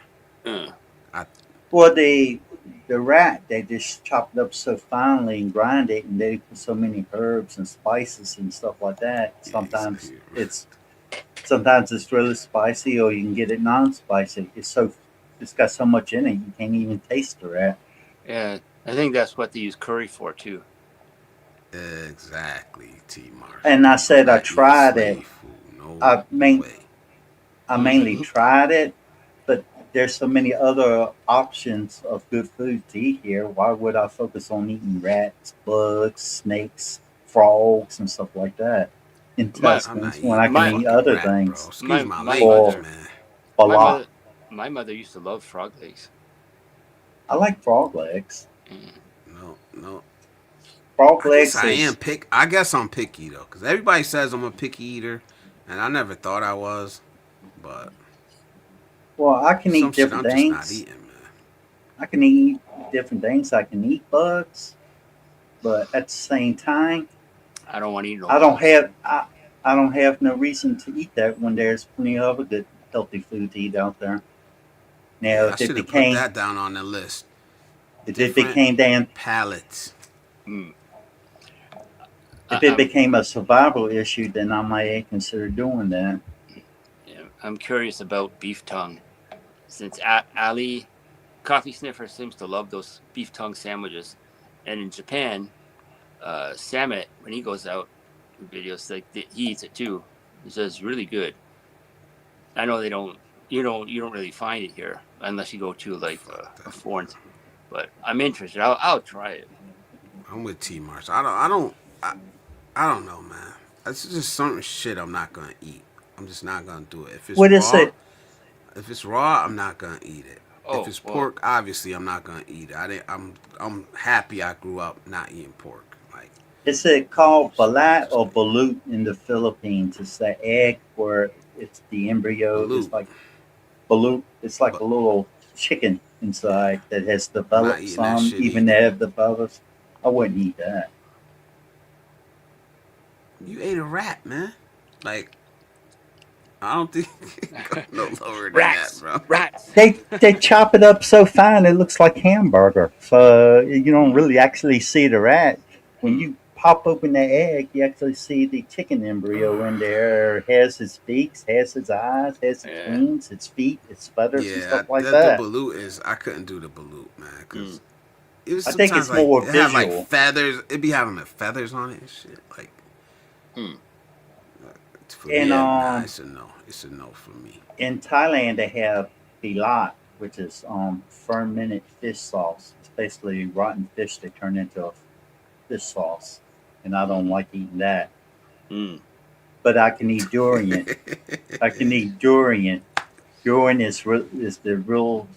Uh, I well, the rat they just chop it up so finely and grind it, and they put so many herbs and spices and stuff like that. yeah, Sometimes it's really spicy, or you can get it non-spicy. It's got so much in it you can't even taste the rat. yeah, I think that's what they use curry for too. exactly, T Mars. And I I'm said I not eating tried it. slave food. No I main way. I mainly tried it, but there's so many other options of good food to eat here. Why would I focus on eating rats, bugs, snakes, frogs, and stuff like that? My I'm not Intestines when eating I no can my eat fucking other rat, bro. things. Excuse my my language, Or mother man. a my lot. mother used to love frog legs. I like frog legs. Mm. No. Frog I guess legs I am is pick. I guess I'm picky though, because everybody says I'm a picky eater, and I never thought I was. But well, I can some eat shit different I'm just not things. eating, man. I can eat different things. I can eat bugs, but at the same time, I don't want to eat no I don't bugs. have I, I don't have no reason to eat that when there's plenty of other good healthy food to eat out there. Now, Yeah, I should have put that down on the list. if it Different became then palates. Mm. if it I'm became a survival issue, then I might consider doing that. yeah, I'm curious about beef tongue, since Ali Coffee Sniffer seems to love those beef tongue sandwiches, and in Japan, Samet when he goes out in videos he eats it too. He says it's really good. I know they don't. You don't really find it here unless you go to like Fuck a that. foreign. But I'm interested. I'll try it. I'm with T Mars. I don't know, man. It's just certain shit I'm not gonna eat. I'm just not gonna do it. What is it? If it's raw, I'm not gonna eat it. If Oh it's well, pork, obviously I'm not gonna eat it. I'm happy I grew up not eating pork. Like Is it called balat or balut in the Philippines? It's the egg where it's the embryo. It's balut, like balut. It's like a but little chicken yeah, inside that has I'm not developed eating that some, shit even either. they have developed. I wouldn't eat that. You ate a rat, man. Like I don't think it go no lower than that, rats, bro. rats. They chop it up so fine it looks like hamburger. So you don't Mm, really actually see the rat. When mm, you pop open the egg, you actually see the chicken embryo in there. It has its beaks, has its eyes, has its yeah. wings, its feet, its feathers, and Yeah, stuff like the that. balut is. I couldn't do the balut, man, Mm. because it was I think sometimes it's like more it had like visual. feathers. It be having the feathers on it and shit. Like Mm. for And me, nah, it's a no. It's a no for me. in Thailand, they have pilat, which is fermented fish sauce. It's basically rotten fish they turn into a fish sauce, and I don't like eating that. Mm. But I can eat durian. I can eat durian, Growing is the real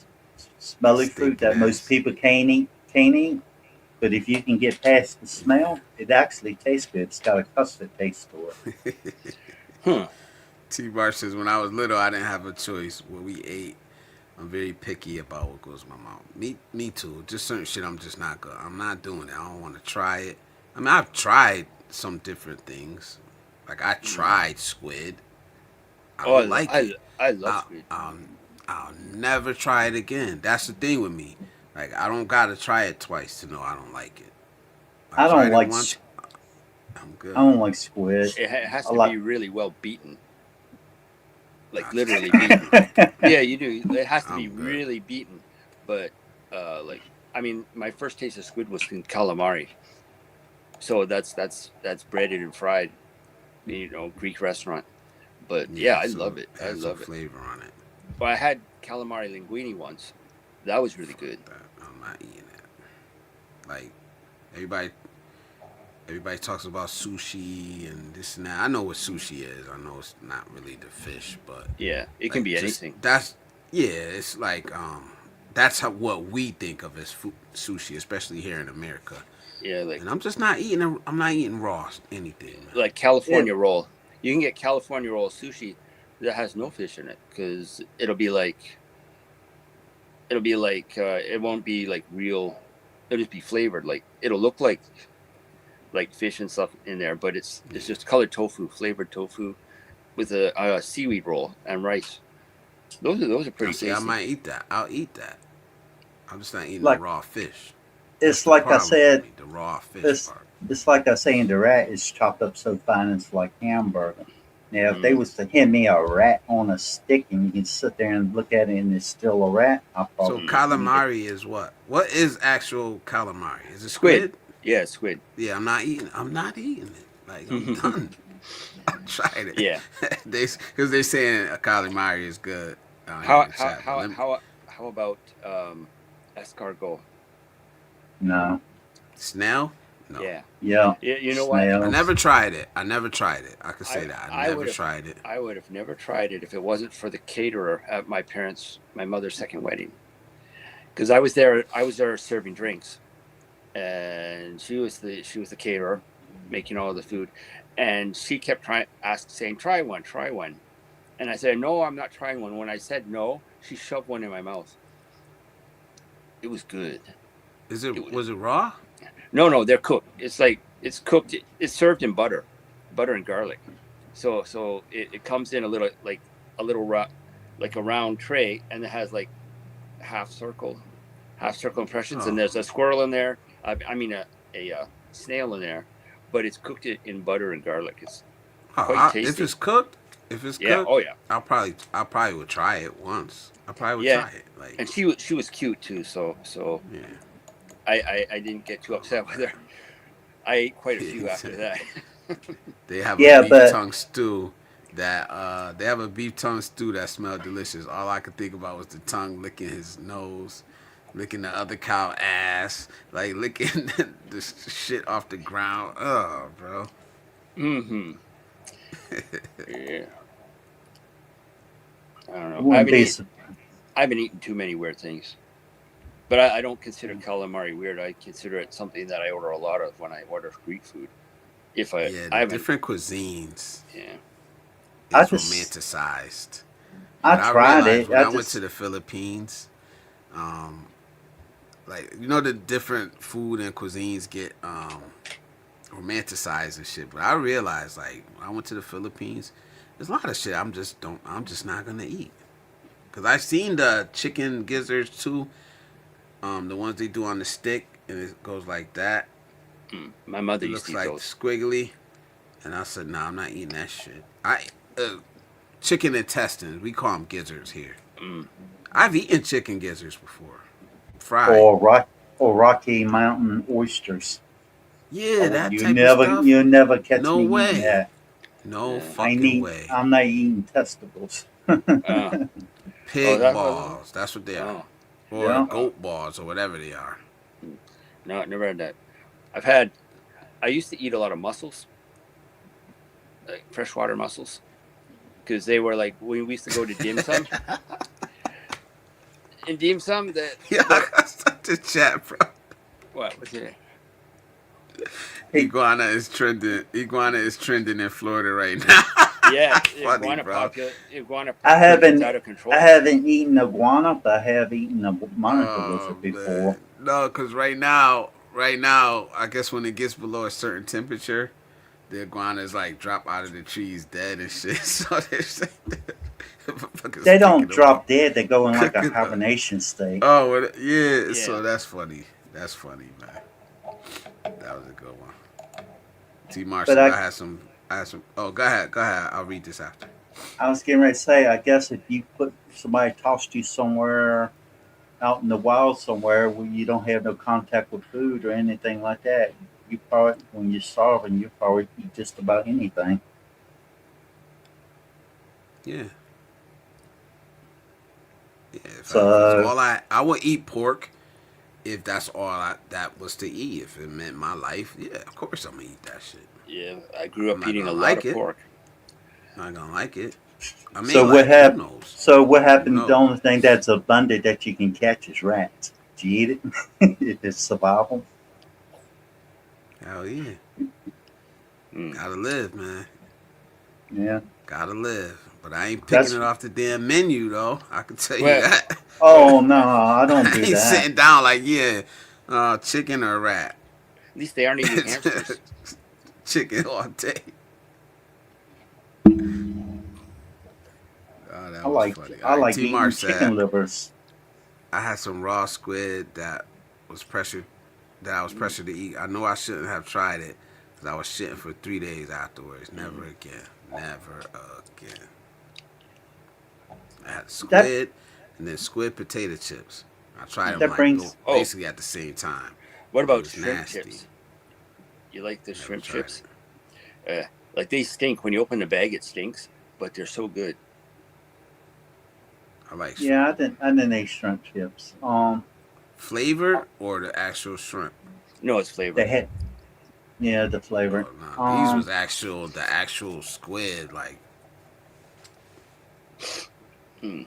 smelly fruit Stinking that most ass. people can't eat. Can't eat. But if you can get past the smell, it actually tastes good. It's got a custard taste to it. Hmm. T-Bar says, when I was little, I didn't have a choice. What we ate, I'm very picky about what goes in my mouth. Me too. Just certain shit I'm just not good. I'm not doing it. I don't want to try it. I mean, I've tried some different things. Like, I tried squid. I don't Oh, like it. I love I'll, squid. I'll, I'll never try it again. That's the thing with me. Like, I don't got to try it twice to know I don't like it. I I don't tried it like once, I'm I good. don't like squid. It has I to like be really well beaten, like Gotcha. literally beaten. Yeah, you do. It has to be I'm good. really beaten. But like, I mean, my first taste of squid was in calamari. So that's breaded and fried, Greek restaurant. But yeah, Yeah, I so love it. it I has some love it. flavor on it. But I had calamari linguine once. That was really Fuck good. that. I'm not eating that. Like everybody, everybody talks about sushi and this and that. I know what sushi is. I know it's not really the fish, but Yeah, it can like be just anything. that's yeah. It's like that's how what we think of as sushi, especially here in America. Yeah, like And I'm just not eating. I'm not eating raw anything, man. like it. California roll. You can get California roll sushi that has no fish in it because it'll be like it won't be like real. It'll just be flavored. Like it'll look like fish and stuff in there, but it's Yeah. just colored tofu, flavored tofu with a seaweed roll and rice. Those are I pretty see. I tasty. might eat that. I'll eat that. I'm just not eating the Like raw fish. That's it's the like I problem for said. me. The raw fish It's part. it's like I saying the rat is chopped up so fine it's like hamburger. Now, if they Mm. was to hand me a rat on a stick and you can sit there and look at it and it's still a rat, I So probably Mm. eat it. calamari is what? What is actual calamari? Is it Squid, squid? yeah, squid. Yeah, I'm not eating. I'm not eating it. Like I'm done. I tried it. Yeah. They because they're saying a calamari is good out here How in how chat. But how how how about escargot? No, snail? No. Yeah. yeah, Yeah, you know what? I snails. never tried it. I never tried it. I could I say that. I I never would have tried it. I would have never tried it if it wasn't for the caterer at my mother's second wedding. Because I was there serving drinks, and she was the caterer, making all the food, and she kept saying, try one, and I said, no, I'm not trying one. When I said no, she shoved one in my mouth. It was good. Is It it was was it raw? no, they're cooked. It's like it's cooked. It's served in butter and garlic. So it comes in a little like a round tray, and it has like half circle, half circle impressions, and Oh. there's a squirrel in there. I mean a snail in there, but it's cooked in butter and garlic. It's quite If tasty. it's cooked, if it's Yeah. cooked, Oh yeah. I probably would try it once. I probably would Yeah. try it. Like, And she was cute too. So yeah, I didn't get too I upset love with that. her. I ate quite a few after that. They have a Yeah, beef but tongue stew that smelled delicious. All I could think about was the tongue licking his nose, licking the other cow ass, like licking the shit off the ground. Oh, bro. Hmm. Yeah. I don't I know. wouldn't be. I've been eating too many weird things. But I don't consider calamari weird. I consider it something that I order a lot of when I order Greek food. If Yeah, I the haven't, different cuisines yeah, I is just romanticized. I But I tried realized it. when I I went to just the Philippines, um, like the different food and cuisines get romanticized and shit. But I realized like when I went to the Philippines, there's a lot of shit I'm just not gonna eat. Cause I've seen the chicken gizzards too, the ones they do on the stick, and it goes like that. my mother It used to looks eat like those. squiggly, and I said, nah, I'm not eating that shit. Chicken intestines, we call them gizzards here. Mm. I've eaten chicken gizzards before, fried. or rock or Rocky Mountain oysters. Yeah, Oh, that type of stuff. you never catch No me eating way. that. No Yeah. fucking way. I'm not eating testicles. Uh, oh, Pig that was balls. That's what they are. oh Or Yeah. oh goat balls or whatever they are. no, never had that. I've had. I used to eat a lot of mussels, like freshwater mussels. because they were like when we used to go to dim sum. In dim sum, Yeah, I got such a chat, bro. what's it? Iguana is trending. Iguana is trending in Florida right now. Yeah, Funny, iguana bro. iguana I population is haven't out of control. I haven't eaten iguana, but I have eaten a monitor Oh lizard before. man, no, because right now, I guess when it gets below a certain temperature, the iguanas like drop out of the trees dead and shit. So they're saying They motherfuckers don't picking them up, drop dead; they go in like a cooking them. hibernation state. Oh, well, yeah. Yeah. So that's funny. That's funny, man. That was a good one. T. But Marshall, I had some. Oh, go ahead. Go ahead. I'll read this after. I was getting ready to say, I guess if you put somebody tossed you somewhere out in the wild somewhere where you don't have no contact with food or anything like that, you probably, when you're starving, you probably eat just about anything. Yeah. Yeah. If So all I would eat pork if that's all that was to eat. If it meant my life, yeah, of course I'm gonna eat that shit. Yeah, I grew I'm up not eating a gonna lot like of it. pork. I'm not gonna like it. I mean, so what like, who knows? So what Who happened? The knows? only thing that's abundant that you can catch is rats. Do you eat it? If it's survival. Hell yeah. Mm. Gotta live, man. Yeah. Gotta live. But I ain't picking That's. it off the damn menu though. I can tell you Well, that. Oh no, I don't I do ain't that. sitting down like, yeah, chicken or rat. at least they aren't eating hamsters. Chicken all day. Oh, that I was like funny. I All right, like T Mar eating chicken said livers. I had some raw squid that I was pressured to eat. I know I shouldn't have tried it because I was shitting for 3 days afterwards. Never again. Never again. I had That squid and then squid potato chips. I tried them that like brings. basically at the same time. What It about was shrimp nasty. chips? You like the Never shrimp tried chips? it. Like they stink when you open the bag. It stinks, but they're so good. I like shrimp. Yeah, I didn't eat shrimp chips. Flavored or the actual shrimp? No, it's They flavored. had yeah the flavor. Oh no, these was Um, the actual squid. Like, Hmm.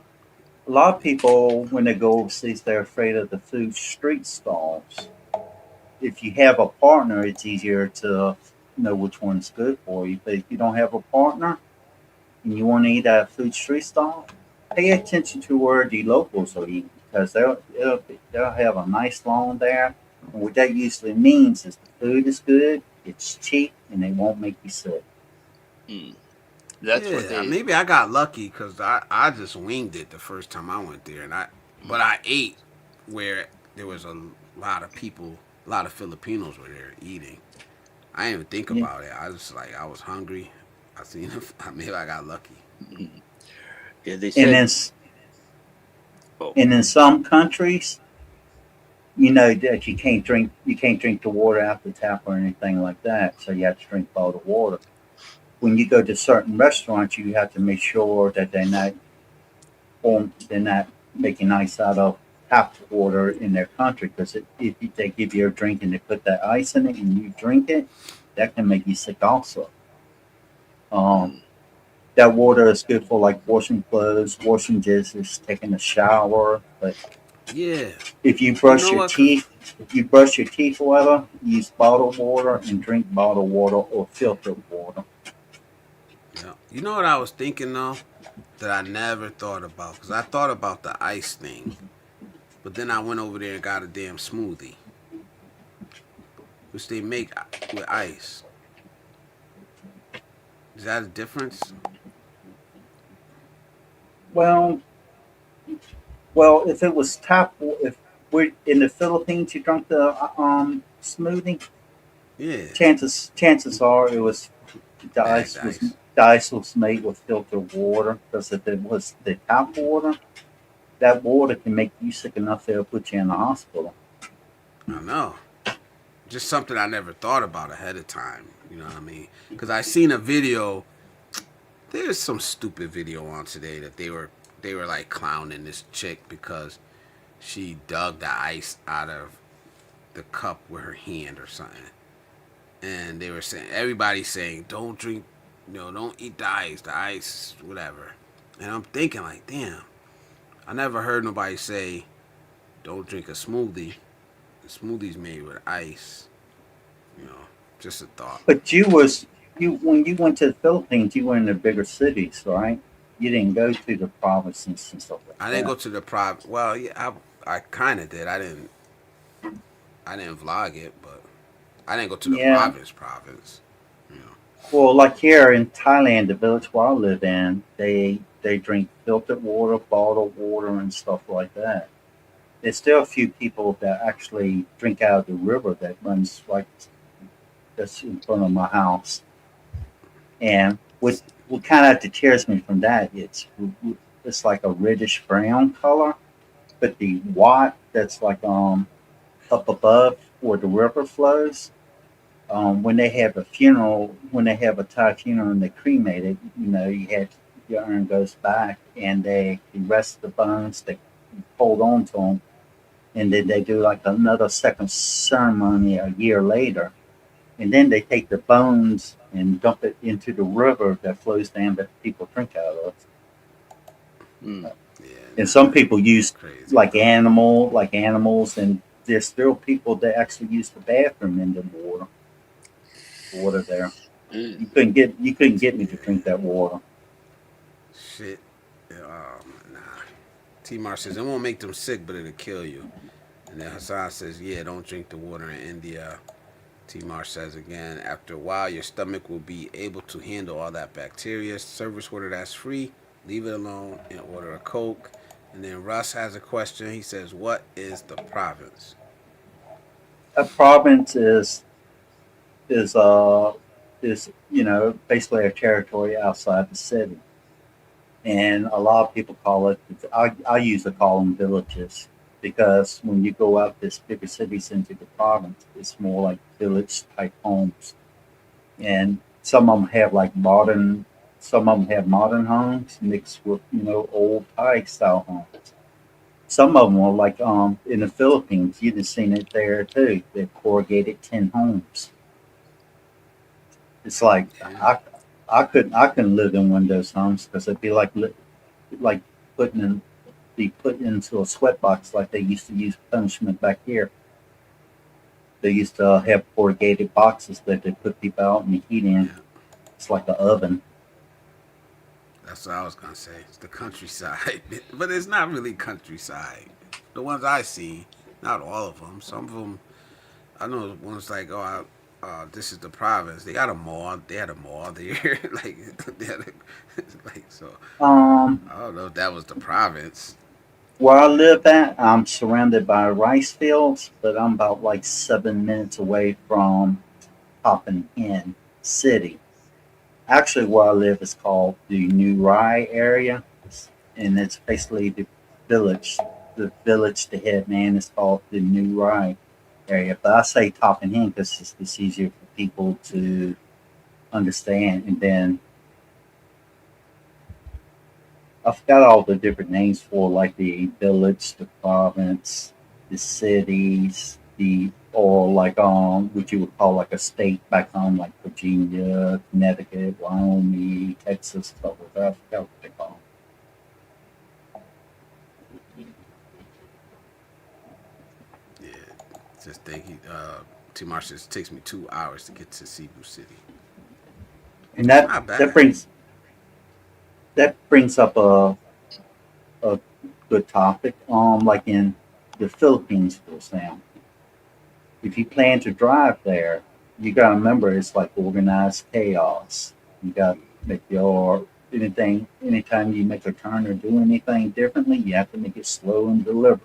a lot of people when they go overseas, they're afraid of the food street stalls. If you have a partner, it's easier to know which one's good for you. But if you don't have a partner and you want to eat at a food street stall, pay attention to where the locals are eating because they'll have a nice lawn there. And what that usually means is the food is good, it's cheap, and they won't make you sick. Hmm. That's what yeah, they. maybe I got lucky because I just winged it the first time I went there, but I ate where there was a lot of people, a lot of Filipinos were there eating. I didn't even think Yeah. about it. I was like, I was hungry. I seen them. Maybe I got lucky. Yeah, they And said. then, Oh, and in some countries, you know that you can't drink the water out the tap or anything like that. So you have to drink bottled water. When you go to certain restaurants, you have to make sure that they're not making ice out of tap water in their country because if they give you a drink and they put that ice in it and you drink it, that can make you sick also. Um, hmm. that water is good for like washing clothes, washing dishes, taking a shower. But Yeah, if you you brush know your what? teeth, if you brush your teeth, whatever, use bottled water and drink bottled water or filtered water. Yeah, you know what I was thinking though that I never thought about because I thought about the ice thing, but then I went over there and got a damn smoothie, which they make with ice. Is that a difference? Well, well, if it was if we're in the Philippines, you drank the smoothie. Yeah, Chances are it was the bagged ice was ice. the ice was made with filtered water because if it was the tap water, that water can make you sick enough they'll put you in the hospital. I know. Just something I never thought about ahead of time. You know what I mean? Because I seen a video. There's some stupid video on today that they were like clowning this chick because she dug the ice out of the cup with her hand or something. And they were saying everybody's saying don't drink don't eat the ice, whatever. And I'm thinking like, damn, I never heard nobody say, don't drink a smoothie. The smoothie's made with ice. You know, just a thought. But you when you went to the Philippines, you went in the bigger cities, right? You didn't go to the provinces and stuff like I didn't go that. to the private. Well, yeah, I kind of did. I didn't vlog it, but I didn't go to the Yeah. province. You know. Well, like here in Thailand, the village where I live in, they drink filtered water, bottled water, and stuff like that. There's still a few people that actually drink out of the river that runs like that's in front of my house. And what kind of deters me from that, it's like a reddish brown color, but the watt that's like up above where the river flows. When they have a funeral, when they have a Thai funeral and they cremate it, you had your urn goes back and they rest the bones, they hold on to them, and then they do like another second ceremony a year later, and then they take the bones and dump it into the river that flows down that people drink out of. Mm. Yeah, And nah, some people use crazy. like animals, and there's still people that actually use the bathroom in the water there. Mm. You couldn't get me to Yeah, drink that water. shit. Nah. T-Mar says it won't make them sick, but it'll kill you. And then Hassan says, yeah, don't drink the water in India. T-Mar says again, after a while, your stomach will be able to handle all that bacteria. Service water that's free, leave it alone and order a Coke. And then Russ has a question. He says, what is the province? A province is uh is basically a territory outside the city, and a lot of people call it. I usually call them villages because when you go out this bigger cities into the province, it's more like village type homes, and some of them have modern homes mixed with old Thai style homes. Some of them are like in the Philippines. You've seen it there too. They've corrugated tin homes. It's like Yeah. I couldn't live in one of those homes because it'd be like putting in be put into a sweat box like they used to use punishment back here. They used to have corrugated boxes that they put people out in the heat in. Yeah. It's like an oven. That's what I was gonna say. It's the countryside, but it's not really countryside. The ones I see, not all of them. Some of them, I know ones like, this is the province. They got a mall. They had a mall there, they had like so. Um, I don't know if that was the province. where I live at, I'm surrounded by rice fields, but I'm about like 7 minutes away from Poppin Hen City. Actually, where I live is called the New Rye area, and it's basically the village. The village, the head man is called the New Rye area. But I say Topping Hen because it's easier for people to understand. And then I forgot all the different names for like the village, the province, the cities, the or like what you would call like a state back home, like Virginia, Connecticut, Wyoming, Texas, stuff like that. I forgot what they call Yeah, just think he. T. Marshall takes me 2 hours to get to Cebu City. them. And It's that not that bad. brings that brings up a good topic. Like in the Philippines, for example, if you plan to drive there, you got to remember it's like organized chaos. You got to make your anytime you make a turn or do anything differently, you have to make it slow and deliberate.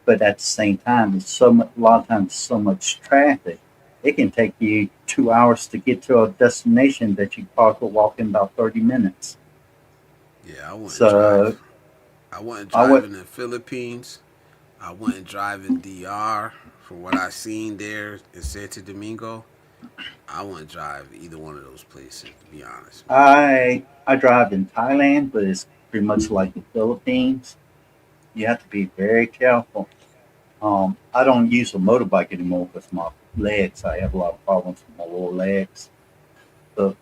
But at the same time, a lot of times so much traffic, it can take you 2 hours to get to a destination that you probably could walk in about 30 minutes. Yeah, I wouldn't So drive. I wouldn't I drive would, in the Philippines. I wouldn't drive in DR. From what I seen there in Santo Domingo, I wouldn't drive either one of those places. To be honest, man. I drive in Thailand, but it's pretty much like the Philippines. You have to be very careful. I don't use a motorbike anymore with my legs. I have a lot of problems with my lower legs. But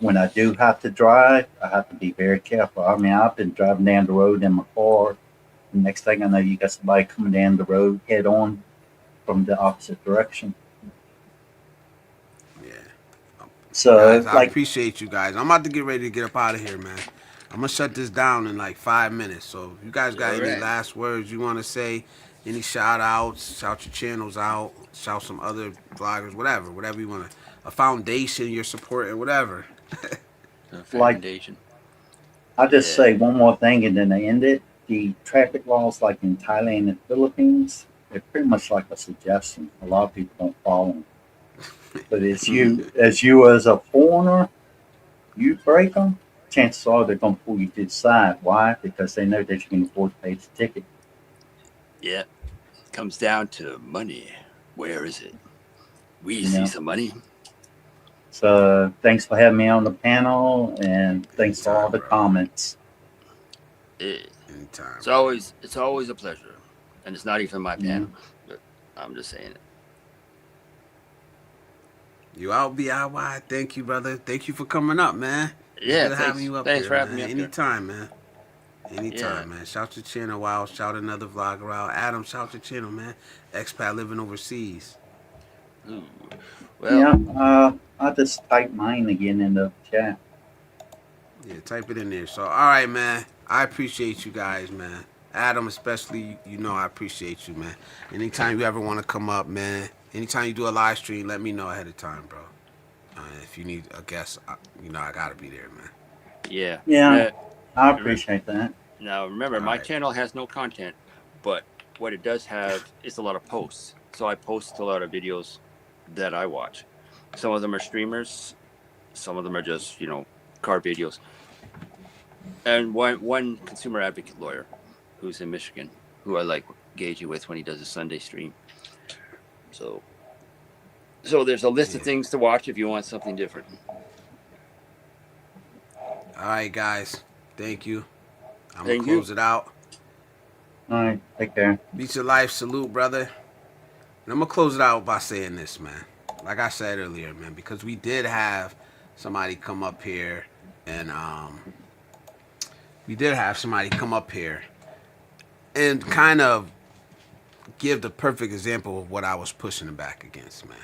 when I do have to drive, I have to be very careful. I mean, I've been driving down the road in my car. The next thing I know, you got somebody coming down the road head on from the opposite direction. Yeah. So, Guys, I like, appreciate you guys. I'm about to get ready to get up out of here, man. I'm gonna shut this down in like 5 minutes. So if you guys got All any right. last words you want to say, any shout outs, shout your channels out, shout some other vloggers, whatever you want to, a foundation you're supporting, whatever. The like foundation. I'll just Yeah. say one more thing and then I end it. The traffic laws, like in Thailand and Philippines, they're pretty much like a suggestion. A lot of people don't follow them. But as a foreigner, you break them, chances are they're going to pull you to the side. Why? Because they know that you can afford to pay the ticket. Yeah. It comes down to money. Where is it? We You see know? some money. So thanks for having me on the panel, and thanks for all Anytime, the bro. comments. Anytime. It's always a pleasure. And it's not even my Yeah. panel. But I'm just saying it. You out, BIY. Thank you, brother. Thank you for coming up, man. It's Yeah, good having you up thanks here, for having man. me up here. Anytime, man. Anytime, Yeah. man. Shout your channel out. Shout another vlogger out. Adam, shout your channel, man. Expat living overseas. Ooh. Well, Yeah, I'll just type mine again in the chat. Yeah, type it in there. So, all right, man. I appreciate you guys, man. Adam, especially, you know I appreciate you, man. Anytime you ever want to come up, man. Anytime you do a live stream, let me know ahead of time, bro. If you need a guest, I gotta be there, man. yeah. Yeah, I appreciate that. Now, remember, All my right. channel has no content, but what it does have is a lot of posts. So I post a lot of videos that I watch. Some of them are streamers. Some of them are just, car videos. And one consumer advocate lawyer who's in Michigan, who I like gauging with when he does a Sunday stream. So there's a list of things to watch if you want something different. All right, guys. Thank you. I'm Thank gonna you. close it out. All right, take care. Beat your life. Salute, brother. And I'm gonna close it out by saying this, man. Like I said earlier, man, because we did have somebody come up here and and kind of give the perfect example of what I was pushing back against, man.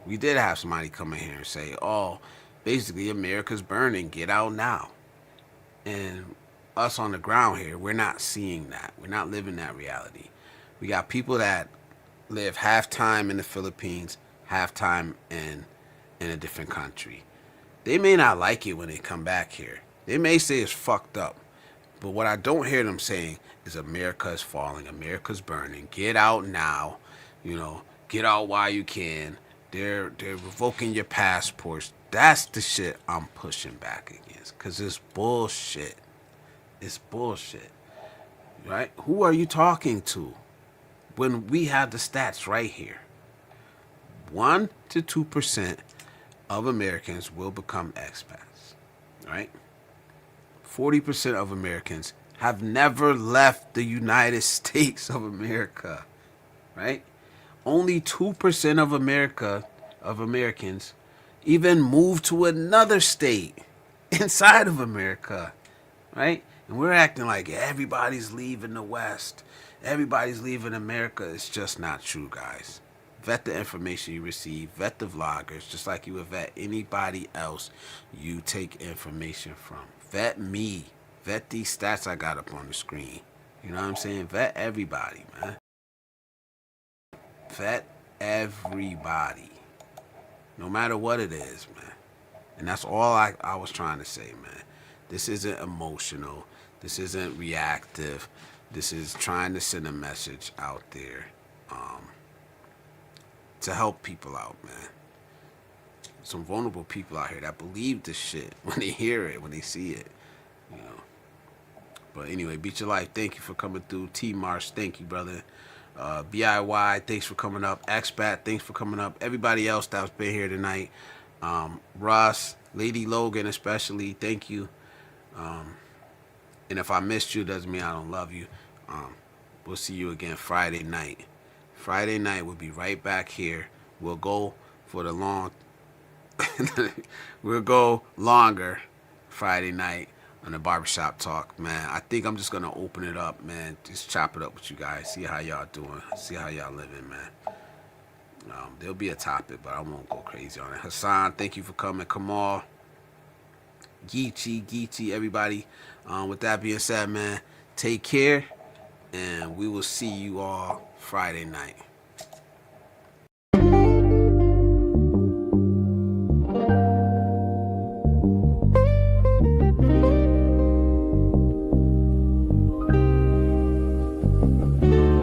We did have somebody come in here and say, oh, basically America's burning, get out now. And us on the ground here, we're not seeing that. We're not living that reality. We got people that live half time in the Philippines, half time in a different country. They may not like it when they come back here. They may say it's fucked up. But what I don't hear them saying is America is falling, America's burning. Get out now. Get out while you can. They're revoking your passports. That's the shit I'm pushing back against. Cause it's bullshit. It's bullshit. Right? Who are you talking to? When we have the stats right here. 1 to 2% of Americans will become expats. Right? 40% of Americans have never left the United States of America, right? Only 2% of Americans even move to another state inside of America, right? And we're acting like everybody's leaving the West. Everybody's leaving America. It's just not true, guys. Vet the information you receive. Vet the vloggers, just like you would vet anybody else you take information from. Vet me. Vet these stats I got up on the screen. You know what I'm saying? Vet everybody, man. Vet everybody. No matter what it is, man. And that's all I was trying to say, man. This isn't emotional. This isn't reactive. This is trying to send a message out there to help people out, man. Some vulnerable people out here that believe this shit when they hear it, when they see it. But anyway, Beat Your Life, thank you for coming through. T Marsh, thank you, brother. BIY, thanks for coming up. Expat, thanks for coming up. Everybody else that's been here tonight. Ross, Lady Logan especially, thank you. And if I missed you, doesn't mean I don't love you. We'll see you again Friday night. Friday night, we'll be right back here. We'll go for the long we'll go longer Friday night on the barbershop talk, man. I think I'm just gonna open it up, man. Just chop it up with you guys. See how y'all doing. See how y'all living, man. There'll be a topic, but I won't go crazy on it. Hassan, thank you for coming. Kamal, Geechee, everybody. With that being said, man, take care, and we will see you all Friday night.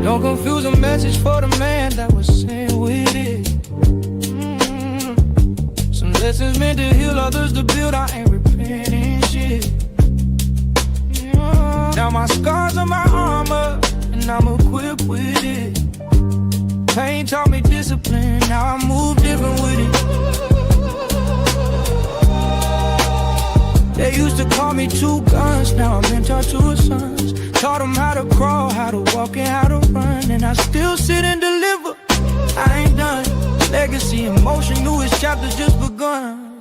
Don't confuse a message for the man that was sent with it. Some lessons meant to heal, others to build. I ain't repenting shit. Now my scars are my armor, and I'm equipped with it. Pain taught me discipline, now I move different with it. They used to call me two guns, now I'm mentor to a sons. Taught them how to crawl, how to walk, and how to run. And I still sit and deliver, I ain't done. Legacy in motion, newest chapter just begun.